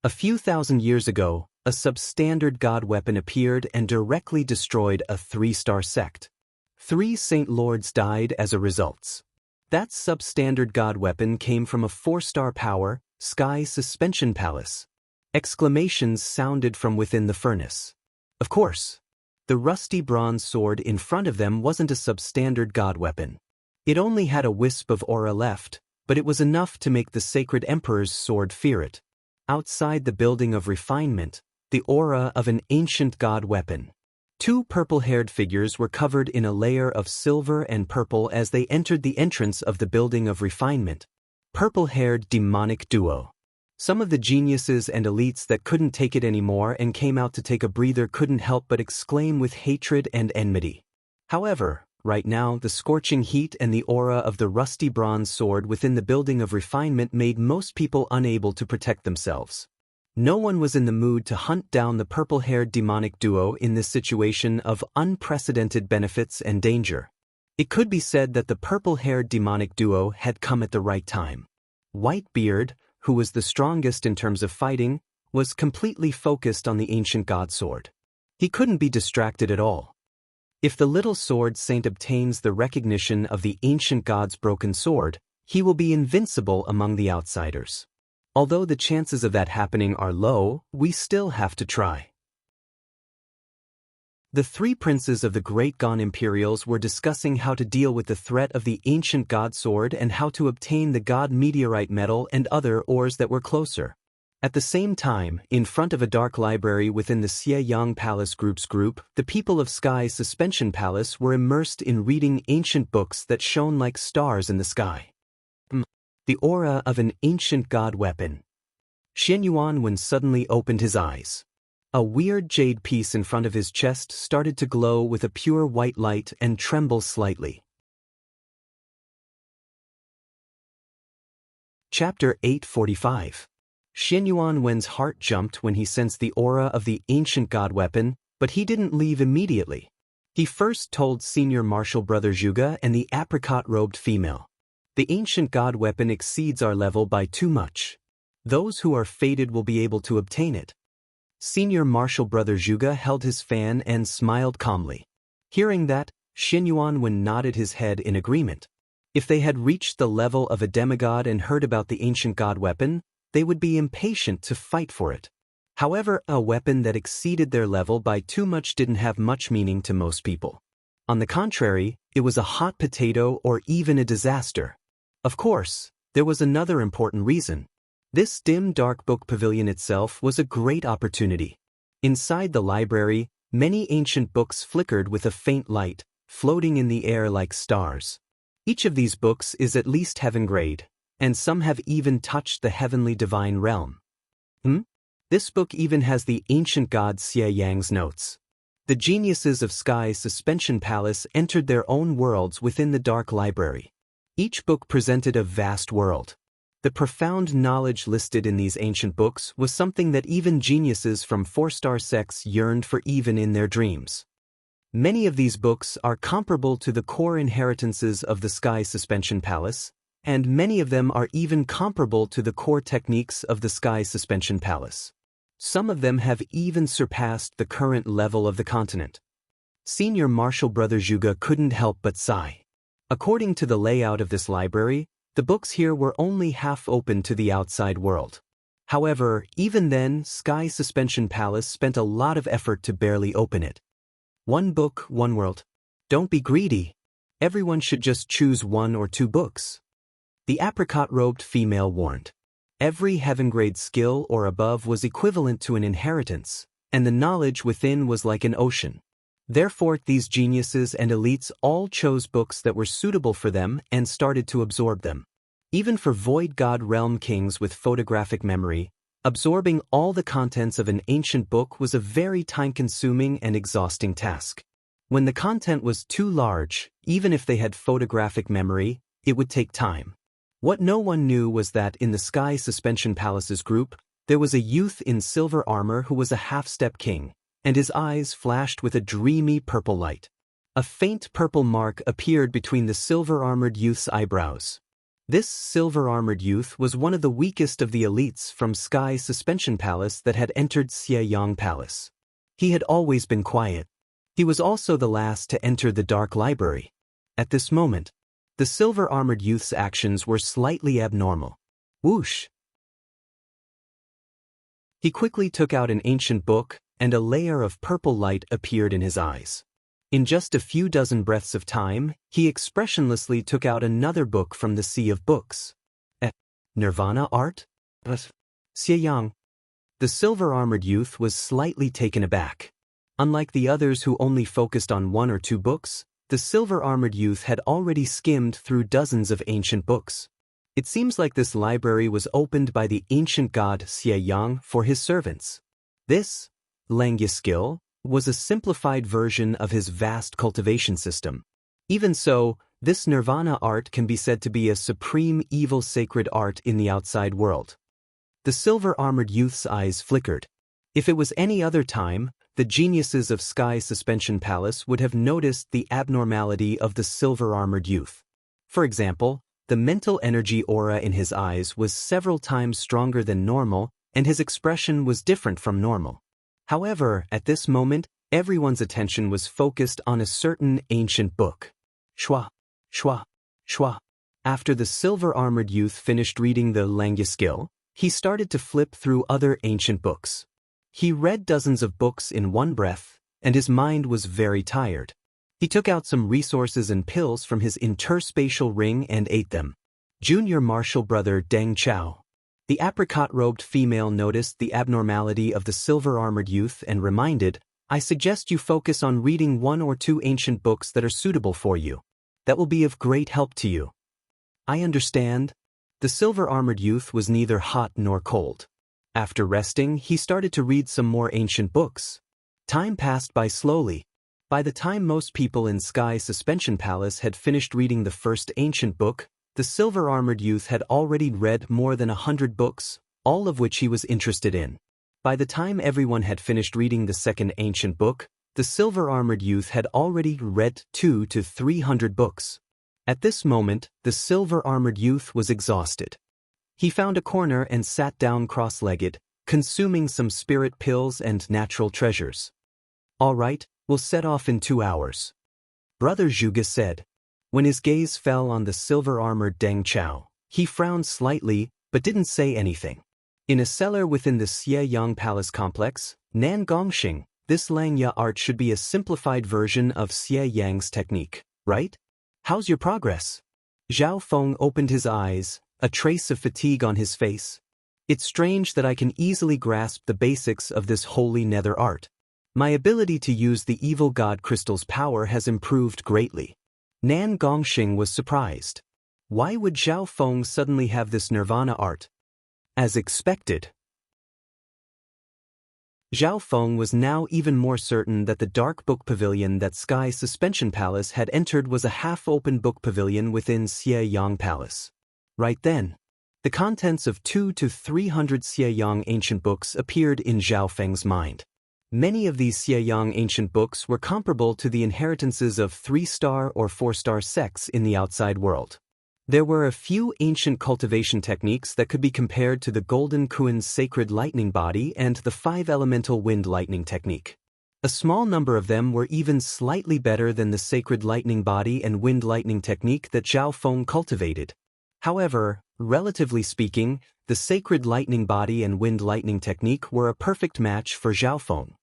A few thousand years ago, a substandard god weapon appeared and directly destroyed a 3-star sect. 3 Saint Lords died as a result. That substandard god weapon came from a 4-star power, Sky Suspension Palace. Exclamations sounded from within the furnace. Of course, the rusty bronze sword in front of them wasn't a substandard god weapon. It only had a wisp of aura left, but it was enough to make the sacred emperor's sword fear it. Outside the building of refinement, the aura of an ancient god weapon. 2 purple-haired figures were covered in a layer of silver and purple as they entered the entrance of the building of refinement. Purple-haired demonic duo. Some of the geniuses and elites that couldn't take it anymore and came out to take a breather couldn't help but exclaim with hatred and enmity. However, right now the scorching heat and the aura of the rusty bronze sword within the building of refinement made most people unable to protect themselves. No one was in the mood to hunt down the purple-haired demonic duo in this situation of unprecedented benefits and danger. It could be said that the purple-haired demonic duo had come at the right time. Whitebeard, who was the strongest in terms of fighting, was completely focused on the ancient god sword. He couldn't be distracted at all. If the little sword saint obtains the recognition of the ancient god's broken sword, he will be invincible among the outsiders. Although the chances of that happening are low, we still have to try. The 3 princes of the Great Gon Imperials were discussing how to deal with the threat of the ancient god sword and how to obtain the god meteorite metal and other ores that were closer. At the same time, in front of a dark library within the Xie Palace Group's group, the people of Sky Suspension Palace were immersed in reading ancient books that shone like stars in the sky. The aura of an ancient god weapon. Xian Yuan suddenly opened his eyes. A weird jade piece in front of his chest started to glow with a pure white light and tremble slightly. Chapter 845. Xian Yuan's heart jumped when he sensed the aura of the ancient god weapon, but he didn't leave immediately. He first told Senior Marshal Brother Zhuge and the apricot-robed female. The ancient god weapon exceeds our level by too much. Those who are fated will be able to obtain it. Senior Marshal Brother Zhuge held his fan and smiled calmly. Hearing that, Xian Yuan nodded his head in agreement. If they had reached the level of a demigod and heard about the ancient god weapon, they would be impatient to fight for it. However, a weapon that exceeded their level by too much didn't have much meaning to most people. On the contrary, it was a hot potato or even a disaster. Of course, there was another important reason. This dim dark book pavilion itself was a great opportunity. Inside the library, many ancient books flickered with a faint light, floating in the air like stars. Each of these books is at least heaven grade, and some have even touched the heavenly divine realm. This book even has the ancient god Xie Yang's notes. The geniuses of Sky Suspension Palace entered their own worlds within the dark library. Each book presented a vast world. The profound knowledge listed in these ancient books was something that even geniuses from 4-star sects yearned for even in their dreams. Many of these books are comparable to the core inheritances of the Sky Suspension Palace, and many of them are even comparable to the core techniques of the Sky Suspension Palace. Some of them have even surpassed the current level of the continent. Senior Marshal Brother Zhuge couldn't help but sigh. According to the layout of this library, the books here were only half open to the outside world. However, even then, Sky Suspension Palace spent a lot of effort to barely open it. One book, one world. Don't be greedy. Everyone should just choose 1 or 2 books. The apricot-robed female warned. Every heaven-grade skill or above was equivalent to an inheritance, and the knowledge within was like an ocean. Therefore, these geniuses and elites all chose books that were suitable for them and started to absorb them. Even for void god realm kings with photographic memory, absorbing all the contents of an ancient book was a very time-consuming and exhausting task. When the content was too large, even if they had photographic memory, it would take time. What no one knew was that in the Sky Suspension Palace's group, there was a youth in silver armor who was a half-step king, and his eyes flashed with a dreamy purple light. A faint purple mark appeared between the silver-armored youth's eyebrows. This silver-armored youth was one of the weakest of the elites from Sky Suspension Palace that had entered Xie Palace. He had always been quiet. He was also the last to enter the Dark Library. At this moment, the silver-armored youth's actions were slightly abnormal. Whoosh! He quickly took out an ancient book, and a layer of purple light appeared in his eyes. In just a few dozen breaths of time, he expressionlessly took out another book from the sea of books. Nirvana art? Xie. The silver-armored youth was slightly taken aback. Unlike the others who only focused on one or two books, the silver-armored youth had already skimmed through dozens of ancient books. It seems like this library was opened by the ancient god Xie for his servants. This language skill was a simplified version of his vast cultivation system. Even so, this nirvana art can be said to be a supreme evil sacred art in the outside world. The silver-armored youth's eyes flickered. If it was any other time, the geniuses of Sky Suspension Palace would have noticed the abnormality of the silver-armored youth. For example, the mental energy aura in his eyes was several times stronger than normal, and his expression was different from normal. However, at this moment, everyone's attention was focused on a certain ancient book. Shwa, shwa, shwa. After the silver-armored youth finished reading the language skill, he started to flip through other ancient books. He read dozens of books in one breath, and his mind was very tired. He took out some resources and pills from his interspatial ring and ate them. Junior Marshal Brother Deng Chao. The apricot-robed female noticed the abnormality of the silver-armored youth and reminded, "I suggest you focus on reading one or two ancient books that are suitable for you. That will be of great help to you." "I understand." The silver-armored youth was neither hot nor cold. After resting, he started to read some more ancient books. Time passed by slowly. By the time most people in Sky Suspension Palace had finished reading the first ancient book, the silver-armored youth had already read more than 100 books, all of which he was interested in. By the time everyone had finished reading the second ancient book, the silver-armored youth had already read 200 to 300 books. At this moment, the silver-armored youth was exhausted. He found a corner and sat down cross-legged, consuming some spirit pills and natural treasures. "All right, we'll set off in 2 hours." Brother Zhuge said. When his gaze fell on the silver-armored Deng Chao, he frowned slightly, but didn't say anything. In a cellar within the Xie Palace complex, Nan Gongxing, this Langya art should be a simplified version of Xie Yang's technique, right? How's your progress? Zhao Feng opened his eyes, a trace of fatigue on his face. "It's strange that I can easily grasp the basics of this holy nether art. My ability to use the evil god crystal's power has improved greatly." Nan Gongxing was surprised. Why would Zhao Feng suddenly have this nirvana art? As expected. Zhao Feng was now even more certain that the dark book pavilion that Sky Suspension Palace had entered was a half-open book pavilion within Xie Palace. Right then, the contents of 200 to 300 Xie ancient books appeared in Zhao Feng's mind. Many of these Xie ancient books were comparable to the inheritances of 3-star or 4-star sects in the outside world. There were a few ancient cultivation techniques that could be compared to the Golden Kuan's sacred lightning body and the 5-elemental wind lightning technique. A small number of them were even slightly better than the sacred lightning body and wind lightning technique that Zhao Feng cultivated. However, relatively speaking, the sacred lightning body and wind lightning technique were a perfect match for Zhao Feng.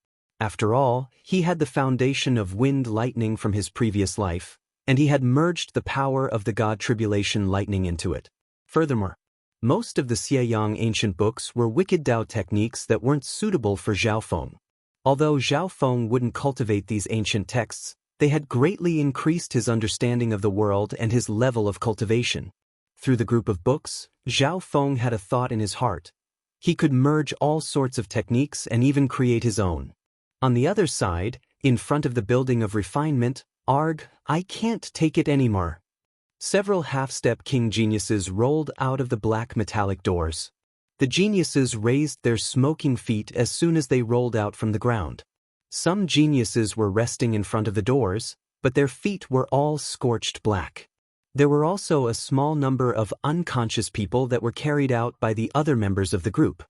After all, he had the foundation of wind lightning from his previous life, and he had merged the power of the god tribulation lightning into it. Furthermore, most of the Xie ancient books were wicked Dao techniques that weren't suitable for Zhao Feng. Although Zhao Feng wouldn't cultivate these ancient texts, they had greatly increased his understanding of the world and his level of cultivation. Through the group of books, Zhao Feng had a thought in his heart. He could merge all sorts of techniques and even create his own. On the other side, In front of the building of refinement, arg, I can't take it anymore. Several half-step king geniuses rolled out of the black metallic doors. The geniuses raised their smoking feet as soon as they rolled out from the ground. Some geniuses were resting in front of the doors, but their feet were all scorched black. There were also a small number of unconscious people that were carried out by the other members of the group.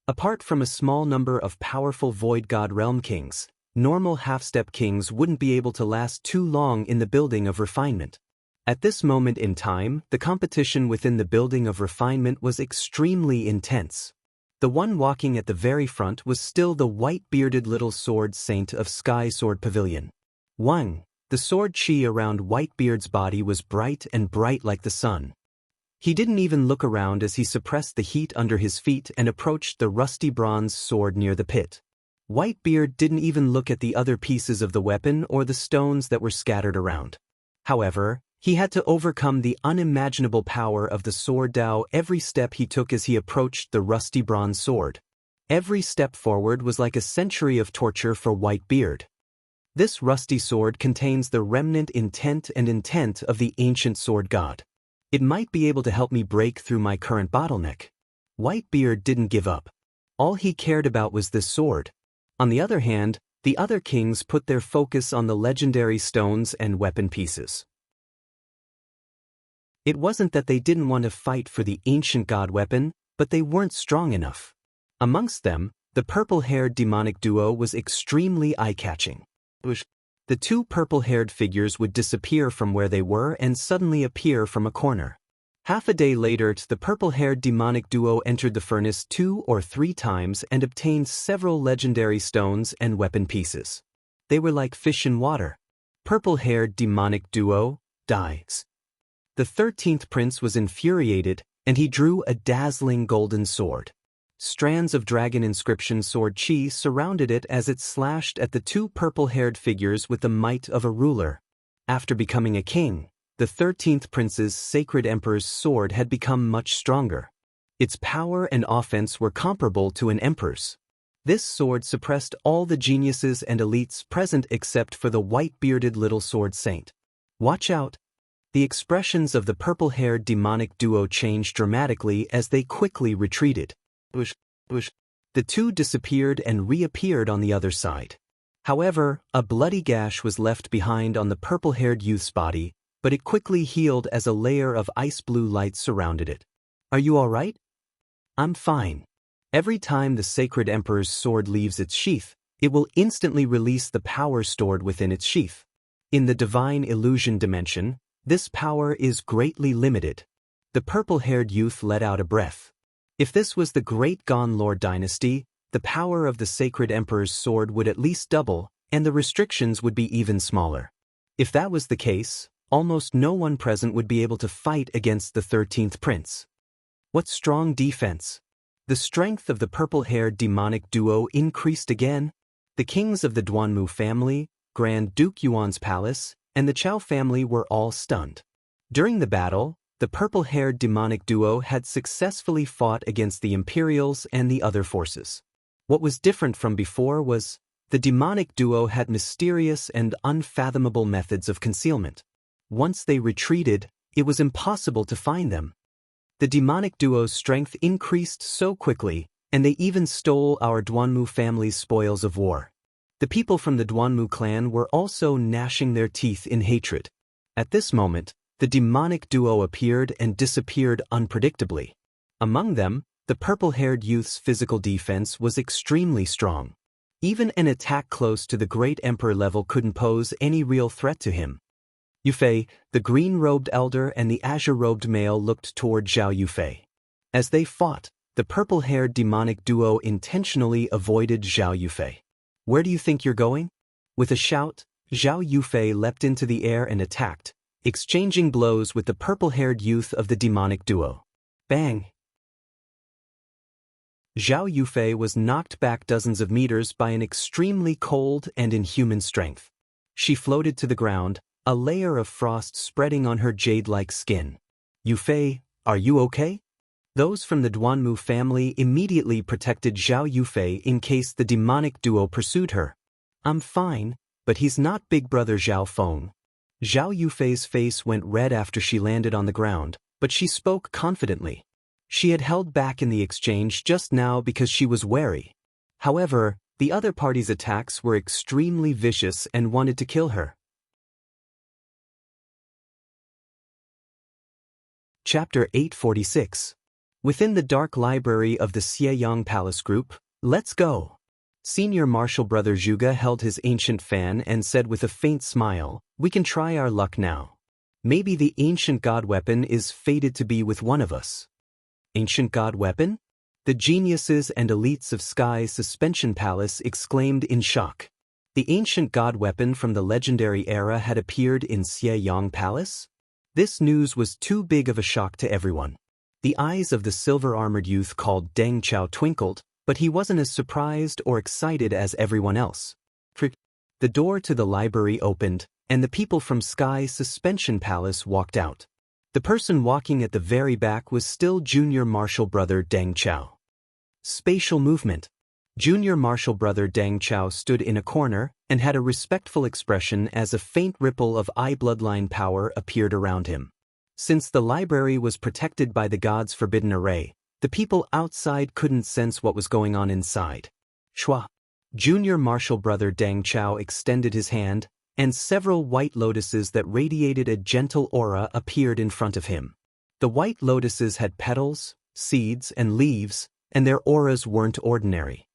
Apart from a small number of powerful Void God Realm kings, normal half-step kings wouldn't be able to last too long in the building of refinement. At this moment in time, the competition within the building of refinement was extremely intense. The one walking at the very front was still the white-bearded little sword saint of Sky Sword Pavilion. Wang, the sword chi around Whitebeard's body was bright and bright like the sun. He didn't even look around as he suppressed the heat under his feet and approached the rusty bronze sword near the pit. Whitebeard didn't even look at the other pieces of the weapon or the stones that were scattered around. However, he had to overcome the unimaginable power of the sword Dao every step he took as he approached the rusty bronze sword. Every step forward was like a century of torture for Whitebeard. This rusty sword contains the remnant intent of the ancient sword god. It might be able to help me break through my current bottleneck. Whitebeard didn't give up. All he cared about was this sword. On the other hand, the other kings put their focus on the legendary stones and weapon pieces. It wasn't that they didn't want to fight for the ancient god weapon, but they weren't strong enough. Amongst them, the purple-haired demonic duo was extremely eye-catching. The two purple-haired figures would disappear from where they were and suddenly appear from a corner. Half a day later, the purple-haired demonic duo entered the furnace 2 or 3 times and obtained several legendary stones and weapon pieces. They were like fish in water. Purple-haired demonic duo dies. The 13th prince was infuriated, and he drew a dazzling golden sword. Strands of dragon inscription sword chi surrounded it as it slashed at the two purple-haired figures with the might of a ruler. After becoming a king, the 13th prince's sacred emperor's sword had become much stronger. Its power and offense were comparable to an emperor's. This sword suppressed all the geniuses and elites present except for the white-bearded little sword saint. Watch out! The expressions of the purple-haired demonic duo changed dramatically as they quickly retreated. The two disappeared and reappeared on the other side. However, a bloody gash was left behind on the purple-haired youth's body, but it quickly healed as a layer of ice-blue light surrounded it. Are you all right? I'm fine. Every time the sacred emperor's sword leaves its sheath, it will instantly release the power stored within its sheath. In the divine illusion dimension, this power is greatly limited. The purple-haired youth let out a breath. If this was the Great Gon Lord dynasty, the power of the sacred emperor's sword would at least double, and the restrictions would be even smaller. If that was the case, almost no one present would be able to fight against the 13th prince. What strong defense! The strength of the purple-haired demonic duo increased again. The kings of the Duanmu family, Grand Duke Yuan's palace, and the Chao family were all stunned. During the battle, the purple-haired demonic duo had successfully fought against the Imperials and the other forces. What was different from before was, the demonic duo had mysterious and unfathomable methods of concealment. Once they retreated, it was impossible to find them. The demonic duo's strength increased so quickly, and they even stole our Duanmu family's spoils of war. The people from the Duanmu clan were also gnashing their teeth in hatred. At this moment, the demonic duo appeared and disappeared unpredictably. Among them, the purple-haired youth's physical defense was extremely strong. Even an attack close to the Great Emperor level couldn't pose any real threat to him. Yufei, the green-robed elder and the azure-robed male looked toward Zhao Yufei. As they fought, the purple-haired demonic duo intentionally avoided Zhao Yufei. Where do you think you're going? With a shout, Zhao Yufei leapt into the air and attacked, exchanging blows with the purple-haired youth of the demonic duo. Bang! Zhao Yufei was knocked back dozens of meters by an extremely cold and inhuman strength. She floated to the ground, a layer of frost spreading on her jade-like skin. Yufei, are you okay? Those from the Duanmu family immediately protected Zhao Yufei in case the demonic duo pursued her. I'm fine, but he's not Big Brother Zhao Feng. Zhao Yufei's face went red after she landed on the ground, but she spoke confidently. She had held back in the exchange just now because she was wary. However, the other party's attacks were extremely vicious and wanted to kill her. Chapter 846. Within the dark library of the Xiyang Palace Group, let's go. Senior Marshal Brother Zhuge held his ancient fan and said with a faint smile, we can try our luck now. Maybe the ancient god weapon is fated to be with one of us. Ancient god weapon? The geniuses and elites of Sky's Suspension Palace exclaimed in shock. The ancient god weapon from the legendary era had appeared in Xiyang Palace? This news was too big of a shock to everyone. The eyes of the silver-armored youth called Deng Chao twinkled, but he wasn't as surprised or excited as everyone else. The door to the library opened, and the people from Sky's Suspension Palace walked out. The person walking at the very back was still Junior Marshal Brother Deng Chao. Spatial movement. Junior Marshal Brother Deng Chao stood in a corner and had a respectful expression as a faint ripple of eye bloodline power appeared around him. Since the library was protected by the god's forbidden array, the people outside couldn't sense what was going on inside. Shua. Junior Marshal Brother Deng Chao extended his hand, and several white lotuses that radiated a gentle aura appeared in front of him. The white lotuses had petals, seeds, and leaves, and their auras weren't ordinary.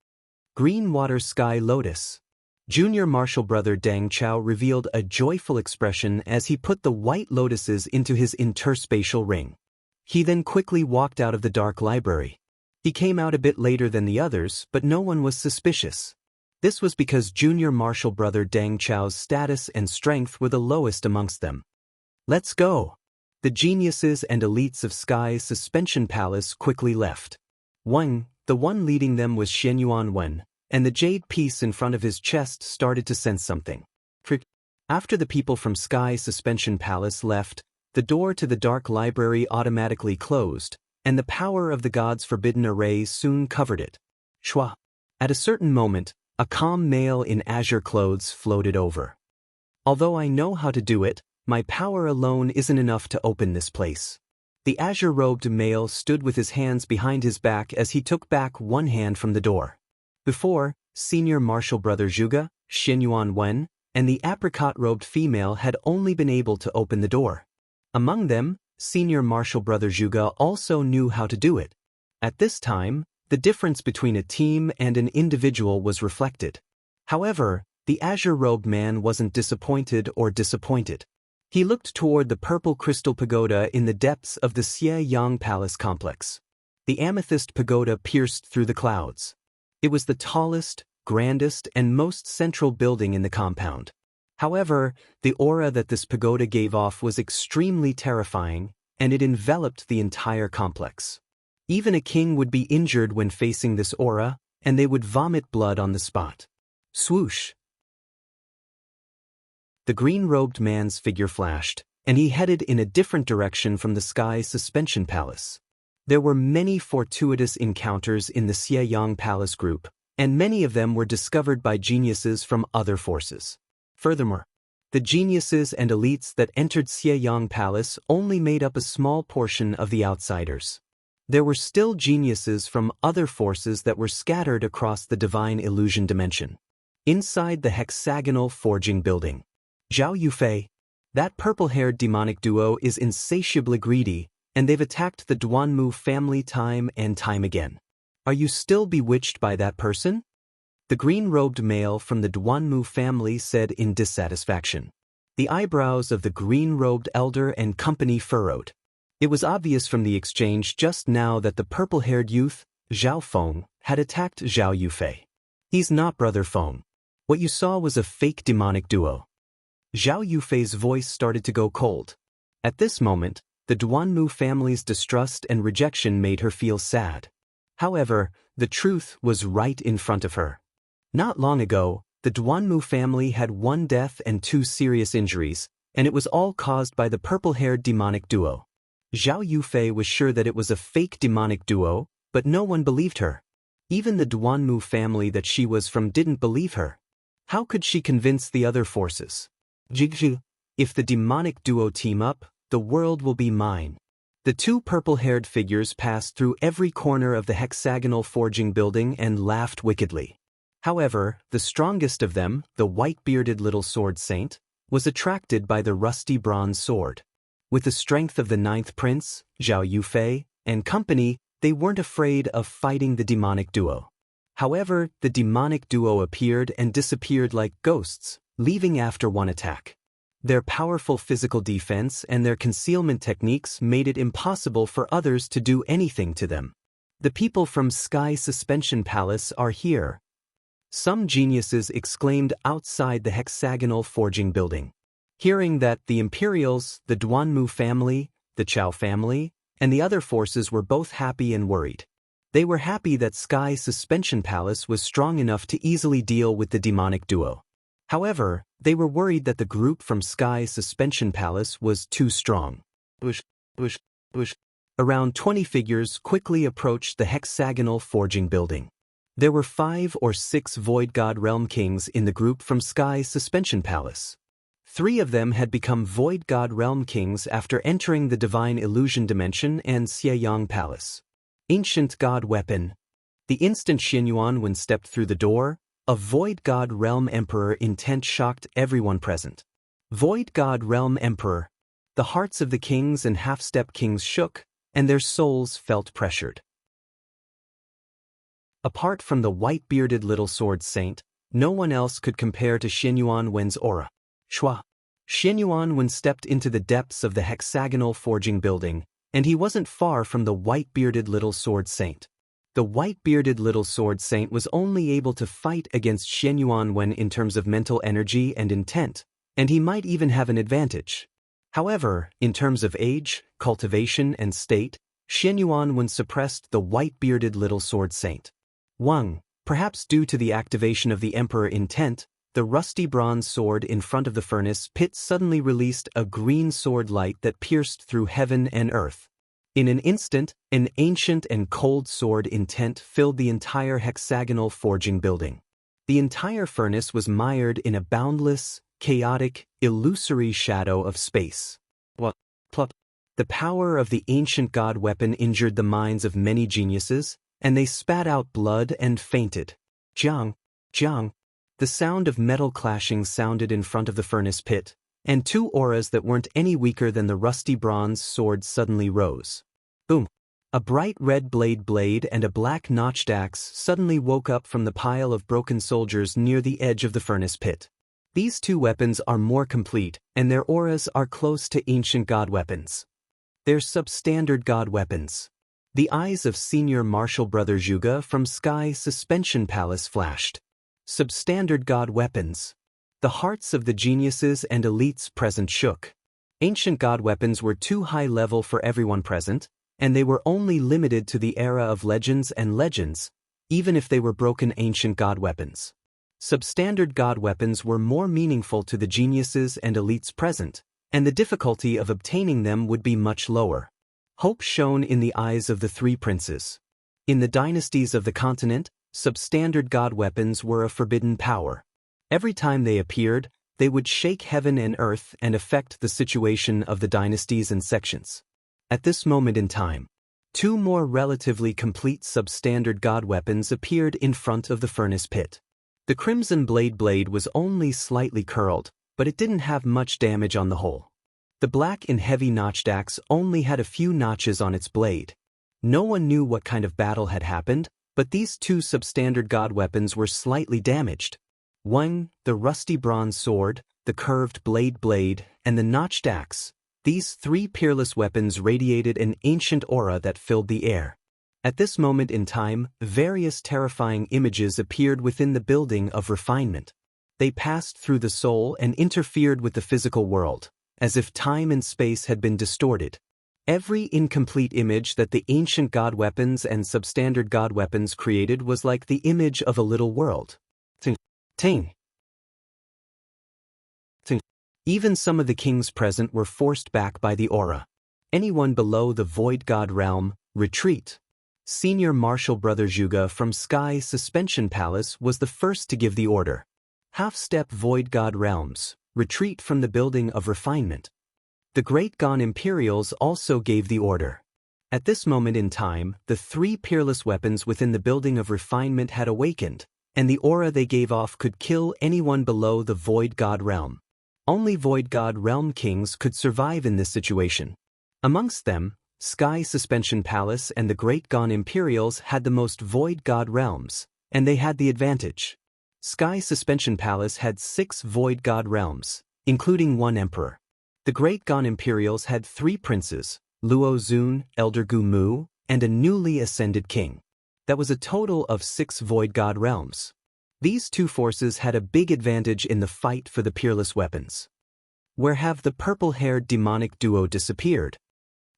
Green Water Sky Lotus. Junior Marshal Brother Deng Chao revealed a joyful expression as he put the white lotuses into his interspatial ring. He then quickly walked out of the dark library. He came out a bit later than the others, but no one was suspicious. This was because Junior Marshal Brother Deng Chao's status and strength were the lowest amongst them. Let's go. The geniuses and elites of Sky's Suspension Palace quickly left. The one leading them was Xianyuan Wen, and the jade piece in front of his chest started to sense something. After the people from Sky's Suspension Palace left, the door to the dark library automatically closed, and the power of the god's forbidden array soon covered it. Shua. At a certain moment, a calm male in azure clothes floated over. Although I know how to do it, my power alone isn't enough to open this place. The azure-robed male stood with his hands behind his back as he took back one hand from the door. Before, Senior Marshal Brother Zhuge, Xianyuan Wen, and the apricot-robed female had only been able to open the door. Among them, Senior Marshal Brother Zhuge also knew how to do it. At this time, the difference between a team and an individual was reflected. However, the azure-robed man wasn't disappointed. He looked toward the purple crystal pagoda in the depths of the Xiyang Palace complex. The amethyst pagoda pierced through the clouds. It was the tallest, grandest, and most central building in the compound. However, the aura that this pagoda gave off was extremely terrifying, and it enveloped the entire complex. Even a king would be injured when facing this aura, and they would vomit blood on the spot. Swoosh! The green-robed man's figure flashed, and he headed in a different direction from the Sky's Suspension Palace. There were many fortuitous encounters in the Xiyang Palace group, and many of them were discovered by geniuses from other forces. Furthermore, the geniuses and elites that entered Xiyang Palace only made up a small portion of the outsiders. There were still geniuses from other forces that were scattered across the divine illusion dimension. Inside the hexagonal forging building, Zhao Yufei, that purple-haired demonic duo is insatiably greedy, and they've attacked the Duanmu family time and time again. Are you still bewitched by that person? The green-robed male from the Duanmu family said in dissatisfaction. The eyebrows of the green-robed elder and company furrowed. It was obvious from the exchange just now that the purple-haired youth, Zhao Feng, had attacked Zhao Yufei. He's not Brother Feng. What you saw was a fake demonic duo. Zhao Yufei's voice started to go cold. At this moment, the Duanmu family's distrust and rejection made her feel sad. However, the truth was right in front of her. Not long ago, the Duanmu family had 1 death and 2 serious injuries, and it was all caused by the purple-haired demonic duo. Zhao Yufei was sure that it was a fake demonic duo, but no one believed her. Even the Duanmu family that she was from didn't believe her. How could she convince the other forces? Jigju, if the demonic duo team up, the world will be mine. The two purple-haired figures passed through every corner of the hexagonal forging building and laughed wickedly. However, the strongest of them, the white-bearded little sword saint, was attracted by the rusty bronze sword. With the strength of the ninth prince, Zhao Yufei, and company, they weren't afraid of fighting the demonic duo. However, the demonic duo appeared and disappeared like ghosts, leaving after one attack. Their powerful physical defense and their concealment techniques made it impossible for others to do anything to them. The people from Sky Suspension Palace are here. Some geniuses exclaimed outside the hexagonal forging building. Hearing that the Imperials, the Duanmu family, the Chao family, and the other forces were both happy and worried. They were happy that Sky Suspension Palace was strong enough to easily deal with the demonic duo. However, they were worried that the group from Sky Suspension Palace was too strong. Around 20 figures quickly approached the hexagonal forging building. There were 5 or 6 Void God Realm Kings in the group from Sky Suspension Palace. 3 of them had become Void God Realm Kings after entering the Divine Illusion Dimension and Xieyang Palace. Ancient God Weapon. The instant Xianyuan Wen stepped through the door, a Void God Realm Emperor intent shocked everyone present. Void God Realm Emperor. The hearts of the kings and half-step kings shook, and their souls felt pressured. Apart from the white-bearded little sword saint, no one else could compare to Xianyuan Wen's aura. Shua. Xianyuan Wen stepped into the depths of the hexagonal forging building, and he wasn't far from the white-bearded little sword saint. The white-bearded little sword saint was only able to fight against Xianyuan Wen in terms of mental energy and intent, and he might even have an advantage. However, in terms of age, cultivation, and state, Xianyuan Wen suppressed the white-bearded little sword saint. Wang, perhaps due to the activation of the Emperor intent, the rusty bronze sword in front of the furnace pit suddenly released a green sword light that pierced through heaven and earth. In an instant, an ancient and cold sword intent filled the entire hexagonal forging building. The entire furnace was mired in a boundless, chaotic, illusory shadow of space. The power of the ancient god weapon injured the minds of many geniuses, and they spat out blood and fainted. Jiang. The sound of metal clashing sounded in front of the furnace pit, and 2 auras that weren't any weaker than the rusty bronze sword suddenly rose. Boom! A bright red blade and a black notched axe suddenly woke up from the pile of broken soldiers near the edge of the furnace pit. These 2 weapons are more complete, and their auras are close to ancient god weapons. They're substandard god weapons. The eyes of senior martial brother Zhuge from Sky Suspension Palace flashed. Substandard god weapons. The hearts of the geniuses and elites present shook. Ancient god weapons were too high level for everyone present, and they were only limited to the era of legends and legends, even if they were broken ancient god weapons. Substandard god weapons were more meaningful to the geniuses and elites present, and the difficulty of obtaining them would be much lower. Hope shone in the eyes of the 3 princes. In the dynasties of the continent, substandard god weapons were a forbidden power. Every time they appeared, they would shake heaven and earth and affect the situation of the dynasties and sections. At this moment in time, 2 more relatively complete substandard god weapons appeared in front of the furnace pit. The crimson blade was only slightly curled, but it didn't have much damage on the whole. The black and heavy notched axe only had a few notches on its blade. No one knew what kind of battle had happened, but these 2 substandard god weapons were slightly damaged. One, the rusty bronze sword, the curved blade, and the notched axe. These 3 peerless weapons radiated an ancient aura that filled the air. At this moment in time, various terrifying images appeared within the building of refinement. They passed through the soul and interfered with the physical world, as if time and space had been distorted. Every incomplete image that the ancient god weapons and substandard god weapons created was like the image of a little world. Ting. Even some of the kings present were forced back by the aura. Anyone below the void god realm, retreat. Senior martial brother Zhuge from Sky Suspension Palace was the first to give the order. Half-step void god realms, retreat from the building of refinement. The great Gon Imperials also gave the order. At this moment in time, the 3 peerless weapons within the building of refinement had awakened, and the aura they gave off could kill anyone below the void god realm. Only void god realm kings could survive in this situation. Amongst them, Sky Suspension Palace and the Great Gon Imperials had the most void god realms, and they had the advantage. Sky Suspension Palace had 6 void god realms, including 1 emperor. The Great Gon Imperials had 3 princes, Luo Zun, Elder Gu Mu, and a newly ascended king. That was a total of 6 void god realms. These 2 forces had a big advantage in the fight for the peerless weapons. Where have the purple-haired demonic duo disappeared?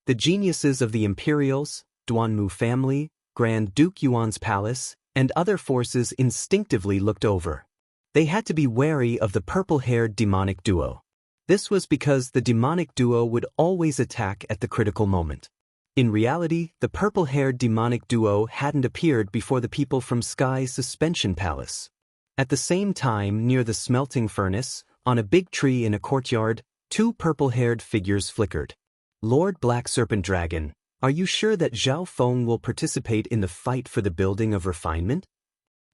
The geniuses of the Imperials, Duanmu family, Grand Duke Yuan's palace, and other forces instinctively looked over. They had to be wary of the purple-haired demonic duo. This was because the demonic duo would always attack at the critical moment. In reality, the purple-haired demonic duo hadn't appeared before the people from Sky Suspension Palace. At the same time, near the smelting furnace, on a big tree in a courtyard, 2 purple-haired figures flickered. Lord Black Serpent Dragon, are you sure that Zhao Feng will participate in the fight for the building of refinement?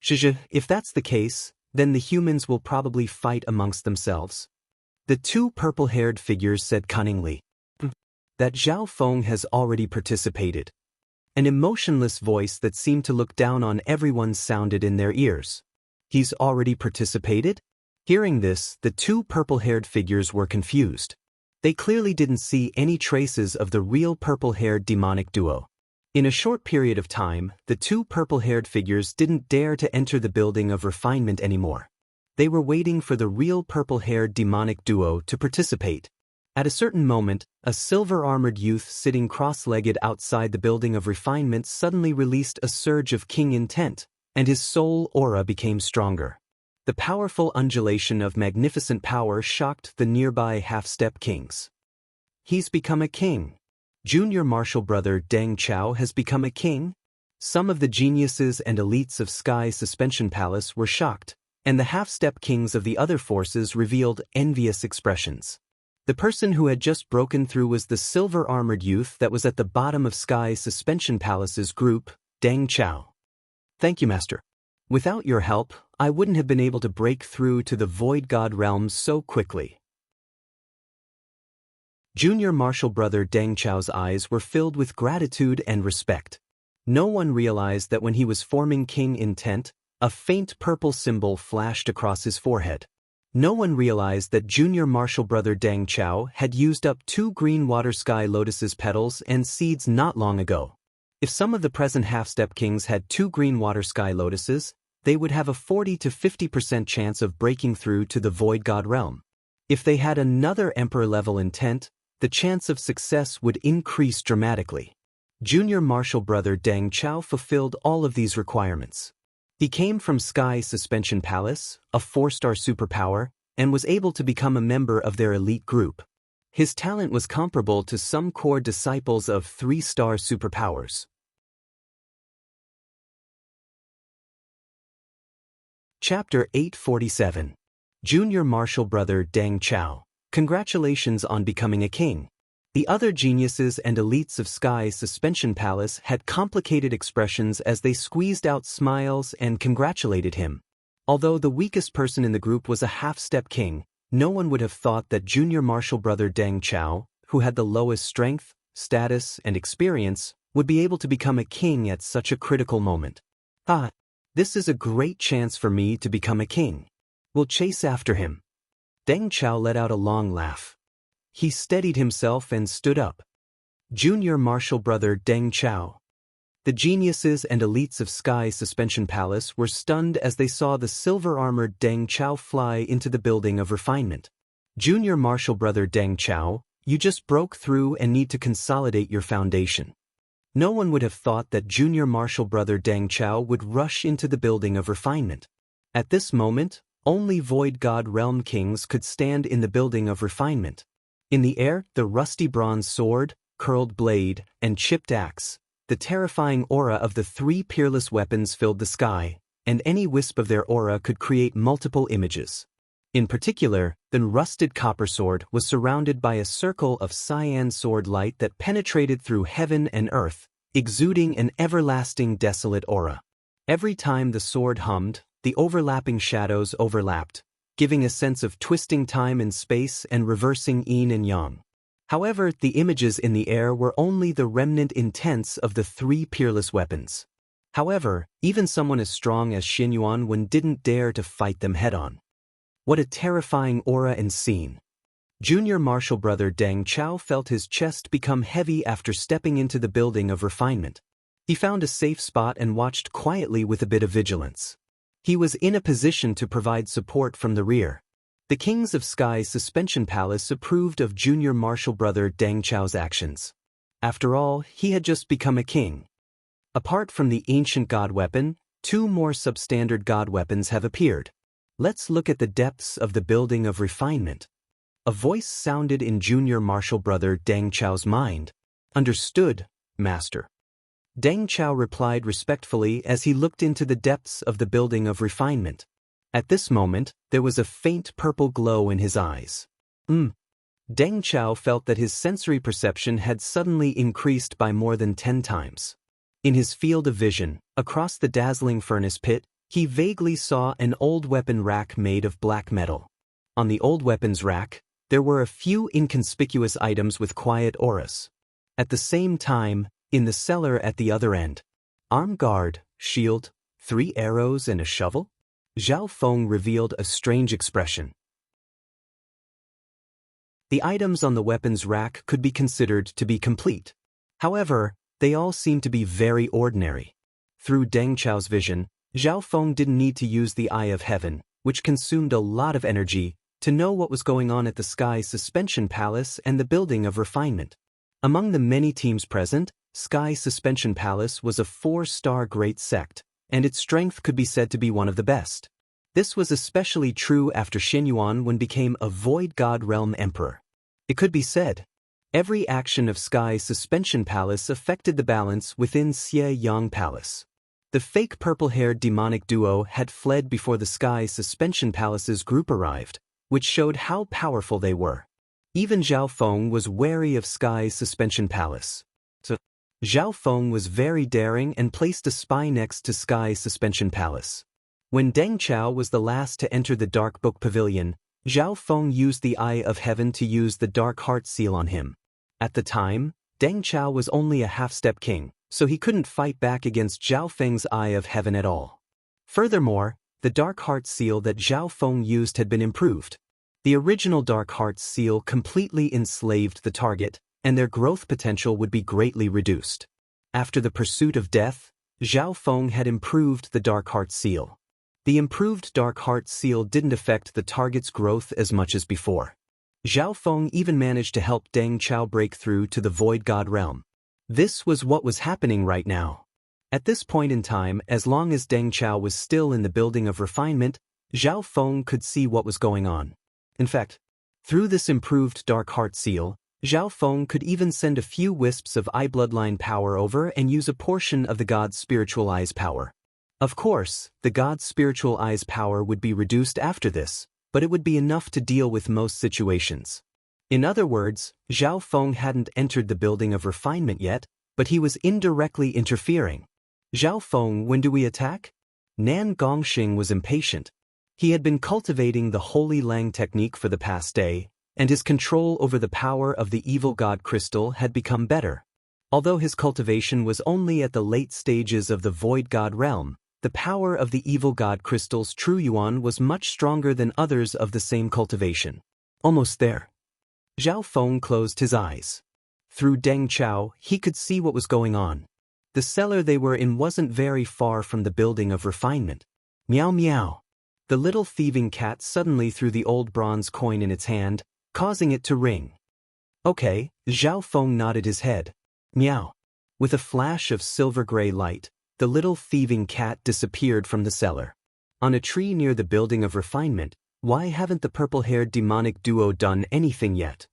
Shizhe, if that's the case, then the humans will probably fight amongst themselves. The 2 purple-haired figures said cunningly. That Zhao Feng has already participated. An emotionless voice that seemed to look down on everyone sounded in their ears. He's already participated? Hearing this, the 2 purple-haired figures were confused. They clearly didn't see any traces of the real purple-haired demonic duo. In a short period of time, the 2 purple-haired figures didn't dare to enter the building of refinement anymore. They were waiting for the real purple-haired demonic duo to participate. At a certain moment, a silver-armored youth sitting cross-legged outside the building of refinement suddenly released a surge of king intent, and his soul aura became stronger. The powerful undulation of magnificent power shocked the nearby half-step kings. He's become a king. Junior martial brother Deng Chao has become a king? Some of the geniuses and elites of Sky Suspension Palace were shocked, and the half-step kings of the other forces revealed envious expressions. The person who had just broken through was the silver-armored youth that was at the bottom of Sky Suspension Palace's group, Deng Chao. Thank you, Master. Without your help, I wouldn't have been able to break through to the Void God realms so quickly. Junior martial brother Deng Chao's eyes were filled with gratitude and respect. No one realized that when he was forming king intent, a faint purple symbol flashed across his forehead. No one realized that junior martial brother Deng Chao had used up 2 green water sky lotuses petals and seeds not long ago. If some of the present half-step kings had 2 green water sky lotuses, they would have a 40 to 50% chance of breaking through to the Void God realm. If they had another emperor-level intent, the chance of success would increase dramatically. Junior martial brother Deng Chao fulfilled all of these requirements. He came from Sky Suspension Palace, a 4-star superpower, and was able to become a member of their elite group. His talent was comparable to some core disciples of 3-star superpowers. Chapter 847. Junior martial brother Deng Chao. Congratulations on becoming a king. The other geniuses and elites of Sky Suspension Palace had complicated expressions as they squeezed out smiles and congratulated him. Although the weakest person in the group was a half-step king, no one would have thought that junior martial brother Deng Chao, who had the lowest strength, status, and experience, would be able to become a king at such a critical moment. This is a great chance for me to become a king. We'll chase after him. Deng Chao let out a long laugh. He steadied himself and stood up. Junior martial brother Deng Chao. The geniuses and elites of Sky Suspension Palace were stunned as they saw the silver-armored Deng Chao fly into the building of refinement. Junior martial brother Deng Chao, you just broke through and need to consolidate your foundation. No one would have thought that junior martial brother Deng Chao would rush into the building of refinement. At this moment, only Void God Realm Kings could stand in the building of refinement. In the air, the rusty bronze sword, curled blade, and chipped axe, the terrifying aura of the 3 peerless weapons filled the sky, and any wisp of their aura could create multiple images. In particular, the rusted copper sword was surrounded by a circle of cyan sword light that penetrated through heaven and earth, exuding an everlasting desolate aura. Every time the sword hummed, the overlapping shadows overlapped, giving a sense of twisting time and space and reversing yin and yang. However, the images in the air were only the remnant intents of the three peerless weapons. However, even someone as strong as Xin Yuan didn't dare to fight them head-on. What a terrifying aura and scene. Junior martial brother Deng Chao felt his chest become heavy after stepping into the building of refinement. He found a safe spot and watched quietly with a bit of vigilance. He was in a position to provide support from the rear. The kings of Sky's suspension palace approved of junior martial brother Deng Chao's actions. After all, he had just become a king. Apart from the ancient god weapon, two more substandard god weapons have appeared. Let's look at the depths of the building of refinement. A voice sounded in junior martial brother Deng Chao's mind. Understood, master. Deng Chao replied respectfully as he looked into the depths of the building of refinement. At this moment, there was a faint purple glow in his eyes. Deng Chao felt that his sensory perception had suddenly increased by more than 10 times. In his field of vision, across the dazzling furnace pit, he vaguely saw an old weapon rack made of black metal. On the old weapons rack, there were a few inconspicuous items with quiet auras. At the same time, in the cellar at the other end, arm guard, shield, 3 arrows and a shovel? Zhao Feng revealed a strange expression. The items on the weapons rack could be considered to be complete. However, they all seemed to be very ordinary. Through Deng Chao's vision, Zhao Feng didn't need to use the Eye of Heaven, which consumed a lot of energy, to know what was going on at the Sky's suspension palace and the building of refinement. Among the many teams present, Sky's suspension palace was a 4-star great sect, and its strength could be said to be one of the best. This was especially true after Xin Yuan became a Void God Realm Emperor. It could be said, every action of Sky's suspension palace affected the balance within Xie Yang Palace. The fake purple-haired demonic duo had fled before the Sky's suspension palace's group arrived, which showed how powerful they were. Even Zhao Feng was wary of Sky's suspension palace. So, Zhao Feng was very daring and placed a spy next to Sky's suspension palace. When Deng Chao was the last to enter the Dark Book Pavilion, Zhao Feng used the Eye of Heaven to use the Dark Heart Seal on him. At the time, Deng Chao was only a half-step king, so he couldn't fight back against Zhao Feng's Eye of Heaven at all. Furthermore, the Dark Heart Seal that Zhao Feng used had been improved. The original Dark Heart Seal completely enslaved the target, and their growth potential would be greatly reduced. After the pursuit of death, Zhao Feng had improved the Dark Heart Seal. The improved Dark Heart Seal didn't affect the target's growth as much as before. Zhao Feng even managed to help Deng Chao break through to the Void God Realm. This was what was happening right now. At this point in time, as long as Deng Chao was still in the building of refinement, Zhao Feng could see what was going on. In fact, through this improved Dark Heart Seal, Zhao Feng could even send a few wisps of Eye Bloodline power over and use a portion of the God's Spiritual Eye's power. Of course, the God's Spiritual Eye's power would be reduced after this, but it would be enough to deal with most situations. In other words, Zhao Feng hadn't entered the building of refinement yet, but he was indirectly interfering. Zhao Feng, when do we attack? Nan Gongxing was impatient. He had been cultivating the Holy Lang technique for the past day, and his control over the power of the evil god crystal had become better. Although his cultivation was only at the late stages of the Void God realm, the power of the evil god crystal's true yuan was much stronger than others of the same cultivation. Almost there. Zhao Feng closed his eyes. Through Deng Chao, he could see what was going on. The cellar they were in wasn't very far from the building of refinement. Meow meow. The little thieving cat suddenly threw the old bronze coin in its hand, causing it to ring. Okay, Zhao Feng nodded his head. Meow. With a flash of silver-gray light, the little thieving cat disappeared from the cellar. On a tree near the building of refinement, why haven't the purple-haired demonic duo done anything yet?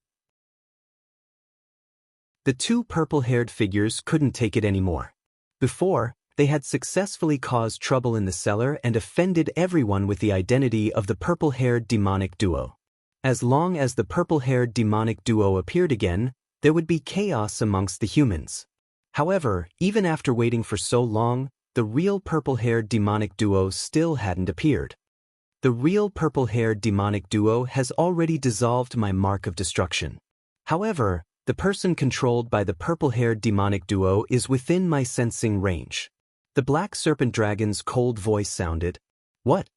The two purple-haired figures couldn't take it anymore. Before, They had successfully caused trouble in the cellar and offended everyone with the identity of the purple-haired demonic duo. As long as the purple-haired demonic duo appeared again, there would be chaos amongst the humans. However, even after waiting for so long, the real purple-haired demonic duo still hadn't appeared. The real purple-haired demonic duo has already dissolved my mark of destruction. However, the person controlled by the purple-haired demonic duo is within my sensing range. The black serpent dragon's cold voice sounded, "What?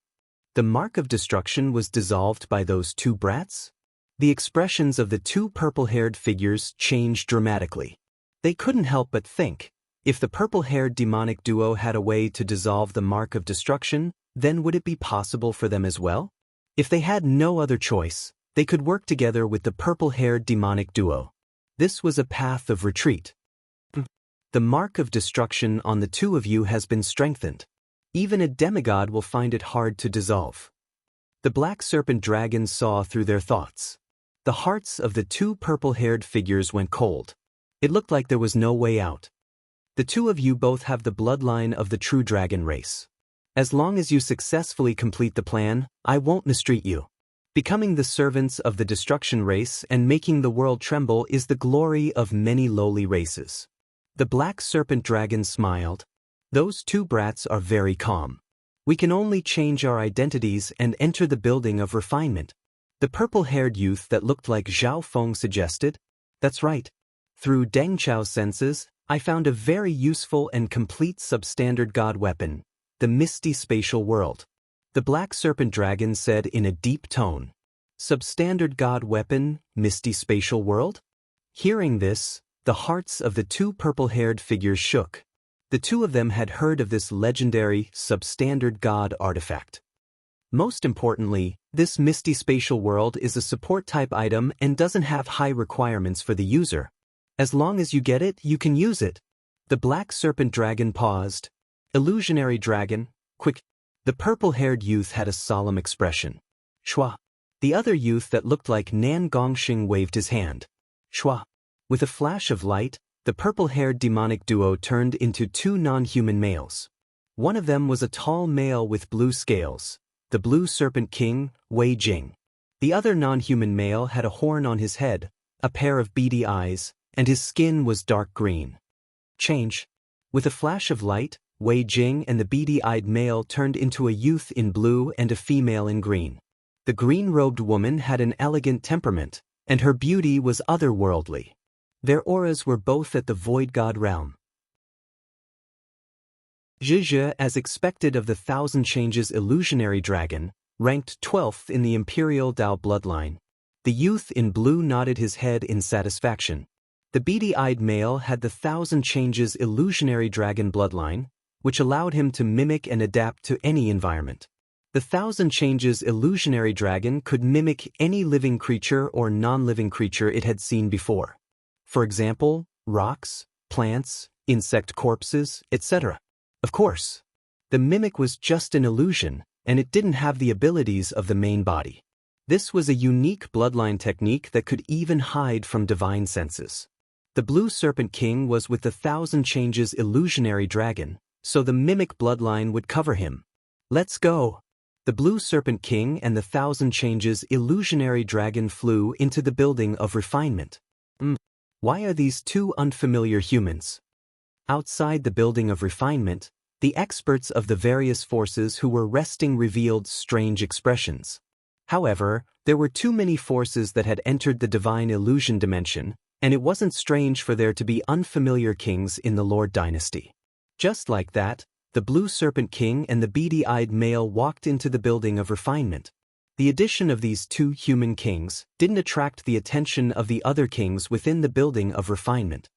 The mark of destruction was dissolved by those two brats?" The expressions of the two purple-haired figures changed dramatically. They couldn't help but think, if the purple-haired demonic duo had a way to dissolve the mark of destruction, then would it be possible for them as well? If they had no other choice, they could work together with the purple-haired demonic duo. This was a path of retreat. The mark of destruction on the two of you has been strengthened. Even a demigod will find it hard to dissolve. The black serpent dragon saw through their thoughts. The hearts of the two purple-haired figures went cold. It looked like there was no way out. The two of you both have the bloodline of the true dragon race. As long as you successfully complete the plan, I won't mistreat you. Becoming the servants of the destruction race and making the world tremble is the glory of many lowly races. The black serpent dragon smiled. Those two brats are very calm. We can only change our identities and enter the building of refinement. The purple-haired youth that looked like Zhao Feng suggested. That's right. Through Deng Chao's senses, I found a very useful and complete substandard god weapon, the misty spatial world. The black serpent dragon said in a deep tone. Substandard god weapon, misty spatial world? Hearing this, the hearts of the two purple-haired figures shook. The two of them had heard of this legendary, substandard god artifact. Most importantly, this misty spatial world is a support-type item and doesn't have high requirements for the user. As long as you get it, you can use it. The black serpent dragon paused. Illusionary dragon, quick. The purple-haired youth had a solemn expression. Shua. The other youth that looked like Nan Gongxing waved his hand. Shua. With a flash of light, the purple-haired demonic duo turned into two non-human males. One of them was a tall male with blue scales, the blue serpent king, Wei Jing. The other non-human male had a horn on his head, a pair of beady eyes, and his skin was dark green. Change. With a flash of light, Wei Jing and the beady-eyed male turned into a youth in blue and a female in green. The green-robed woman had an elegant temperament, and her beauty was otherworldly. Their auras were both at the void god realm. Zhe, as expected of the Thousand Changes illusionary dragon, ranked 12th in the Imperial Dao bloodline. The youth in blue nodded his head in satisfaction. The beady-eyed male had the Thousand Changes illusionary dragon bloodline, which allowed him to mimic and adapt to any environment. The Thousand Changes illusionary dragon could mimic any living creature or non-living creature it had seen before. For example, rocks, plants, insect corpses, etc. Of course, the mimic was just an illusion, and it didn't have the abilities of the main body. This was a unique bloodline technique that could even hide from divine senses. The Blue Serpent King was with the Thousand Changes illusionary dragon, so the mimic bloodline would cover him. Let's go! The Blue Serpent King and the Thousand Changes illusionary dragon flew into the building of refinement. Why are these two unfamiliar humans? Outside the building of refinement, the experts of the various forces who were resting revealed strange expressions. However, there were too many forces that had entered the divine illusion dimension, and it wasn't strange for there to be unfamiliar kings in the Lord dynasty. Just like that, the Blue Serpent King and the beady-eyed male walked into the building of refinement. The addition of these two human kings didn't attract the attention of the other kings within the building of refinement.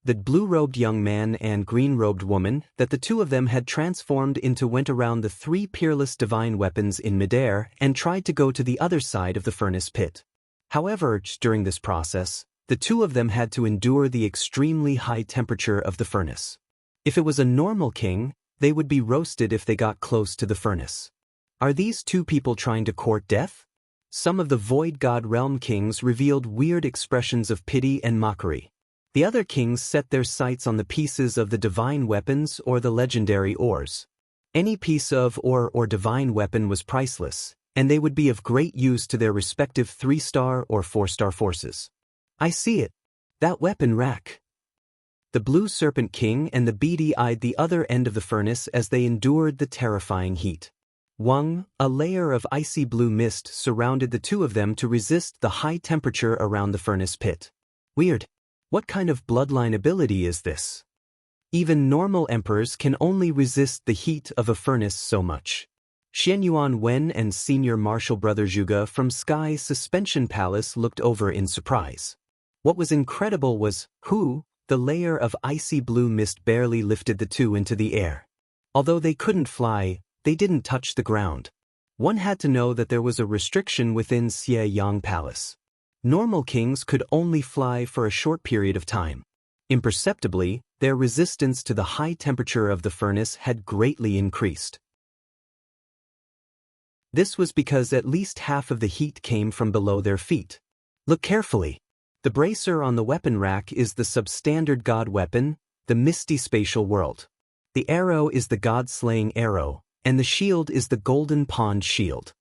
The blue-robed young man and green-robed woman that the two of them had transformed into went around the three peerless divine weapons in midair and tried to go to the other side of the furnace pit. However, during this process, the two of them had to endure the extremely high temperature of the furnace. If it was a normal king, they would be roasted if they got close to the furnace. Are these two people trying to court death? Some of the Void God Realm kings revealed weird expressions of pity and mockery. The other kings set their sights on the pieces of the divine weapons or the legendary ores. Any piece of ore or divine weapon was priceless, and they would be of great use to their respective 3-star or 4-star forces. I see it. That weapon rack. The Blue Serpent King and the beady eyed the other end of the furnace as they endured the terrifying heat. A layer of icy blue mist surrounded the two of them to resist the high temperature around the furnace pit. Weird. What kind of bloodline ability is this? Even normal emperors can only resist the heat of a furnace so much. Xianyuan Wen and Senior Marshal Brother Zhuge from Sky Suspension Palace looked over in surprise. What was incredible was, the layer of icy blue mist barely lifted the two into the air. Although they couldn't fly, they didn't touch the ground. One had to know that there was a restriction within Xie Yang Palace. Normal kings could only fly for a short period of time. Imperceptibly, their resistance to the high temperature of the furnace had greatly increased. This was because at least half of the heat came from below their feet. Look carefully. The bracer on the weapon rack is the substandard god weapon, the Misty Spatial World. The arrow is the god-slaying arrow, and the shield is the Golden Pond Shield.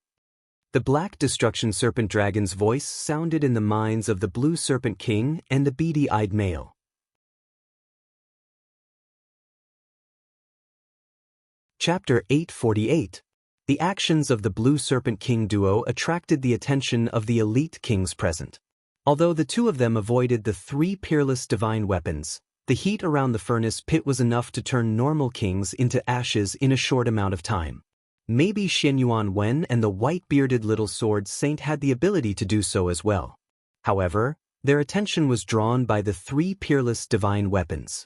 The Black Destruction Serpent Dragon's voice sounded in the minds of the Blue Serpent King and the beady-eyed male. Chapter 848. The actions of the Blue Serpent King duo attracted the attention of the elite kings present. Although the two of them avoided the 3 peerless divine weapons, the heat around the furnace pit was enough to turn normal kings into ashes in a short amount of time. Maybe Xianyuan Wen and the white-bearded little sword saint had the ability to do so as well. However, their attention was drawn by the 3 peerless divine weapons.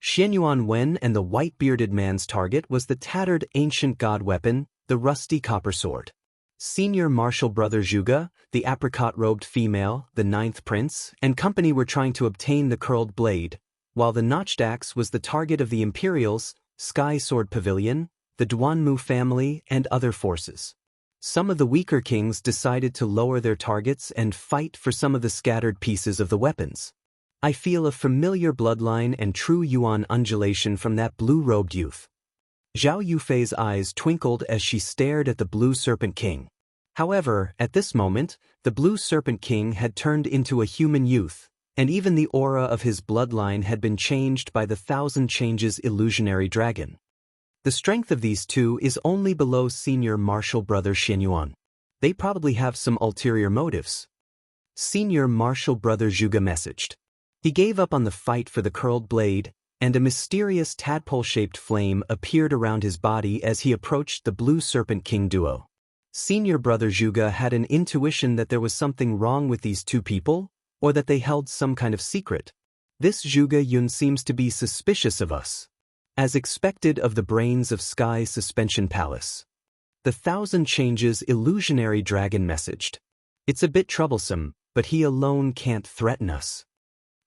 Xianyuan Wen and the white-bearded man's target was the tattered ancient god weapon, the rusty copper sword. Senior Marshal Brother Zhuge, the apricot-robed female, the 9th prince, and company were trying to obtain the curled blade, while the notched axe was the target of the Imperials, Sky Sword Pavilion, the Duanmu family, and other forces. Some of the weaker kings decided to lower their targets and fight for some of the scattered pieces of the weapons. I feel a familiar bloodline and true Yuan undulation from that blue-robed youth. Zhao Yufei's eyes twinkled as she stared at the Blue Serpent King. However, at this moment, the Blue Serpent King had turned into a human youth, and even the aura of his bloodline had been changed by the 1,000 Changes illusionary dragon. The strength of these two is only below Senior Marshal Brother Xianyuan. They probably have some ulterior motives. Senior Marshal Brother Zhuge messaged. He gave up on the fight for the curled blade, and a mysterious tadpole-shaped flame appeared around his body as he approached the Blue Serpent King duo. Senior Brother Zhuge had an intuition that there was something wrong with these two people, or that they held some kind of secret. This Zhuge Yun seems to be suspicious of us. As expected of the brains of Sky Suspension Palace. The 1,000 Changes illusionary dragon messaged. It's a bit troublesome, but he alone can't threaten us.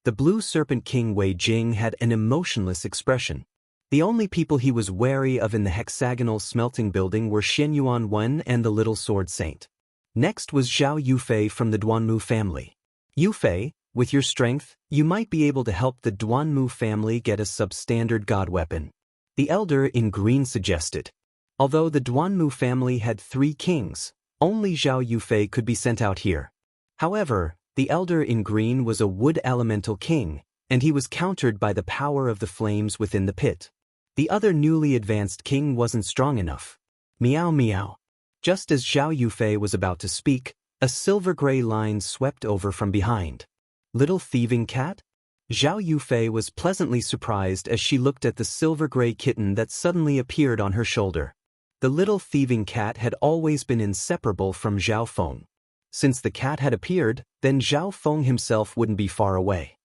The Blue Serpent King Wei Jing had an emotionless expression. The only people he was wary of in the hexagonal smelting building were Xianyuan Wen and the Little Sword Saint. Next was Zhao Yufei from the Duanmu family. Yufei, with your strength, you might be able to help the Duanmu family get a substandard god weapon. The elder in green suggested. Although the Duanmu family had 3 kings, only Zhao Yufei could be sent out here. However, the elder in green was a wood elemental king, and he was countered by the power of the flames within the pit. The other newly advanced king wasn't strong enough. Meow meow. Just as Zhao Yufei was about to speak, a silver-gray line swept over from behind. Little thieving cat? Zhao Yufei was pleasantly surprised as she looked at the silver-gray kitten that suddenly appeared on her shoulder. The little thieving cat had always been inseparable from Zhao Feng. Since the cat had appeared, then Zhao Feng himself wouldn't be far away.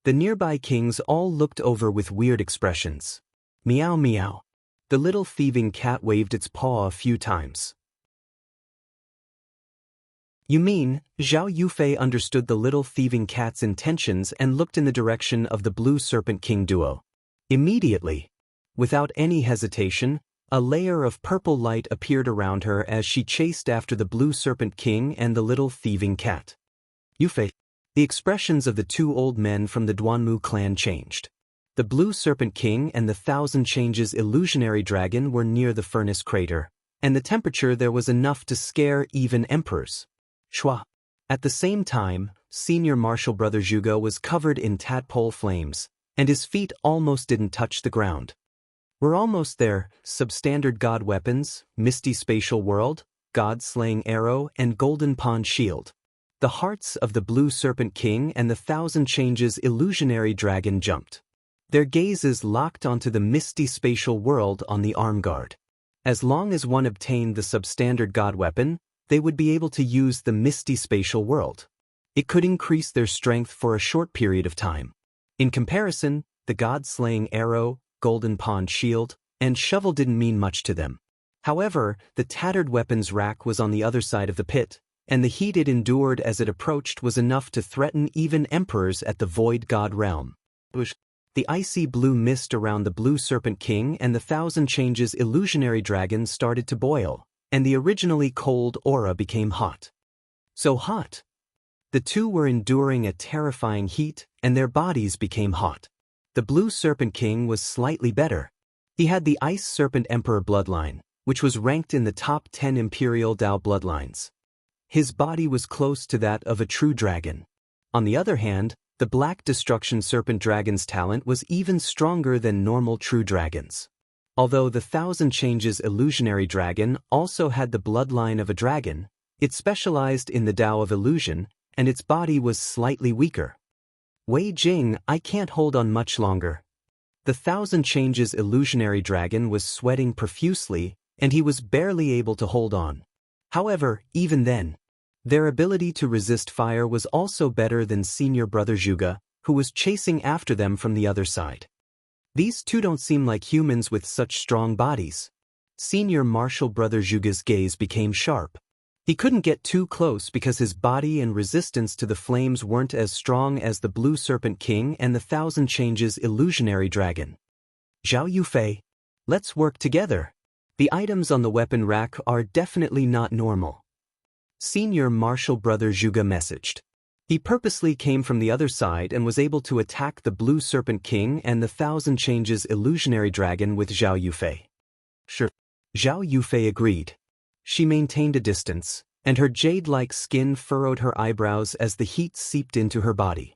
The nearby kings all looked over with weird expressions. Meow meow. The little thieving cat waved its paw a few times. You mean, Zhao Yufei understood the little thieving cat's intentions and looked in the direction of the Blue Serpent King duo. Immediately, without any hesitation, a layer of purple light appeared around her as she chased after the Blue Serpent King and the little thieving cat. Yufei. The expressions of the two old men from the Duanmu clan changed. The Blue Serpent King and the Thousand Changes illusionary dragon were near the furnace crater, and the temperature there was enough to scare even emperors. Shua. At the same time, senior martial brother Zhuge was covered in tadpole flames, and his feet almost didn't touch the ground. We're almost there. Substandard god weapons, misty spatial world, god-slaying arrow, and golden pond shield. The hearts of the Blue Serpent King and the Thousand Changes illusionary dragon jumped. Their gazes locked onto the misty spatial world on the arm guard. As long as one obtained the substandard god weapon, they would be able to use the misty spatial world. It could increase their strength for a short period of time. In comparison, the god-slaying arrow, golden pond shield, and shovel didn't mean much to them. However, the tattered weapons rack was on the other side of the pit, and the heat it endured as it approached was enough to threaten even emperors at the Void God realm. The icy blue mist around the Blue Serpent King and the Thousand Changes illusionary dragon started to boil, and the originally cold aura became hot. So hot. The two were enduring a terrifying heat, and their bodies became hot. The Blue Serpent King was slightly better. He had the Ice Serpent Emperor bloodline, which was ranked in the top 10 Imperial Dao bloodlines. His body was close to that of a true dragon. On the other hand, the Black Destruction Serpent Dragon's talent was even stronger than normal true dragons. Although the Thousand Changes illusionary dragon also had the bloodline of a dragon, it specialized in the Tao of illusion, and its body was slightly weaker. Wei Jing, I can't hold on much longer. The Thousand Changes illusionary dragon was sweating profusely, and he was barely able to hold on. However, even then, their ability to resist fire was also better than senior brother Zhuge, who was chasing after them from the other side. These two don't seem like humans with such strong bodies. Senior martial brother Zhuge's gaze became sharp. He couldn't get too close because his body and resistance to the flames weren't as strong as the Blue Serpent King and the Thousand Changes illusionary dragon. Zhao Yufei, let's work together. The items on the weapon rack are definitely not normal. Senior martial brother Zhuge messaged. He purposely came from the other side and was able to attack the Blue Serpent King and the Thousand Changes illusionary dragon with Zhao Yufei. Sure. Zhao Yufei agreed. She maintained a distance, and her jade-like skin furrowed her eyebrows as the heat seeped into her body.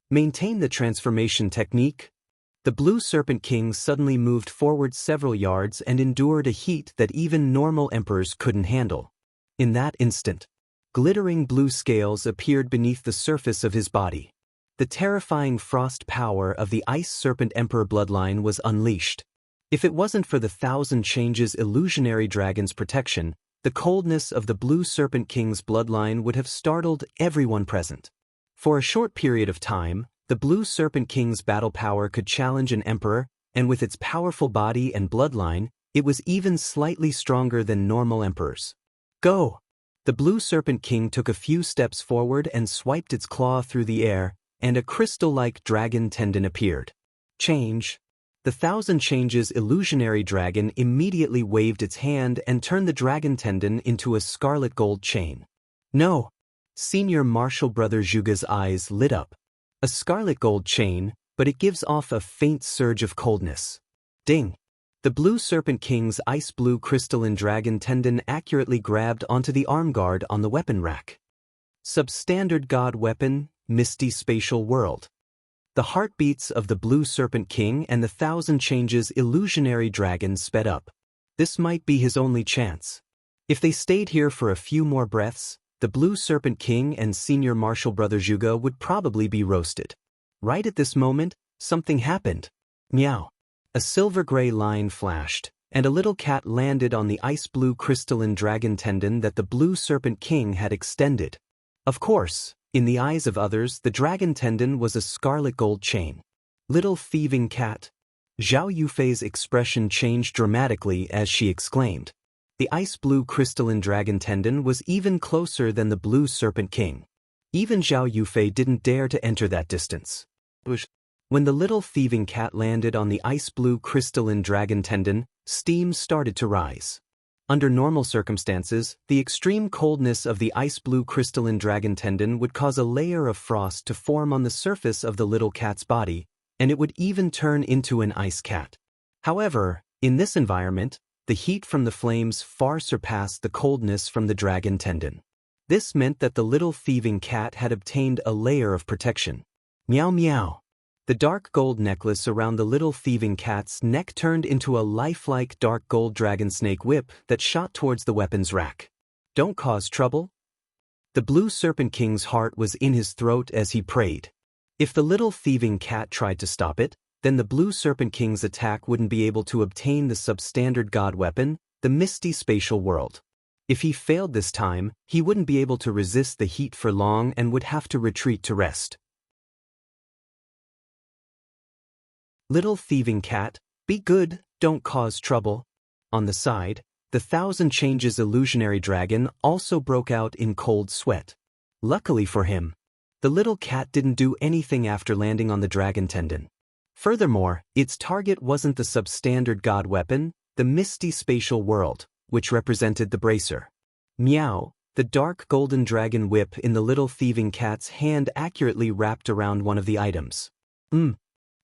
Maintain the transformation technique. The Blue Serpent King suddenly moved forward several yards and endured a heat that even normal emperors couldn't handle. In that instant, glittering blue scales appeared beneath the surface of his body. The terrifying frost power of the Ice Serpent Emperor bloodline was unleashed. If it wasn't for the Thousand Changes illusionary dragon's protection, the coldness of the Blue Serpent King's bloodline would have startled everyone present. For a short period of time, the Blue Serpent King's battle power could challenge an emperor, and with its powerful body and bloodline, it was even slightly stronger than normal emperors. Go! The Blue Serpent King took a few steps forward and swiped its claw through the air, and a crystal-like dragon tendon appeared. Change. The Thousand Changes illusionary dragon immediately waved its hand and turned the dragon tendon into a scarlet gold chain. No! Senior martial brother Zhuge's eyes lit up. A scarlet gold chain, but it gives off a faint surge of coldness. Ding! The Blue Serpent King's ice blue crystalline dragon tendon accurately grabbed onto the arm guard on the weapon rack. Substandard god weapon, misty spatial world. The heartbeats of the Blue Serpent King and the Thousand Changes illusionary dragon sped up. This might be his only chance. If they stayed here for a few more breaths, the Blue Serpent King and senior martial brother Zhuge would probably be roasted. Right at this moment, something happened. Meow. A silver-gray line flashed, and a little cat landed on the ice-blue crystalline dragon tendon that the Blue Serpent King had extended. Of course, in the eyes of others, the dragon tendon was a scarlet gold chain. Little thieving cat. Zhao Yufei's expression changed dramatically as she exclaimed. The ice-blue crystalline dragon tendon was even closer than the Blue Serpent King. Even Zhao Yufei didn't dare to enter that distance. When the little thieving cat landed on the ice-blue crystalline dragon tendon, steam started to rise. Under normal circumstances, the extreme coldness of the ice-blue crystalline dragon tendon would cause a layer of frost to form on the surface of the little cat's body, and it would even turn into an ice cat. However, in this environment, the heat from the flames far surpassed the coldness from the dragon tendon. This meant that the little thieving cat had obtained a layer of protection. Meow meow. The dark gold necklace around the little thieving cat's neck turned into a lifelike dark gold dragon snake whip that shot towards the weapon's rack. Don't cause trouble. The blue serpent king's heart was in his throat as he prayed. If the little thieving cat tried to stop it, then the blue serpent king's attack wouldn't be able to obtain the substandard god weapon, the misty spatial world. If he failed this time, he wouldn't be able to resist the heat for long and would have to retreat to rest. Little thieving cat, be good, don't cause trouble. On the side, the Thousand Changes illusionary dragon also broke out in cold sweat. Luckily for him, the little cat didn't do anything after landing on the dragon tendon. Furthermore, its target wasn't the substandard god weapon, the misty spatial world, which represented the bracer. Meow, the dark golden dragon whip in the little thieving cat's hand accurately wrapped around one of the items.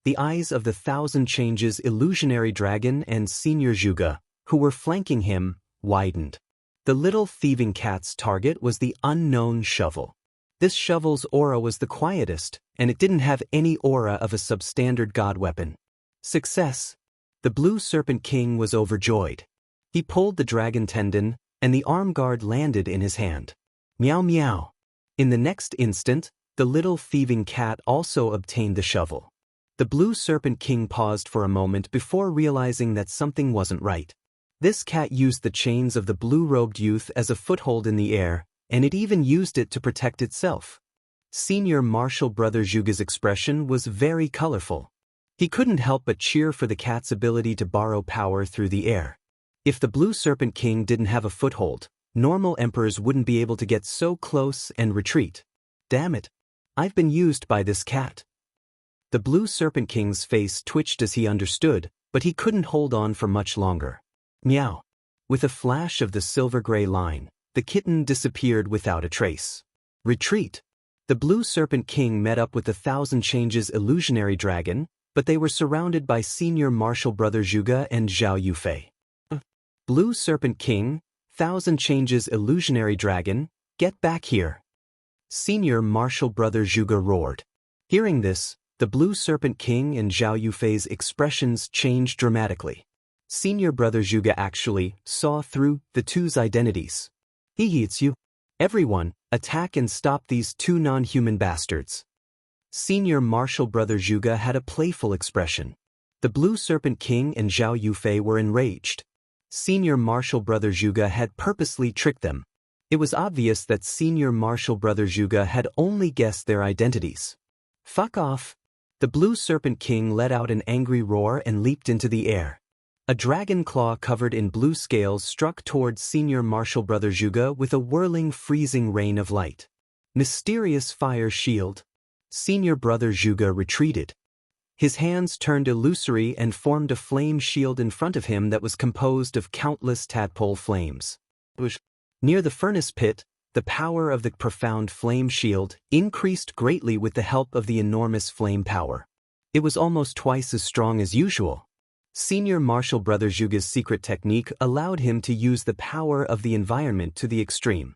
The eyes of the Thousand Changes illusionary dragon and Senior Zhuge, who were flanking him, widened. The little thieving cat's target was the unknown shovel. This shovel's aura was the quietest, and it didn't have any aura of a substandard god weapon. Success! The blue serpent king was overjoyed. He pulled the dragon tendon, and the arm guard landed in his hand. Meow meow. In the next instant, the little thieving cat also obtained the shovel. The blue serpent king paused for a moment before realizing that something wasn't right. This cat used the chains of the blue-robed youth as a foothold in the air, and it even used it to protect itself. Senior Martial Brother Zhuge's expression was very colorful. He couldn't help but cheer for the cat's ability to borrow power through the air. If the blue serpent king didn't have a foothold, normal emperors wouldn't be able to get so close and retreat. Damn it. I've been used by this cat. The blue serpent king's face twitched as he understood, but he couldn't hold on for much longer. Meow. With a flash of the silver-gray line, the kitten disappeared without a trace. Retreat. The blue serpent king met up with the Thousand Changes illusionary dragon, but they were surrounded by Senior Martial Brother Zhuge and Zhao Yufei. Blue serpent king, Thousand Changes illusionary dragon, get back here. Senior Martial Brother Zhuge roared. Hearing this, the blue serpent king and Zhao Yufei's expressions changed dramatically. Senior Brother Zhuge actually saw through the two's identities. It's you. Everyone, attack and stop these two non-human bastards. Senior Martial Brother Zhuge had a playful expression. The blue serpent king and Zhao Yufei were enraged. Senior Martial Brother Zhuge had purposely tricked them. It was obvious that Senior Martial Brother Zhuge had only guessed their identities. Fuck off. The blue serpent king let out an angry roar and leaped into the air. A dragon claw covered in blue scales struck towards Senior Martial Brother Zhuge with a whirling, freezing rain of light. Mysterious fire shield. Senior Brother Zhuge retreated. His hands turned illusory and formed a flame shield in front of him that was composed of countless tadpole flames. Near the furnace pit, the power of the profound flame shield increased greatly with the help of the enormous flame power. It was almost twice as strong as usual. Senior Martial Brother Zhuge's secret technique allowed him to use the power of the environment to the extreme.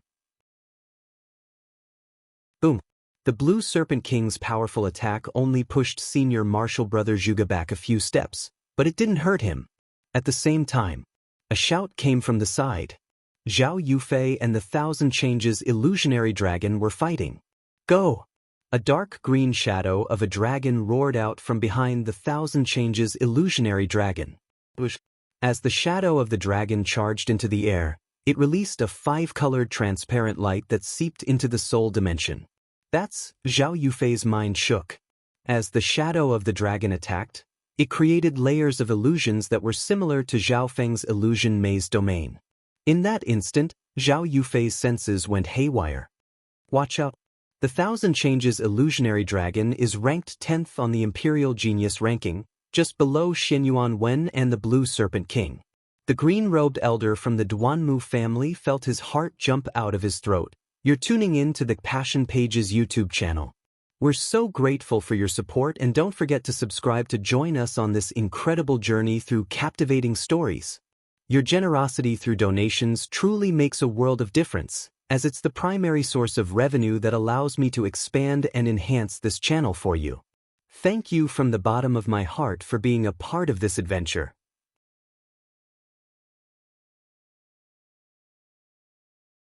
Boom! The blue serpent king's powerful attack only pushed Senior Martial Brother Zhuge back a few steps, but it didn't hurt him. At the same time, a shout came from the side. Zhao Yufei and the Thousand Changes illusionary dragon were fighting. Go! A dark green shadow of a dragon roared out from behind the Thousand Changes illusionary dragon. As the shadow of the dragon charged into the air, it released a five-colored transparent light that seeped into the soul dimension. That's Zhao Yufei's mind shook. As the shadow of the dragon attacked, it created layers of illusions that were similar to Zhao Feng's illusion maze domain. In that instant, Zhao Yufei's senses went haywire. Watch out. The Thousand Changes illusionary dragon is ranked 10th on the Imperial Genius ranking, just below Xinyuan Wen and the Blue Serpent King. The The green-robed elder from the Duanmu family felt his heart jump out of his throat. You're tuning in to the Passion Pages YouTube channel. We're so grateful for your support, and don't forget to subscribe to join us on this incredible journey through captivating stories. Your generosity through donations truly makes a world of difference, as it's the primary source of revenue that allows me to expand and enhance this channel for you. Thank you from the bottom of my heart for being a part of this adventure.